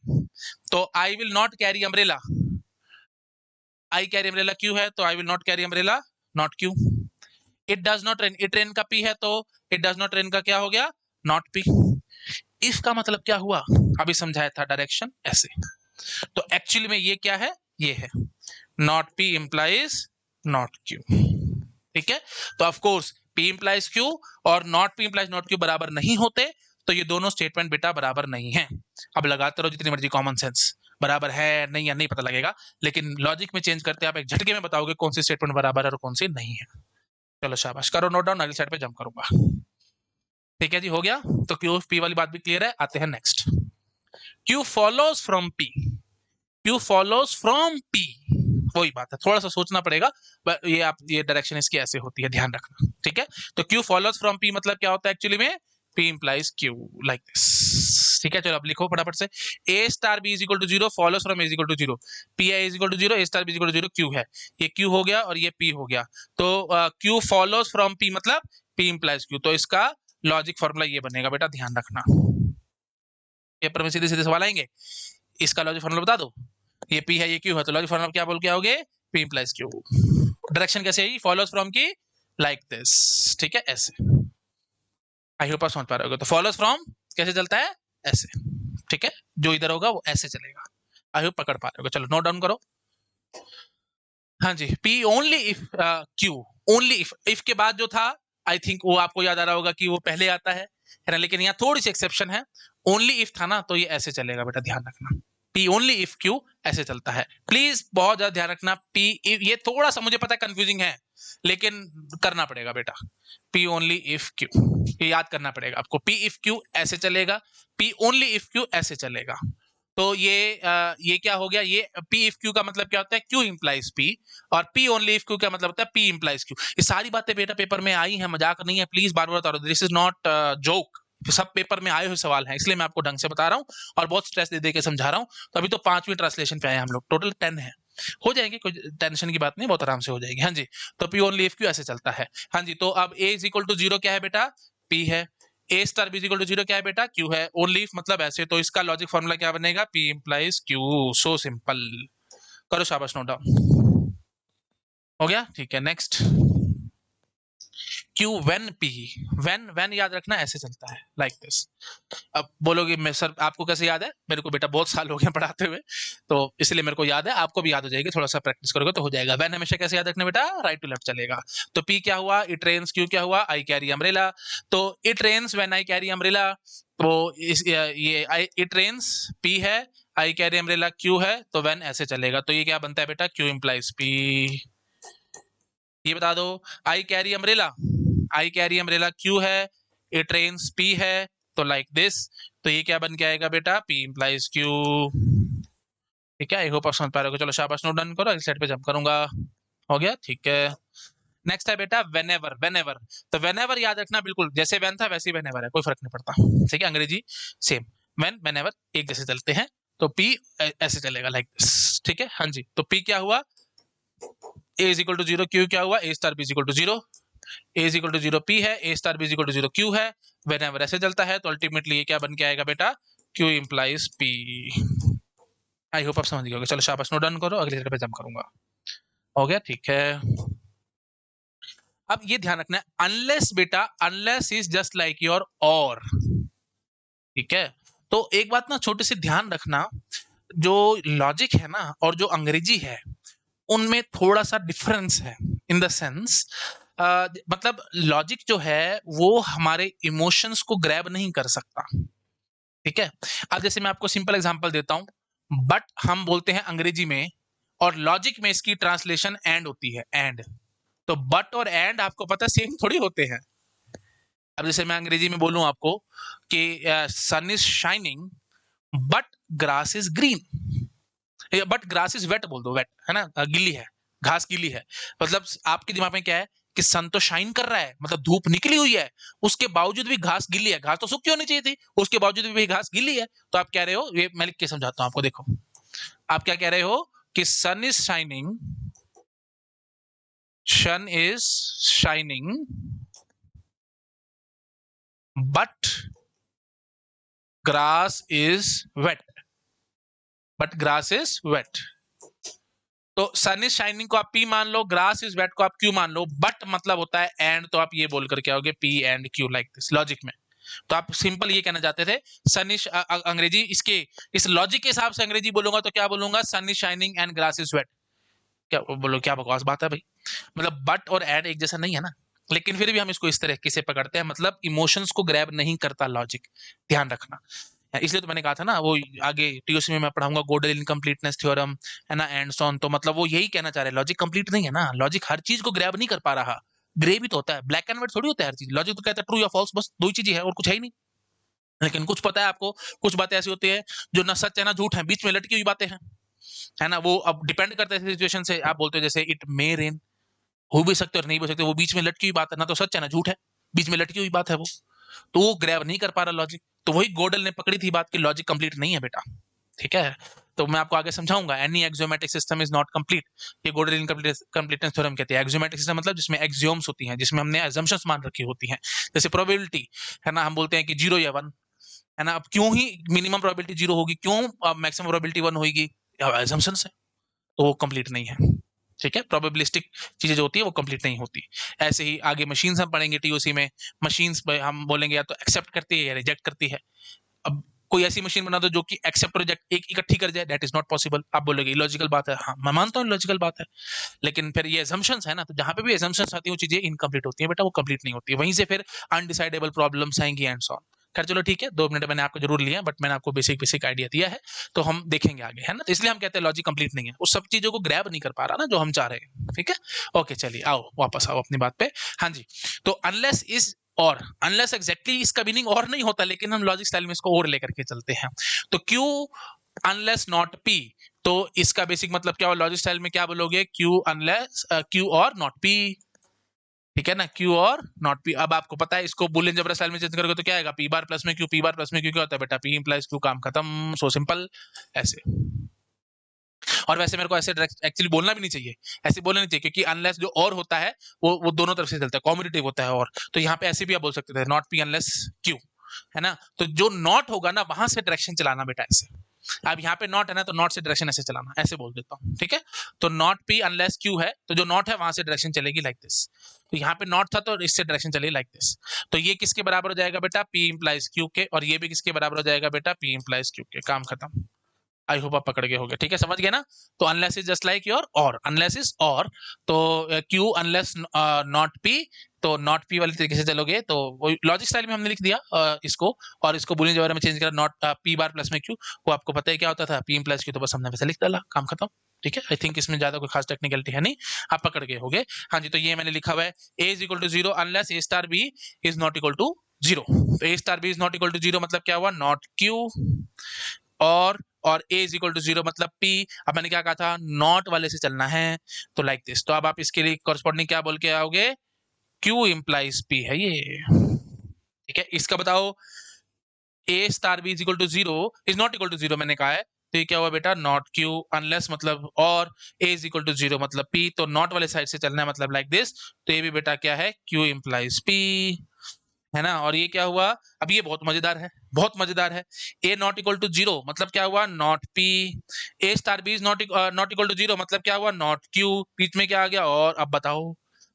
तो I will not carry umbrella, I carry umbrella Q है, तो I will not carry umbrella not Q. It does not rain, it rain का पी है, तो इट डज नॉट रेन का क्या हो गया? Not P. इसका मतलब क्या हुआ? अभी समझाया था, डायरेक्शन ऐसे। तो एक्चुअली में ये क्या है? ये है not P implies not Q, ठीक है? तो of course P implies Q और not P implies not Q बराबर नहीं होते, तो ये दोनों स्टेटमेंट बेटा बराबर नहीं है। अब लगाते रहो जितनी मर्जी कॉमन सेंस, बराबर है नहीं या नहीं पता लगेगा, लेकिन लॉजिक में चेंज करते आप एक झटके में बताओगे कौन सी स्टेटमेंट बराबर है और कौन सी नहीं है। चलो शाबाश, करो नोट डाउन, अगली साइड पे जंप करूंगा। ठीक है जी, हो गया। तो क्यू पी वाली बात भी क्लियर है। आते हैं next, Q follows from P, Q follows from P, वही बात है, थोड़ा सा सोचना पड़ेगा, पर ये आप, ये डायरेक्शन इसकी ऐसे होती है, ध्यान रखना, ठीक है? तो क्यू फॉलोज फ्रॉम पी मतलब क्या होता है एक्चुअली में? P implies Q, like this, ठीक है? चलो अब लिखो फटाफट से, A star B is equal to zero, follows from A is equal to zero, P I is equal to zero, A star B is equal to zero, Q है, ये क्यू हो गया और ये पी हो गया। तो क्यू फॉलोज फ्रॉम पी मतलब पी इंप्लाइज क्यू, तो इसका लॉजिक फॉर्मूला ये बनेगा बेटा, ध्यान रखना। पेपर में सीधे सीधे सवाल आएंगे, इसका लॉजिक फॉर्मूला बता दो। ये पी है, ये क्यू है, तो लॉजिक फॉर्मूला क्या बोल के आओगे? P implies Q. डायरेक्शन कैसे है? फॉलोज फ्रॉम की, लाइक दिस, ठीक है? ऐसे। आई होप आप समझ पा रहे हो। तो फॉलोज फ्रॉम कैसे चलता है? ऐसे, ठीक है? जो इधर होगा वो ऐसे चलेगा। आई होप पकड़ पा रहे हो। चलो नोट डाउन करो। हाँ जी, P only if Q, only if, if के बाद जो था, आई थिंक वो आपको याद आ रहा होगा कि वो पहले आता है ना? लेकिन यहाँ थोड़ी सी एक्सेप्शन है, ओनली इफ था ना, तो ये ऐसे चलेगा बेटा, ध्यान रखना। पी ओनली इफ क्यू ऐसे चलता है, प्लीज बहुत ज्यादा ध्यान रखना। पी ये थोड़ा सा मुझे पता है कंफ्यूजिंग है, लेकिन करना पड़ेगा बेटा। पी ओनली इफ क्यू, ये याद करना पड़ेगा आपको। पी इफ क्यू ऐसे चलेगा, पी ओनली इफ क्यू ऐसे चलेगा। तो ये क्या हो गया? ये पी इफ क्यू का मतलब क्या होता है? क्यू इंप्लाइज पी, और पी ओनली इफ क्यू का मतलब होता है पी इंप्लाइज क्यू। ये सारी बातें बेटा पेपर में आई हैं, मजाक नहीं है, प्लीज बार बार बता रहा हूं, दिस इज नॉट जोक, सब पेपर में आए हुए सवाल हैं, इसलिए मैं आपको ढंग से बता रहा हूँ और बहुत स्ट्रेस दे दे के समझा रहा हूँ। तो अभी तो 5वीं ट्रांसलेशन पे आए हम लोग, टोटल 10 है, हो जाएंगे, कोई टेंशन की बात नहीं, बहुत आराम से हो जाएगी। हाँ जी, तो पी ओनली इफ क्यू ऐसे चलता है। हाँ जी, तो अब A is equal to zero क्या है बेटा? पी है। A star B equal to zero क्या है बेटा? क्यू है। ओनली इफ मतलब ऐसे, तो इसका लॉजिक फॉर्मूला क्या बनेगा? P implies Q, so simple. करो शाबाश, नोट डाउन। हो गया, ठीक है। Next, Q when P, when, when याद रखना ऐसे चलता है, लाइक दिस। अब बोलोगे मैं सर आपको कैसे याद है? मेरे को बेटा बहुत साल हो गए पढ़ाते हुए, तो इसलिए मेरे को याद है, आपको भी याद हो जाएगी, थोड़ा सा प्रैक्टिस करोगे तो हो जाएगा। व्हेन हमेशा कैसे याद रखना बेटा? राइट टू लेफ्ट चलेगा। तो पी क्या हुआ? इट रेन्स, क्यू क्या हुआ? I carry umbrella. तो it rains when I carry umbrella, तो ये इट रेन्स पी है, आई कैरी अम्ब्रेला क्यू है, तो व्हेन ऐसे चलेगा। तो ये क्या बनता है बेटा? Q implies P. ये बता दो, आई carry umbrella, I carry umbrella Q है, इट रेन्स पी है, तो लाइक दिस। तो ये क्या बन के आएगा बेटा? पी इंप्लाइज क्यू, ठीक है, आई होप आप समझ पा रहे हो। चलो शाबाश, नोट डन करो, अगली स्लाइड पे जंप करूंगा। हो गया, ठीक है। नेक्स्ट है बेटा वेनेवर। वेनेवर, तो वेनेवर याद रखना, बिल्कुल जैसे वेन था वैसे ही वेनेवर है, कोई फर्क नहीं पड़ता। ठीक है, अंग्रेजी सेम, वेन वेनेवर एक जैसे चलते हैं। तो पी ऐसे चलेगा लाइक दिस। ठीक है, हाँ जी। तो पी क्या हुआ, A is equal to zero, Q क्या हुआ, A star B is equal to zero. A is equal to zero P है, A star B is equal to zero Q है। वेनेवर ऐसे चलता है, तो अल्टीमेटली ये क्या बन के आएगा बेटा, क्यू इंप्लाइज पी। आई होप आप समझ गए होगे। चलो शाबाश, नोट डन करो, अगली स्लाइड पे जंप करूंगा। हो गया, ठीक है। अब ये ध्यान रखना है, अनलेस बेटा, unless is just like your और। ठीक है, तो एक बात ना छोटी सी ध्यान रखना, जो लॉजिक है ना और जो अंग्रेजी है उनमें थोड़ा सा डिफरेंस है। इन द सेंस मतलब लॉजिक जो है वो हमारे इमोशंस को ग्रैब नहीं कर सकता। ठीक है, अब जैसे मैं आपको सिंपल एग्जांपल देता हूं, बट हम बोलते हैं अंग्रेजी में, और लॉजिक में इसकी ट्रांसलेशन एंड होती है, एंड। तो बट और एंड आपको पता है सेम थोड़ी होते हैं। अब जैसे मैं अंग्रेजी में बोलूं आपको कि sun is shining but grass is green, but grass is wet बोल दो, वेट है ना, गिल्ली है, घास गीली है। मतलब आपके दिमाग में क्या है कि सन तो शाइन कर रहा है, मतलब धूप निकली हुई है, उसके बावजूद भी घास गीली है। घास तो सूखी होनी चाहिए थी, उसके बावजूद भी घास गीली है। तो आप कह रहे हो, ये मैं लिख के समझाता हूं आपको, देखो आप क्या कह रहे हो कि sun is shining, sun is shining but grass is wet, but grass is wet. तो सन इज शाइनिंग को आप पी मान लो, ग्रास इज वेट को आप क्यू मान लो, बट मतलब होता है एंड, तो आप ये बोलकर क्या होगे, P and Q, like this logic में। तो आप सिंपल ये कहना चाहते थे, सन इज अंग्रेजी इसके इस लॉजिक के हिसाब से अंग्रेजी बोलूंगा तो क्या बोलूंगा, sun is shining and grass is wet. क्या बोलो, क्या बकवास बात है भाई, मतलब बट और एंड एक जैसा नहीं है ना। लेकिन फिर भी हम इसको इस तरीके से पकड़ते हैं, मतलब इमोशंस को ग्रैब नहीं करता लॉजिक, ध्यान रखना। इसलिए तो मैंने कहा था ना, वो आगे टीओसी में मैं पढ़ाऊंगा गोडल इनकम्प्लीटनेस थ्योरम, है ना, एंड सॉन। तो मतलब वो यही कहना चाह रहे हैं, लॉजिक कंप्लीट नहीं है ना, लॉजिक हर चीज को ग्रैब नहीं कर पा रहा। ग्रे भी तो होता है, ब्लैक एंड व्हाइट थोड़ी होता है हर चीज। लॉजिक तो कहता है ट्रू या फॉल्स, बस दो ही चीजें है और कुछ है ही नहीं। लेकिन कुछ पता है आपको, कुछ बातें ऐसी होती है जो ना सच है ना झूठ है, बीच में लटकी हुई बातें हैं, है ना। वो अब डिपेंड करता है सिचुएशन से। आप बोलते हो जैसे इट मे रेन, हो भी सकते और नहीं भी सकते, वो बीच में लटकी हुई बात है, ना तो सच है ना झूठ है, बीच में लटकी हुई बात है वो। तो वो ग्रैब नहीं कर पा रहा लॉजिक। तो वही गोडल ने पकड़ी थी बात की, लॉजिक कंप्लीट नहीं है बेटा। ठीक है, तो मैं आपको आगे समझाऊंगा, any axiomatic system is not complete. ये गोडल इनकम्प्लीटनेस थ्योरम कहते हैं। एक्सियोमेटिक सिस्टम मतलब जिसमें एक्सियोम्स होती हैं, जिसमें हमने अजम्पशंस मान रखी होती हैं। जैसे प्रोबेबिलिटी, है ना, हम बोलते हैं कि 0 या 1, है ना। अब क्यों ही मिनिमम प्रोबेबिलिटी 0 होगी, क्यों मैक्सिमम प्रोबेबिलिटी 1 होगी, अजम्पशंस है, तो वो कंप्लीट नहीं है। ठीक है, प्रोबेबिलिस्टिक चीजें जो होती है वो कंप्लीट नहीं होती। ऐसे ही आगे मशीन्स हम पढ़ेंगे टीओसी में, मशीन्स हम बोलेंगे या तो एक्सेप्ट करती है या रिजेक्ट करती है। अब कोई ऐसी मशीन बना दो जो कि एक्सेप्ट रिजेक्ट एक इकट्ठी कर जाए, दैट इज नॉट पॉसिबल। आप बोलोगे लॉजिकल बात है, हाँ मैं मानता हूँ लॉजिकल बात है, लेकिन फिर ये असम्पशंस है ना, तो जहां पे भी असम्पशंस आती है वो चीजें इनकम्प्लीट होती है बेटा, वो कंप्लीट नहीं होती। वहीं से फिर अनडिसाइडेबल प्रॉब्लम्स आएंगी एंड सो ऑन। खैर चलो ठीक है, 2 मिनट मैंने आपको जरूर लिया, बट मैंने आपको बेसिक बेसिक आइडिया दिया है, तो हम देखेंगे आगे, है ना। तो इसलिए हम कहते हैं लॉजिक कंप्लीट नहीं है, उस सब चीजों को ग्रैब नहीं कर पा रहा ना जो हम चाह रहे हैं। ठीक है, ओके चलिए आओ वापस आओ अपनी बात पे। हाँ जी, तो अनलेस इज और, अनलेस एग्जैक्टली इसका मीनिंग और नहीं होता, लेकिन हम लॉजिक स्टाइल में इसको और लेकर के चलते हैं। तो क्यू अनलेस नॉट पी, तो इसका बेसिक मतलब क्या हो, लॉजिक स्टाइल में क्या बोलोगे, क्यू अनलेस क्यू और नॉट पी। ठीक है ना, क्यू और नॉट पी। अब आपको पता है इसको बुलियन जबरा स्टाइल में चेंज करोगे तो क्या आएगा, पी बार प्लस में क्यू, पी बार प्लस में क्यू क्या होता है बेटा, पी इंप्लाइज क्यू, काम खत्म, सो सिंपल ऐसे। और वैसे मेरे को ऐसे एक्चुअली बोलना भी नहीं चाहिए, ऐसे बोलना नहीं चाहिए, क्योंकि अनलेस जो और होता है वो दोनों तरफ से चलता है, कॉम्यूटेटिव होता है। और तो यहाँ पे ऐसे भी आप बोल सकते थे, नॉट पी अनलेस क्यू, है ना। तो जो नॉट होगा ना वहां से डायरेक्शन चलाना बेटा ऐसे। अब यहाँ पे नॉट है ना, तो नॉट से डायरेक्शन ऐसे चलाना, ऐसे बोल देता हूँ। ठीक है, तो नॉट पी अनलेस क्यू है, तो जो नॉट है वहां से डायरेक्शन चलेगी लाइक दिस। तो यहाँ पे नॉट था तो इससे डायरेक्शन चलेगी लाइक दिस। तो ये किसके बराबर हो जाएगा बेटा, पी इंप्लाइज क्यू के, और ये भी किसके बराबर हो जाएगा बेटा, पी इंप्लाइज क्यू के, काम खत्म। आई होप आप पकड़ गए होगे, ठीक है, समझ गए ना। तो unless is just like your और, अनलेस इज और, तो क्यू अनलेस नॉट पी, तो नॉट पी वाले तरीके से चलोगे तो वो लॉजिक स्टाइल में हमने लिख दिया इसको, और इसको बुलियन जवाब में चेंज करा, नॉट पी बार प्लस में क्यू। वो आपको पता है क्या होता था, पी प्लस क्यू, तो बस हमने वैसे लिख डाला, काम खत्म। ठीक है, आई थिंक इसमें ज्यादा कोई खास टेक्निकलिटी है नहीं, आप पकड़ गए होगे। हाँ जी, तो ये मैंने लिखा हुआ है, A is equal to 0 unless A star B is not equal to 0। तो A star B is not equal to 0 मतलब क्या हुआ, नॉट क्यू और और a इज इक्वल टू 0 मतलब p। अब मैंने क्या कहा था, नॉट वाले से चलना है, तो लाइक दिस। तो अब आप इसके लिए कॉरस्पॉन्डिंग क्या बोल के आओगे, q इंप्लाइज p है ये, ठीक है। इसका बताओ, a star b is equal to 0 is not equal to 0 मैंने कहा है, तो ये क्या हुआ बेटा, नॉट q अनलेस मतलब, और a इज इक्वल टू 0 मतलब p, तो नॉट वाले साइड से चलना है मतलब लाइक दिस। तो ये भी बेटा क्या है, q इंप्लाइज p, है ना। और ये क्या हुआ, अब ये बहुत मजेदार है, बहुत मजेदार है। a नॉट इक्वल टू 0 मतलब क्या हुआ, not p। a star b is not equal to 0 मतलब क्या हुआ, नॉट q। बीच में क्या आ गया, और अब बताओ,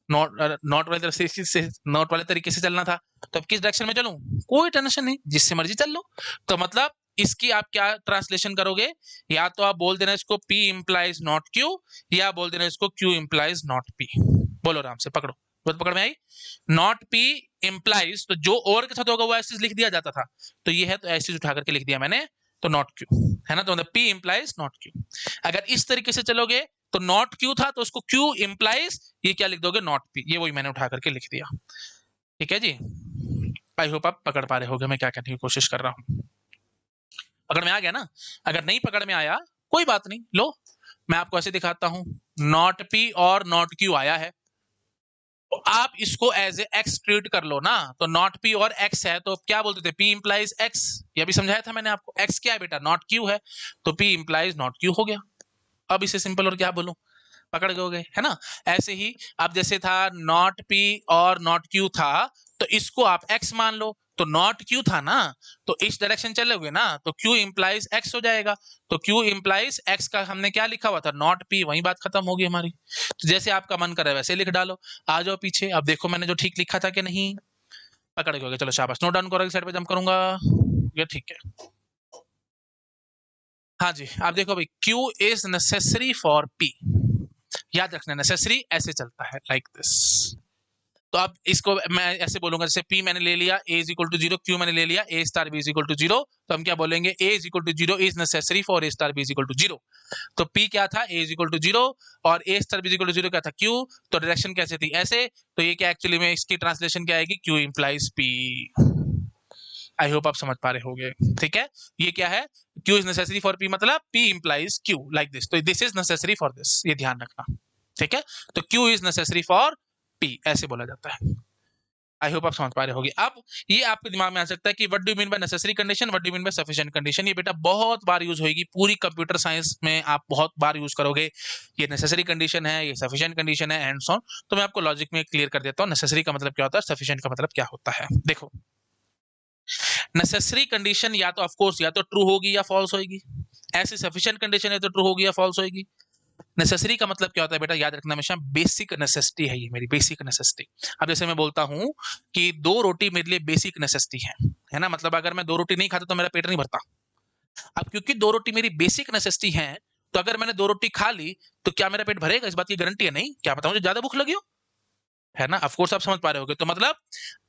नॉट वाले तरफ से नॉट वाले तरीके से चलना था, तो अब किस डायरेक्शन में चलूं, कोई टेंशन नहीं, जिससे मर्जी चल लो। तो मतलब इसकी आप क्या ट्रांसलेशन करोगे, या तो आप बोल देना इसको p इंप्लाइज नॉट q, या बोल देना इसको q इंप्लाइज नॉट p। बोलो आराम से, पकड़ो, बात पकड़ में आई। नॉट p इंप्लाइज, तो जो और के साथ होगा वो ऐसे लिख दिया जाता था, तो ये है, तो ऐसे उठा करके लिख दिया मैंने, तो नॉट q, है ना। तो मतलब p इंप्लाइज नॉट q। अगर इस तरीके से चलोगे तो नॉट q था, तो उसको q इंप्लाइज, ये क्या लिख दोगे, नॉट p। ये वही मैंने उठा करके लिख दिया, ठीक है जी। आई होप आप पकड़ पा रहे होगे मैं क्या कहने की कोशिश कर रहा हूँ। पकड़ में आ गया ना। अगर नहीं पकड़ में आया कोई बात नहीं, लो मैं आपको ऐसे दिखाता हूं, नॉट p और नॉट q आया है, तो आप इसको एज ए एक्स ट्रीट कर लो ना। तो नॉट p और x है, तो क्या बोलते थे, p इंप्लाइज x। ये भी समझाया था मैंने आपको, x क्या है बेटा, नॉट q है, तो p इंप्लाइज नॉट q हो गया। अब इसे सिंपल और क्या बोलूं, पकड़ गए, है ना। ऐसे ही अब जैसे था नॉट p और नॉट q था, तो इसको आप x मान लो, तो नॉट q था ना, तो इस डायरेक्शन चलोगे ना, तो q इंप्लाइज x हो जाएगा। तो q इंप्लाइज x का हमने क्या लिखा हुआ था, नॉट p, वही बात खत्म होगी हमारी। तो जैसे आपका मन करे वैसे लिख डालो। आ जाओ पीछे, अब देखो मैंने जो ठीक लिखा था कि नहीं, पकड़ गए, चलो शाबाश, नोट डाउन करो, साइड पे जंप करूंगा, ये ठीक है। हाँ जी, आप देखो भाई, Q is necessary for P, याद रखना, नेसेसरी ऐसे चलता है लाइक दिस। तो अब इसको मैं ऐसे बोलूंगा, जैसे P मैंने ले लिया, A is equal to 0, Q मैंने ले लिया, A star B is equal to 0, तो हम क्या बोलेंगे, A is equal to 0 is necessary for A star B is equal to 0। तो P क्या था, A इज इक्वल टू 0, और A star B is equal to 0 क्या था, Q। तो डायरेक्शन कैसे थी, ऐसे। तो ये क्या एक्चुअली में इसकी ट्रांसलेशन क्या आएगी, Q इंप्लाइज P। आई होप आप समझ पा रहे होगे, ठीक है। ये क्या है, Q is necessary for P मतलब P implies Q, like this. तो this is necessary for this, ये ध्यान रखना, ठीक है। तो Q is necessary for P, ऐसे बोला जाता है। आई होप आप समझ पा रहे होगे। अब ये आपके दिमाग में आ सकता है कि what do you mean by necessary condition, what do you mean by sufficient condition. ये बेटा बहुत बार यूज होगी, पूरी कंप्यूटर साइंस में आप बहुत बार यूज करोगे। ये नेसेसरी कंडीशन है, ये सफिशिएंट कंडीशन है, एंड सो ऑन। तो मैं आपको लॉजिक में क्लियर कर देता हूँ, नेसेसरी का मतलब क्या होता है, सफिशिएंट का मतलब क्या होता है। देखो, नेसेसरी कंडीशन या तो ऑफकोर्स या तो ट्रू होगी या फॉल्स होगी, ऐसी सफिशिएंट कंडीशन है तो ट्रू होगी या फॉल्स होगी। नेसेसरी का मतलब क्या होता है बेटा, याद रखना हमेशा, बेसिक नेसेसिटी है, ये मेरी बेसिक नेसेसिटी। अब जैसे मैं बोलता हूं कि 2 रोटी मेरे लिए बेसिक नेसेसिटी है ना, मतलब अगर मैं 2 रोटी नहीं खाता तो मेरा पेट नहीं भरता। अब क्योंकि 2 रोटी मेरी बेसिक नेसेसिटी है, तो अगर मैंने 2 रोटी खा ली तो क्या मेरा पेट भरेगा, इस बात की गारंटी है नहीं, क्या पता मुझे ज्यादा भूख लगी हो, है ना। ऑफकोर्स आप समझ पा रहे होगे। तो मतलब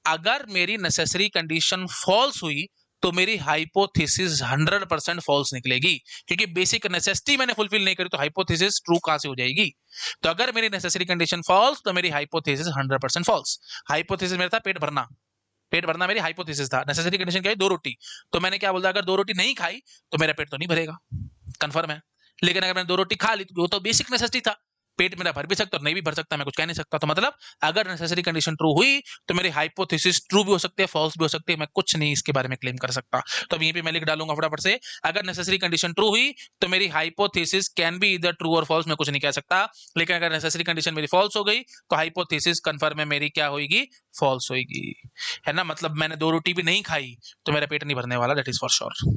अगर मेरी नेसेसरी कंडीशन फॉल्स हुई तो मेरी हाइपोथेसिस 100% फॉल्स निकलेगी, क्योंकि बेसिक नेसेसिटी मैंने फुलफिल नहीं करी, तो हाइपोथेसिस ट्रू कहां से हो जाएगी। तो अगर मेरी नेसेसरी कंडीशन फॉल्स तो मेरी हाइपोथेसिस 100% फॉल्स। हाइपोथेसिस मेरा था पेट भरना, पेट भरना मेरी हाइपोथेसिस था। नेसेसरी कंडीशन क्या है, 2 रोटी। तो मैंने क्या बोला, अगर 2 रोटी नहीं खाई तो मेरा पेट तो नहीं भरेगा, कंफर्म है। लेकिन अगर मैंने 2 रोटी खा ली तो वो तो बेसिक नेसेसिटी था, पेट मेरा भर भी सकता और नहीं भी भर सकता, मैं कुछ कह नहीं सकता। तो मतलब अगर नेसेसरी कंडीशन ट्रू हुई तो मेरी हाइपोथेसिस ट्रू भी हो सकती है, फॉल्स भी हो सकती है, मैं कुछ नहीं इसके बारे में क्लेम कर सकता। तो अब यहीं पे मैं लिख डालूंगा फटाफट से, अगर नेसेसरी कंडीशन ट्रू हुई तो मेरी hypothesis can be either true और फॉल्स, मैं कुछ नहीं कह सकता। लेकिन अगर नेसेसरी कंडीशन मेरी फॉल्स हो गई तो हाइपोथेसिस कंफर्म है मेरी क्या होगी, फॉल्स होगी, है ना। मतलब मैंने 2 रोटी भी नहीं खाई तो मेरा पेट नहीं भरने वाला, दैट इज फॉर श्योर।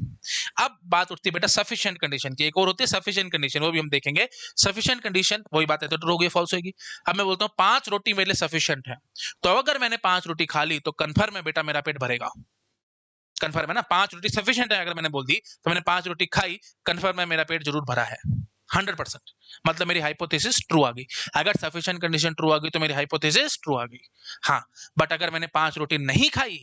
अब बात उठती है बेटा सफिशिएंट कंडीशन की, एक और होती है सफिशिएंट कंडीशन, वो भी हम देखेंगे। सफिशिएंट कंडीशन वही बात है, तो ट्रू होगी फॉल्स होगी। अब मैं बोलता हूँ 5 रोटी मेरे लिए सफिशिएंट है, तो अगर मैंने 5 रोटी खा ली तो कंफर्म है बेटा मेरा पेट भरेगा, कंफर्म है ना। 5 रोटी सफिशिएंट है, अगर मैंने बोल दी तो मैंने 5 रोटी खाई, कंफर्म है मेरा पेट जरूर भरा है 100%। मतलब मेरी हाइपोथेसिस ट्रू आ गई। अगर सफिशिएंट कंडीशन ट्रू आ गई तो मेरी हाइपोथेसिस ट्रू आ गई, हाँ। बट अगर मैंने 5 रोटी नहीं खाई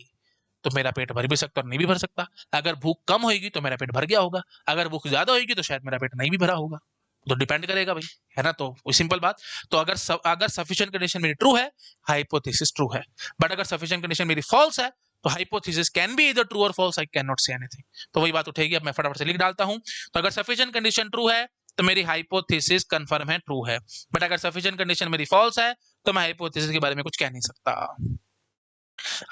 तो मेरा पेट भर भी सकता और नहीं भी भर सकता। अगर भूख कम होगी तो मेरा पेट भर गया होगा, अगर भूख ज्यादा होगी तो शायद मेरा पेट नहीं भी भरा होगा। तो डिपेंड करेगा भाई, है ना। तो सिंपल बात। तो अगर सफिशिएंट कंडीशन मेरी ट्रू है, हाइपोथेसिस ट्रू है। बट अगर सफिशिएंट कंडीशन मेरी फॉल्स है तो hypothesis can be either true और false, I can not say anything. तो वही बात उठेगी। अब मैं फटाफट से लिख डालता हूं। तो अगर सफिशिएंट कंडीशन ट्रू है तो मेरी हाइपोथेसिस कंफर्म है, ट्रू है। बट अगर सफिशिएंट कंडीशन मेरी फॉल्स है तो मैं हाइपोथेसिस के बारे में कुछ कह नहीं सकता।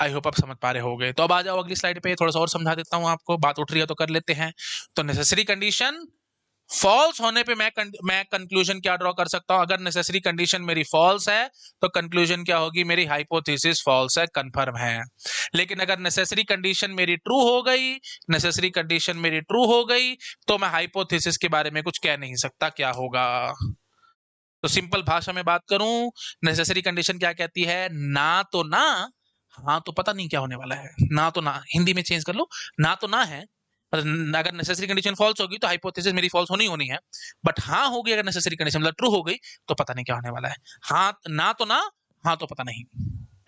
आई होप आप समझ पा रहे होगे। तो अब आ जाओ अगली स्लाइड पे, थोड़ा सा और समझा देता हूं आपको। बात उठ रही है तो कर लेते हैं। तो नेसेसरी कंडीशन फॉल्स होने पे मैं कंक्लूजन क्या ड्रॉ कर सकता हूं? अगर नेसेसरी कंडीशन मेरी फॉल्स है तो कंक्लूजन क्या होगी? मेरी हाइपोथेसिस फॉल्स है, कंफर्म है। लेकिन अगर नेसेसरी कंडीशन मेरी ट्रू हो गई, नेसेसरी कंडीशन मेरी ट्रू हो गई, तो मैं हाइपोथेसिस के बारे में कुछ कह नहीं सकता। क्या होगा? तो सिंपल भाषा में बात करूं, नेसेसरी कंडीशन क्या कहती है? ना तो ना, हाँ तो पता नहीं क्या होने वाला है। ना तो ना, हिंदी में चेंज कर लो, ना तो ना है। अगर नेसेसरी कंडीशन फॉल्स होगी तो हाइपोथेसिस मेरी फॉल्स होनी होनी है। बट हाँ होगी अगर नेसेसरी कंडीशन मतलब ट्रू हो गई, तो पता नहीं क्या होने वाला है। हाँ ना तो ना, हाँ तो पता नहीं।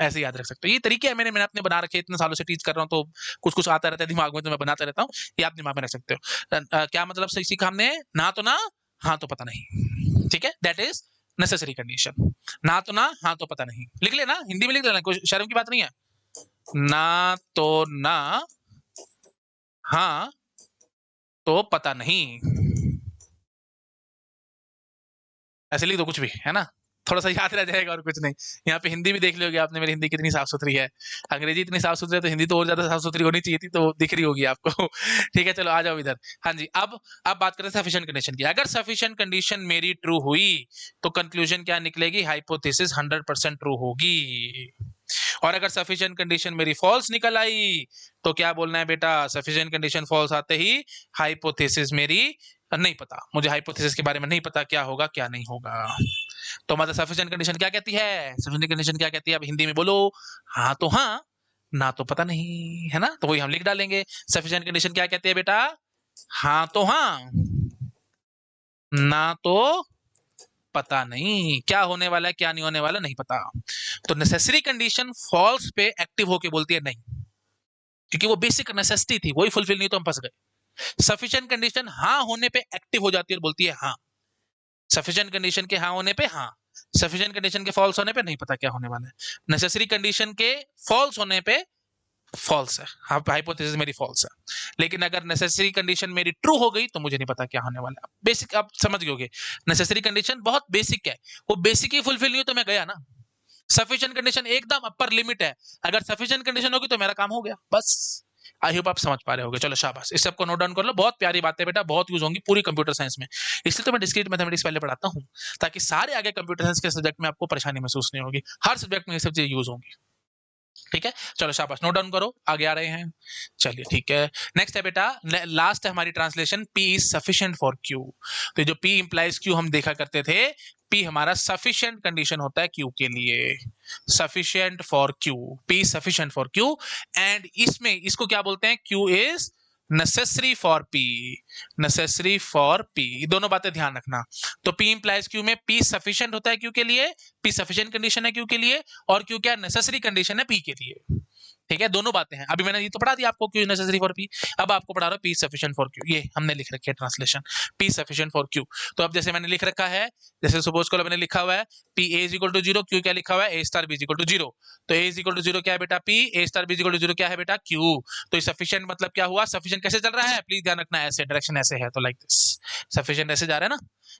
ऐसे याद रख सकते हो। ये तरीके है, मैंने अपने बना रखे, इतने सालों से टीच कर रहा हूँ तो कुछ कुछ आता रहता है दिमाग में, तो मैं बनाता रहता हूँ। ये आप दिमाग में रख सकते हो। क्या मतलब सही सीखा हमने? ना तो ना, हाँ तो पता नहीं। ठीक है, दैट इज नेसेसरी कंडीशन। ना तो ना, हाँ तो पता नहीं। लिख लेना, हिंदी में लिख लेना, कोई शर्म की बात नहीं है। ना तो ना, हाँ तो पता नहीं। ऐसे लिख दो कुछ भी, है ना, थोड़ा सा याद रह जाएगा और कुछ नहीं। यहाँ पे हिंदी भी देख लोगे आपने, मेरी हिंदी कितनी साफ सुथरी है। अंग्रेजी इतनी साफ सुथरी है तो हिंदी तो और ज्यादा साफ सुथरी होनी चाहिए थी, तो दिख रही होगी आपको। ठीक है, चलो आ जाओ इधर। हाँ जी, अब बात करें सफिशिएंट कंडीशन की। अगर सफिशिएंट कंडीशन मेरी ट्रू हुई तो कंक्लूजन क्या निकलेगी? हाइपोथेसिस 100% ट्रू होगी। और अगर सफिशिएंट कंडीशन मेरी फॉल्स निकल आई तो क्या बोलना है बेटा? सफिशिएंट कंडीशन फॉल्स आते ही हाइपोथेसिस मेरी नहीं पता, मुझे हाइपोथेसिस के बारे में नहीं पता क्या होगा क्या नहीं होगा। तो मतलब सफिशिएंट कंडीशन क्या कहती है? सफिशिएंट कंडीशन क्या कहती है? अब हिंदी में बोलो, हाँ तो हाँ, ना तो पता नहीं, है ना। तो वही हम लिख डालेंगे। सफिशिएंट कंडीशन क्या कहती है बेटा? हाँ तो हाँ, ना तो पता नहीं। क्या होने वाला है क्या नहीं होने वाला नहीं पता। तो नेसेसरी कंडीशन फॉल्स पे एक्टिव होके बोलती है नहीं, क्योंकि वो बेसिक नेसेसिटी थी, वही फुलफिल नहीं तो हम फंस गए। सफिशिएंट कंडीशन हाँ होने पे एक्टिव हो जाती है और बोलती है हाँ। सफिशिएंट कंडीशन के हाँ होने पे हाँ, सफिशिएंट कंडीशन के फॉल्स होने पे नहीं पता क्या होने वाला है। नेसेसरी कंडीशन के फॉल्स होने पे फॉल्स है, हाइपोथेसिस मेरी फॉल्स है। लेकिन अगर नेसेसरी कंडीशन मेरी ट्रू हो गई तो मुझे नहीं पता क्या होने वाला है। बेसिक आप समझ गए। नेसेसरी कंडीशन बहुत बेसिक है, वो बेसिक ही फुलफिल नहीं हो तो मैं गया ना। सफिशिएंट कंडीशन एकदम अपर लिमिट है, अगर सफिशिएंट कंडीशन होगी तो मेरा काम हो गया बस। आई होप आप समझ पा रहे होगे। चलो शाबाश, इस सबको नोट डाउन कर लो, बहुत प्यारी बातें बेटा, बहुत यूज होंगी पूरी कंप्यूटर साइंस में। इसलिए तो मैं डिस्क्रीट मैथमेटिक्स पहले पढ़ाता हूँ, ताकि सारे आगे कंप्यूटर साइंस के सब्जेक्ट में आपको परेशानी महसूस नहीं होगी। हर सब्जेक्ट में ये सब चीजें यूज होंगी। ठीक है, चलो शाबाश, नोट डाउन करो, आगे आ रहे हैं। चलिए ठीक है, नेक्स्ट है बेटा, लास्ट है हमारी translation, P is sufficient for Q। तो जो P इंप्लाइज Q हम देखा करते थे, P हमारा सफिशिएंट कंडीशन होता है Q के लिए। Sufficient for Q, P sufficient for Q। And इसमें इसको क्या बोलते हैं? Q is necessary for P, necessary for P। दोनों बातें ध्यान रखना। तो P इंप्लाइज Q में P सफिशिएंट होता है Q के लिए, P सफिशिएंट कंडीशन है Q के लिए, और Q क्या नेसेसरी कंडीशन है P के लिए। ठीक है, दोनों बातें हैं। अभी मैंने ये तो पढ़ा दिया आपको Q नेसेसरी फॉर P, अब आपको पढ़ा रहा हूँ P सफिशिएंट फॉर Q। ये हमने लिख रखी है translation, P sufficient for Q। तो अब जैसे मैंने लिख रखा है, जैसे सपोज करो मैंने लिखा हुआ है P A is equal to 0, Q क्या लिखा हुआ है? A star B is equal to 0। तो A इज इक्वल टू 0 क्या है बेटा? P, A star B is equal to 0 क्या है बेटा? Q। तो ये सफिशिएंट मतलब क्या हुआ? सफिशिएंट कैसे चल रहा है? प्लीज ध्यान रखना, ऐसे डायरेक्शन ऐसे है तो लाइक दिस, सफिशिएंट ऐसे जा रहा है ना।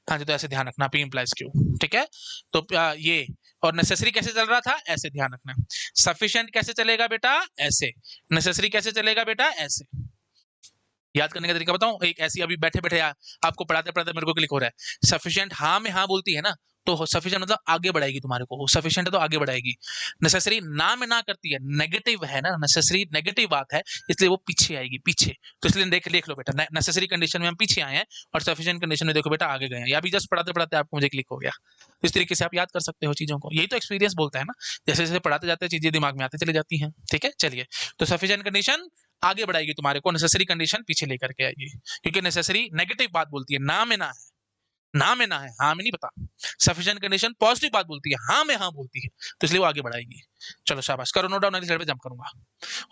हाँ जी, तो ऐसे ध्यान रखना, P इंप्लाइज Q। ठीक है, तो ये, और नेसेसरी कैसे चल रहा था? ऐसे ध्यान रखना। सफिशिएंट कैसे चलेगा बेटा? ऐसे। नेसेसरी कैसे चलेगा बेटा? ऐसे। याद करने का तरीका बताऊं? एक ऐसी अभी बैठे बैठे आपको पढ़ाते पढ़ाते मेरे को क्लिक हो रहा है। सफिशिएंट हाँ में हाँ बोलती है ना, तो सफिशिएंट मतलब आगे बढ़ाएगी तुम्हारे को, सफिशिएंट है तो आगे बढ़ाएगी। नेसेसरी ना में ना करती है, नेगेटिव है ना, नेसेसरी नेगेटिव बात है, इसलिए वो पीछे आएगी, पीछे। तो इसलिए देख लो बेटा, नेसेसरी कंडीशन में हम पीछे आए हैं और सफिशिएंट कंडीशन में देखो बेटा आगे गए हैं। अभी जस्ट पढ़ाते पढ़ाते आपको मुझे क्लिक हो गया। इस तरीके से आप याद कर सकते हो चीजों को, यही तो एक्सपीरियंस बोलता है ना। जैसे जैसे पढ़ाते जाते हैं चीजें दिमाग में आती चली जाती हैं। ठीक है, चलिए। तो सफिशिएंट कंडीशन आगे बढ़ाएगी तुम्हारे को, नेसेसरी कंडीशन पीछे लेकर के आएगी, क्योंकि नेसेसरी नेगेटिव बात बोलती है, ना में ना है, ना में ना है, हाँ में नहीं पता। सफिशिएंट कंडीशन पॉजिटिव बात बोलती है, हाँ में हाँ बोलती है, तो इसलिए वो आगे बढ़ाएगी। चलो शाबाश, करो नोट डाउन, अगली स्लाइड पे जंप करूंगा।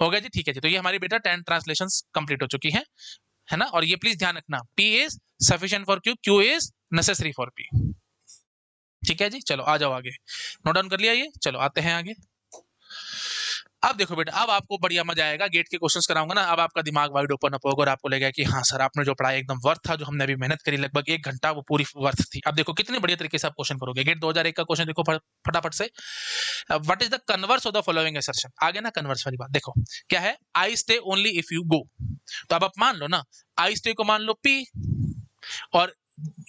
हो गया जी, ठीक है जी। तो ये हमारी बेटा 10 ट्रांसलेशंस कंप्लीट हो चुकी हैं, है ना। और ये प्लीज ध्यान रखना, P is sufficient for Q, Q is necessary for P। ठीक है जी, चलो आ जाओ आगे। नोट डाउन कर लिया ये, चलो आते हैं आगे। अब देखो बेटा, अब आपको बढ़िया मजा आएगा, गेट के क्वेश्चंस कराऊंगा ना, अब आपका दिमाग वाइड ओपन अप होगा और आपको लगेगा कि हाँ सर, आपने जो पढ़ाई एकदम वर्थ था, जो हमने अभी मेहनत करी लगभग 1 घंटा, वो पूरी वर्थ थी। अब देखो कितने बढ़िया तरीके से आप क्वेश्चन करोगे। गेट 2001 का क्वेश्चन देखो फटाफट से। What is the converse of the following assertion? आ गया ना कन्वर्स वाली बात। देखो क्या है, I stay only if you go. तो अब आप मान लो ना, आई स्टे को मान लो पी, और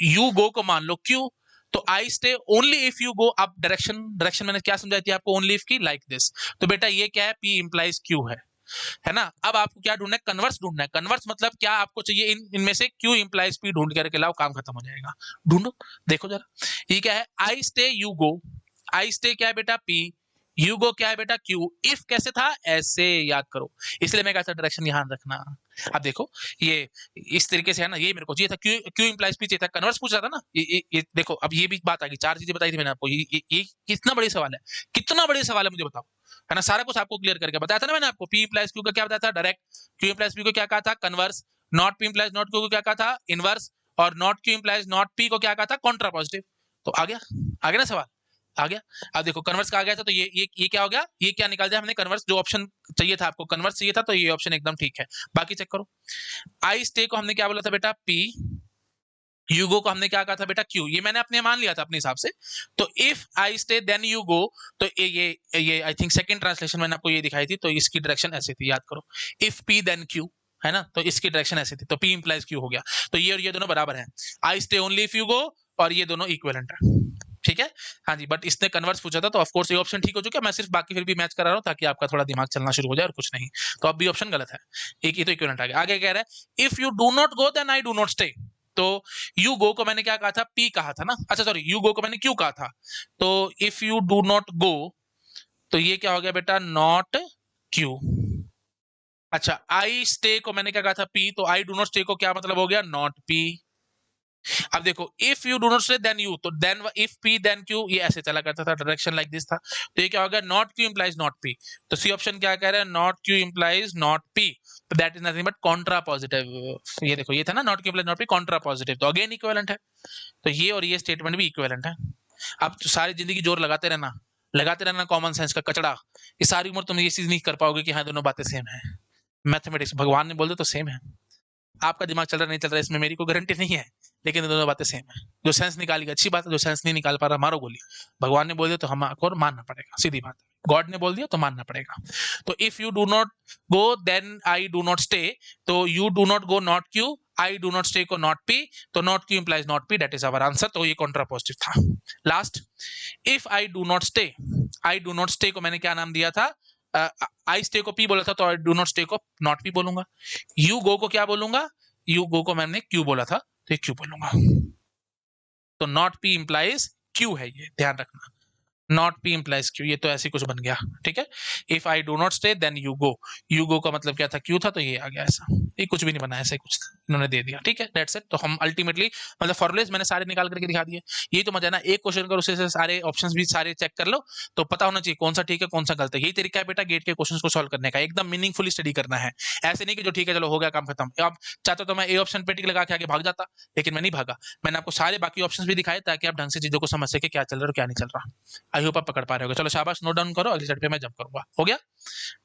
यू गो को मान लो क्यू। तो आई स्टे ओनली इफ यू गो। अब डायरेक्शन मैंने क्या समझाई थी आपको, ओनली इफ की, लाइक दिस। तो बेटा ये क्या है, पी इंप्लाइज क्यू है ना। अब आपको क्या ढूंढना है, कन्वर्स ढूंढना है। कन्वर्स मतलब क्या आपको चाहिए, इनमें से क्यू इंप्लाइज पी ढूंढ करके लाओ, काम खत्म हो जाएगा। ढूंढो, देखो जरा, ये क्या है, I stay you go. I stay क्या है बेटा, पी। यू गो क्या है बेटा, क्यू। इफ कैसे था, ऐसे याद करो, इसलिए मैं कहता डायरेक्शन ध्यान रखना। अब देखो ये इस तरीके से है ना, ये मेरे को चाहिए था, क्यू क्यू इंप्लाइज पी चाहिए था, कन्वर्स पूछ रहा था ना। ये देखो, अब ये भी बात आ गई, 4 चीजें बताई थी मैंने आपको। ये कितना बड़ी सवाल है, कितना बड़ी सवाल है, मुझे बताओ, है ना। सारा कुछ आपको क्लियर करके बताया था ना मैंने आपको। पी इंप्लाइज क्यू का क्या बताया था, डायरेक्ट। क्यू इंप्लाइज पी को क्या कहा था, converse. Not P implies not Q को क्या कहा था, इनवर्स। और not Q implies not P को क्या कहा था, कॉन्ट्रा पॉजिटिव। तो आ गया ना सवाल, आ गया। अब देखो कन्वर्स का आ गया था, तो ये क्या हो गया, ये क्या निकाल दिया हमने, कन्वर्स। जो ऑप्शन चाहिए था आपको, कन्वर्स चाहिए था, तो ये ऑप्शन एकदम ठीक है। बाकी चेक करो, आई स्टे को हमने क्या बोला था बेटा, पी। यूगो को हमने क्या कहा था बेटा, क्यू। ये मैंने अपने मान लिया था अपने हिसाब से। तो if I stay then you go. तो ये आई थिंक सेकंड ट्रांसलेशन मैंने आपको ये दिखाई थी, तो इसकी डायरेक्शन ऐसी थी, याद करो। इफ पी देन क्यू, है ना, तो इसकी डायरेक्शन ऐसी थी, तो पी इंप्लाइज क्यू हो गया। तो ये और ये दोनों बराबर है। I stay only if you गो, और ये दोनों इक्विवेलेंट है, ठीक है। हाँ जी, बट इसने कन्वर्स पूछा था, तो ऑफ कोर्स ये ऑप्शन ठीक हो चुका है। मैं सिर्फ बाकी फिर भी मैच करा रहा हूँ, ताकि आपका थोड़ा दिमाग चलना शुरू हो जाए, और कुछ नहीं। तो अब भी ऑप्शन गलत है, एक ही तो इक्विवेलेंट आ गया। आगे कह रहा है, if you do not go then I do not stay. तो यू गो को मैंने क्या कहा था, पी कहा था ना। अच्छा सॉरी, यू गो को मैंने क्यू कहा था। तो इफ यू डू नॉट गो, तो ये क्या हो गया बेटा, नॉट क्यू। अच्छा, आई स्टे को मैंने क्या कहा था, पी। तो आई डू नॉट स्टे को क्या मतलब हो गया, नॉट पी। अब देखो, if you do not stay then you, तो then if P then Q, ये ऐसे चला करता था, डायरेक्शन लाइक दिस था। तो ये क्या हो गया, not Q implies not P. तो सी ऑप्शन क्या कह रहा है, not Q implies not P. तो that is nothing but contrapositive. ये देखो, ये था ना, not Q implies not P, contrapositive, तो अगेन इक्विवेलेंट है। तो ये और ये स्टेटमेंट भी इक्विवेलेंट है। अब तो सारी जिंदगी जोर लगाते रहना कॉमन सेंस का कचड़ा। ये सारी उम्र तुम ये चीज नहीं कर पाओगे कि हाँ दोनों बातें सेम है। मैथमेटिक्स भगवान ने बोल दे तो सेम है। आपका दिमाग चल रहा नहीं चल रहा, इसमें मेरी कोई गारंटी नहीं है, लेकिन दोनों बातें सेम है। जो सेंस निकालेगी अच्छी बात है, जो सेंस नहीं निकाल पा रहा मारो गोली। भगवान ने बोल दिया तो हमको मानना पड़ेगा, सीधी बात है। गॉड ने बोल दिया तो मानना पड़ेगा। तो if you do not go then I do not stay. तो you do not go not Q, I do not stay को नॉट पी। तो not Q implies not P, that is our answer. तो ये कॉन्ट्रा पॉजिटिव था। Last, if I do not stay. I do not stay को मैंने क्या नाम दिया था, आई स्टे को पी बोला था, तो आई डू नॉट स्टे को नॉट पी बोलूंगा। यू गो को क्या बोलूंगा, यू गो को मैंने क्यू बोला था, तो क्यू बोलूंगा। तो नॉट पी इंप्लाइज क्यू है, ये ध्यान रखना। नॉट पी इंप्लाइज क्यू, ये तो ऐसे कुछ बन गया, ठीक है। If I do not stay then you go. You go का मतलब क्या था, क्यू था, तो ये आ गया ऐसा। ये कुछ भी नहीं बना, ऐसे कुछ इन्होंने दे दिया, ठीक है, दैट्स इट। तो हम अल्टीमेटली मतलब फॉर्मुलेस मैंने सारे निकाल करके दिखा दिए। ये तो मजा ना, एक क्वेश्चन करो उसे से सारे ऑप्शंस भी सारे चेक कर लो, तो पता होना चाहिए कौन सा ठीक है कौन सा गलत है। यही तरीका है बेटा गेट के क्वेश्चंस को सॉल्व करने का, एकदम मीनिंगफुली स्टडी करना है। ऐसे नहीं कि जो ठीक है चलो हो गया काम खत्म। अब चाहता तो मैं ए ऑप्शन पे टिक लगा के आगे भाग जाता, लेकिन मैं नहीं भागा। मैंने आपको सारे बाकी ऑप्शंस भी दिखाए, ताकि आप ढंग से चीजों को समझ सके क्या चल रहा है और क्या नहीं चल रहा। आई होप आप पकड़ पा रहे हो। चलो शाबाश, नोट डाउन करो, अगली स्लाइड पे मैं जंप करूंगा। हो गया,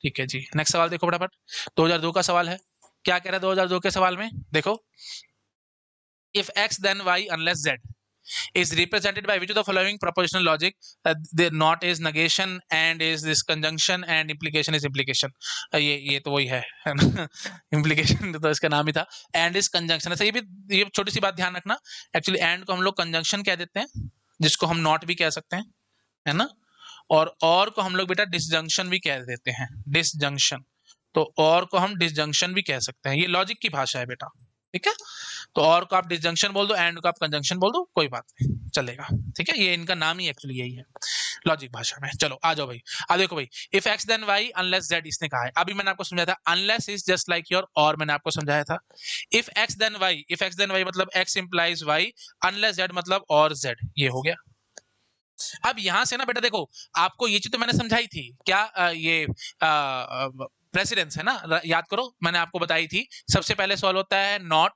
ठीक है जी। नेक्स्ट सवाल देखो फटाफट, 2002 का सवाल है। क्या कह रहा है 2002 के सवाल में, देखो, if x then y unless z is represented by which of the following propositional logic, the not is negation and is this conjunction and implication is implication। ये तो वही है ना implication तो इसका नाम ही था। and is conjunction, अच्छा ये छोटी सी बात ध्यान रखना। एक्चुअली and को हम लोग conjunction कह देते हैं, जिसको हम not भी कह सकते हैं, है ना। और को हम लोग बेटा डिसजंक्शन भी कह देते हैं, डिसजंक्शन। तो और को हम डिसजंक्शन भी कह सकते हैं, ये लॉजिक की भाषा है बेटा, ठीक है। तो और को आप डिसजंक्शन बोल दो, एंड को आप कंजंक्शन बोल दो, कोई बात नहीं, चलेगा, ठीक है। ये इनका नाम ही एक्चुअली यही है लॉजिक भाषा में। चलो आ जाओ भाई। अब देखो भाई, if X then Y unless Z, इसने कहा है। अभी मैंने आपको समझाया था unless is just like your, और मैंने आपको समझाया था if X then Y. If X then Y मतलब X implies Y, unless Z मतलब और जेड, ये हो गया। अब यहां से ना बेटा देखो, आपको ये चीज तो मैंने समझाई थी क्या, ये प्रेसिडेंस है ना, याद करो मैंने आपको बताई थी। सबसे पहले सॉल्व होता है not,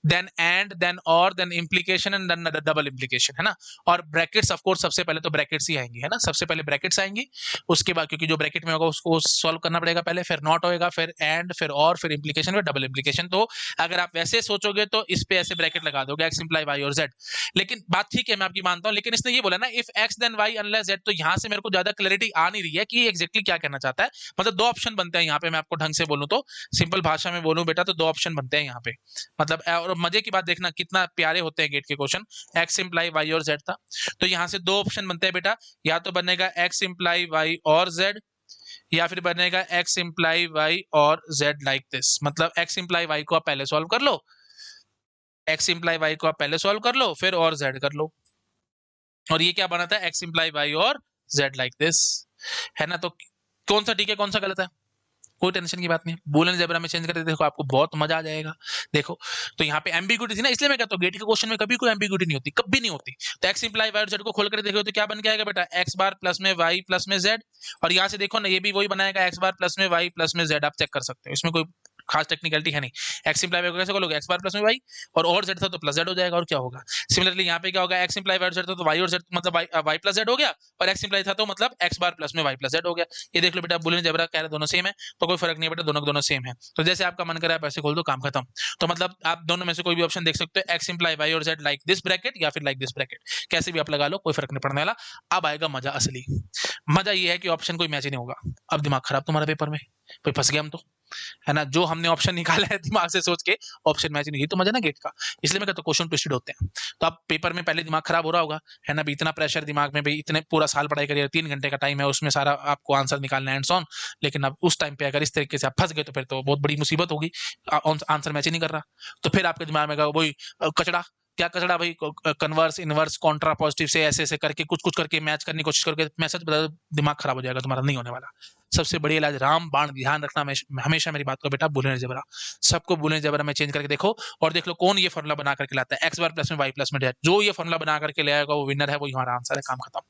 then and, then or, then implication and then double implication, है ना। और ब्रैकेट्स ऑफ कोर्स सबसे पहले तो ब्रैकेट्स ही आएंगी, है ना, सबसे पहले ब्रैकेट्स आएंगी, उसके बाद क्योंकि जो ब्रैकेट में होगा उसको सॉल्व करना पड़ेगा पहले, फिर नॉट होएगा, फिर एंड, फिर और, फिर इम्प्लीकेशन, फिर डबल इम्प्लीकेशन। तो अगर आप वैसे सोचोगे तो इस पे ऐसे ब्रैकेट लगा दोगे एक्स इंप्लाई वाई और जेड। लेकिन बात ठीक है, मैं आपकी मानता हूं, लेकिन इसने ये बोला ना if X then Y unless Z, तो यहां से मेरे को ज्यादा क्लैरिटी आ नहीं रही है कि एग्जैक्टली क्या कहना चाहता है। मतलब दो ऑप्शन बनते हैं यहाँ पे, मैं आपको ढंग से बोलूं तो, सिंपल भाषा में बोलूं बेटा, तो दो ऑप्शन बनते हैं यहाँ पे। मतलब और मजे की बात देखना कितना प्यारे होते हैं गेट के क्वेश्चन। एक्स इंप्लाई वाई और जेड था, तो यहाँ से दो ऑप्शन बनते हैं बेटा, या तो बनेगा एक्स इंप्लाई वाई और जेड, या फिर बनेगा एक्स इंप्लाई वाई और जेड लाइक दिस। मतलब एक्स इंप्लाई वाई को आप पहले सॉल्व कर लो, एक्स इंप्लाई वाई को आप पहले सॉल्व कर लो, फिर और जेड कर लो, और ये क्या बना था, एक्स इंप्लाई वाई और जेड लाइक दिस, है ना। तो कौन सा ठीक है कौन सा गलत है, कोई टेंशन की बात नहीं, बूलियन जेब्रा में चेंज करके देखो, आपको बहुत मजा आ जाएगा। देखो तो यहाँ पे एम्बिग्यूटी थी ना, इसलिए मैं कहता हूँ गेट के क्वेश्चन में कभी कोई एम्बिग्यूटी नहीं होती, कभी नहीं होती। तो एक्स इंप्लाई वाई और जेड को खोल कर देखो तो क्या बन के आएगा बेटा, एक्स बार प्लस में वाई प्लस में जेड। और यहाँ से देखो ना, ये भी वही बनाएगा, एक्स बार प्लस में वाई प्लस में जेड, आप चेक कर सकते हो, इसमें कोई खास टेक्निकलिटी है नहीं। एक्स इंप्लाई वाई को कैसे खोलोगे, एक्स बार प्लस में वाई, और जेड था तो प्लस जेड हो जाएगा, और क्या होगा। सिमिलरली यहाँ पे क्या होगा, एक्स इंप्लाई वाई और जेड था तो वाई और जेड मतलब वाई प्लस जेड हो गया, और एक्स इंप्लाई था तो मतलब एक्स बार प्लस में वाई प्लस जेड हो गया। ये देख लो बेटा, बूलियन जेब्रा कह रहे दोनों सेम है, तो कोई फर्क नहीं है बेटा, दोनों दोनों सेम है। तो जैसे आपका मन करे आप ऐसे खोल दो, काम खत्म। तो मतलब आप दोनों में से कोई भी ऑप्शन देख सकते हो, एक्स इंप्लाई वाई और जेड लाइक दिस ब्रैकेट या फिर लाइक दिस ब्रैकेट, कैसे भी आप लगा लो, कोई फर्क नहीं पड़ने वाला। अब आएगा मजा असली, मजा ये है कि ऑप्शन कोई मैच ही नहीं होगा। अब दिमाग खराब तुम्हारा पेपर में, कोई फंस गया हम तो, है ना। जो हमने ऑप्शन निकाला है दिमाग से सोच के, ऑप्शन मैच नहीं, तो मजा ना गेट का। इसलिए मैं कहता हूँ क्वेश्चन ट्विस्टेड होते हैं। तो आप पेपर में पहले दिमाग खराब हो रहा होगा, है ना, भी इतना प्रेशर दिमाग में, भाई इतने पूरा साल पढ़ाई करिए, 3 घंटे का टाइम है, उसमें सारा आपको आंसर निकालना है एंड ऑन। लेकिन अब उस टाइम पे अगर इस तरीके से आप फंस गए तो फिर तो बहुत बड़ी मुसीबत होगी, आंसर मैच ही नहीं कर रहा। तो फिर आपके दिमाग में वही कचड़ा, क्या कचड़ा भाई, कन्वर्स इनवर्स कॉन्ट्रा पॉजिटिव से ऐसे ऐसे करके कुछ कुछ करके मैच करने की कोशिश करके, मैसेज बता दो, दिमाग खराब हो जाएगा तुम्हारा, नहीं होने वाला। सबसे बड़ी इलाज राम बाण, ध्यान रखना हमेशा मेरी बात को बेटा, बूलियन जेब्रा, सबको बूलियन जेब्रा में चेंज करके देखो, और देख लो कौन ये फॉर्मूला बना करके लाता है, एक्स बार प्लस में वाई प्लस में जेड, जो ये फॉर्मूला बना करके ले आएगा वो विनर है, वो हमारा आंसर है, काम खत्म।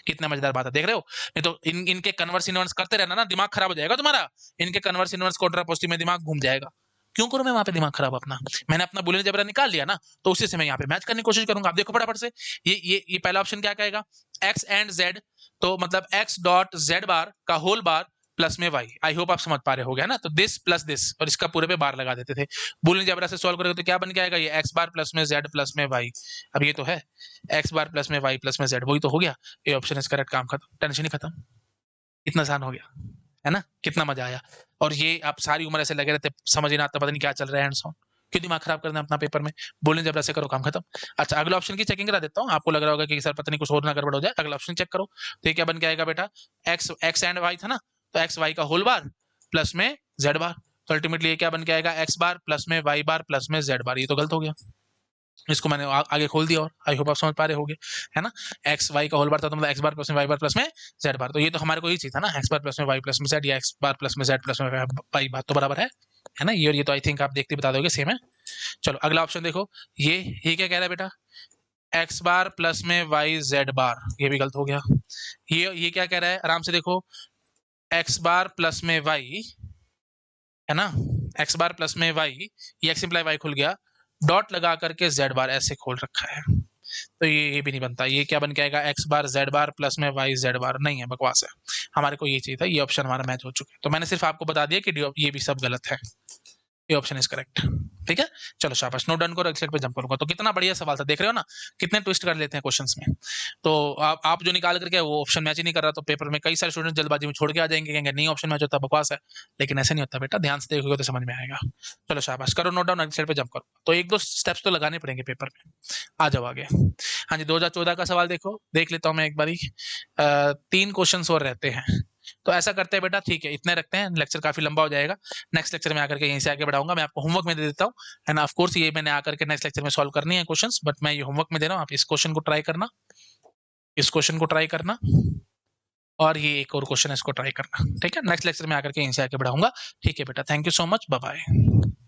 कितना मजेदार बात है, देख रहे हो। नहीं तो इनके कन्वर्स इनवर्स करते रहना ना, दिमाग खराब हो जाएगा तुम्हारा, इनके कन्वर्स इनवर्स कॉन्ट्रा पॉजिटिव में दिमाग घूम जाएगा। क्यों करूं मैं वहां पे दिमाग खराब अपना, मैंने अपना बूलियन जेब्रा निकाल लिया ना, तो उसी से मैं यहाँ पे मैच करने की कोशिश करूंगा। आप देखो फटाफट से, ये पहला ऑप्शन क्या कहेगा, एक्स एंड जेड, तो मतलब एक्स डॉट जेड बार का होल बार प्लस में वाई। आई होप आप समझ पा रहे हो गया ना। तो दिस प्लस दिस, और इसका पूरे पे बार लगा देते थे। बूलियन जेब्रा से सॉल्व करोगे तो क्या बन के आएगा, ये एक्स बार प्लस में जेड प्लस में वाई। अब ये तो है एक्स बार प्लस में वाई प्लस में जेड, वही तो हो गया। ये ऑप्शन इज करेक्ट, काम खत्म, टेंशन ही खत्म। इतना आसान हो गया, है ना, कितना मजा आया। और ये आप सारी उम्र ऐसे लगे रहते, समझ ही ना आता, पता नहीं क्या चल रहा है हैंड्स ऑन, क्यों दिमाग खराब करना है अपना पेपर में, बोलने जब ऐसे करो, काम खत्म। अच्छा अगला ऑप्शन की चेकिंग करा देता हूँ, आपको लग रहा होगा कि सर पता नहीं कुछ और ना गड़बड़ हो जाए, अगला ऑप्शन चेक करो। तो ये क्या बन के आएगा बेटा, एक्स एक्स एंड वाई था ना, तो एक्स वाई का होल बार प्लस में जेड बार, तो अल्टीमेटली ये क्या बन के आएगा, एक्स बार प्लस में वाई बार प्लस में जेड बार। ये तो गलत हो गया, इसको मैंने आगे खोल दिया, और आई होप आप समझ पा रहे होगे, है ना। एक्स वाई का होल बार था तो मतलब एक्स बार प्लस में वाई बार प्लस में जेड बार, तो ये तो हमारे को ही चाहिए था ना, एक्स बार प्लस में वाई प्लस में जेड, या एक्स बार प्लस में जेड प्लस में वाई, बात तो बराबर है ना। ये और ये तो आई थिंक आप देखते बता दोगे सेम है। चलो अगला ऑप्शन देखो, ये क्या कह रहा है बेटा, एक्स बार प्लस में वाई जेड बार, ये भी गलत हो गया। ये क्या कह रहा है, आराम से देखो, एक्स बार प्लस में वाई, है ना, एक्स बार प्लस में वाई, ये एक्स इंप्लाई वाई खुल गया, डॉट लगा करके जेड बार ऐसे खोल रखा है, तो ये भी नहीं बनता। ये क्या बन के आएगा, एक्स बार जेड बार प्लस में वाई जेड बार, नहीं है, बकवास है। हमारे को ये चाहिए था, ये ऑप्शन हमारा मैच हो चुका है, तो मैंने सिर्फ आपको बता दिया कि ये भी सब गलत है, ये ऑप्शन इज करेक्ट। ठीक है, चलो शाबाश, नोट डन करो, एक्सेल पे जंप करूंगा। तो कितना बढ़िया सवाल था, देख रहे हो ना, कितने ट्विस्ट कर लेते हैं क्वेश्चंस में। तो आप जो निकाल करके वो ऑप्शन मैच ही नहीं कर रहा, तो पेपर में कई सारे स्टूडेंट जल्दबाजी में छोड़ के आ जाएंगे, कहेंगे नहीं ऑप्शन मैच होता, बकवास है। लेकिन ऐसा नहीं होता बेटा, ध्यान से देखोगे तो समझ में आएगा। चलो शाबाश, करो नोट डाउन, एक्सेल पे जंप करो। तो एक दो स्टेप्स तो लगाने पड़ेंगे पेपर में, आ जाओ आगे। हाँ जी, 2014 का सवाल देखो, देख लेता हूँ मैं एक बारी। 3 क्वेश्चन और रहते हैं, तो ऐसा करते हैं बेटा, ठीक है इतने रखते हैं, लेक्चर काफी लंबा हो जाएगा। नेक्स्ट लेक्चर में आकर के यहीं से आगे बढ़ाऊंगा, मैं आपको होमवर्क में दे देता हूँ, है ना। ऑफ कोर्स ये मैंने आकर के नेक्स्ट लेक्चर में सॉल्व करनी है क्वेश्चंस, बट मैं ये होमवर्क में दे रहा हूँ, आप इस क्वेश्चन को ट्राई करना, इस क्वेश्चन को ट्राई करना, और ये एक और क्वेश्चन है, इसको ट्राई करना। ठीक है, नेक्स्ट लेक्चर में आकर के यहीं से आगे बढ़ाऊंगा। ठीक है बेटा, thank you so much, bye bye.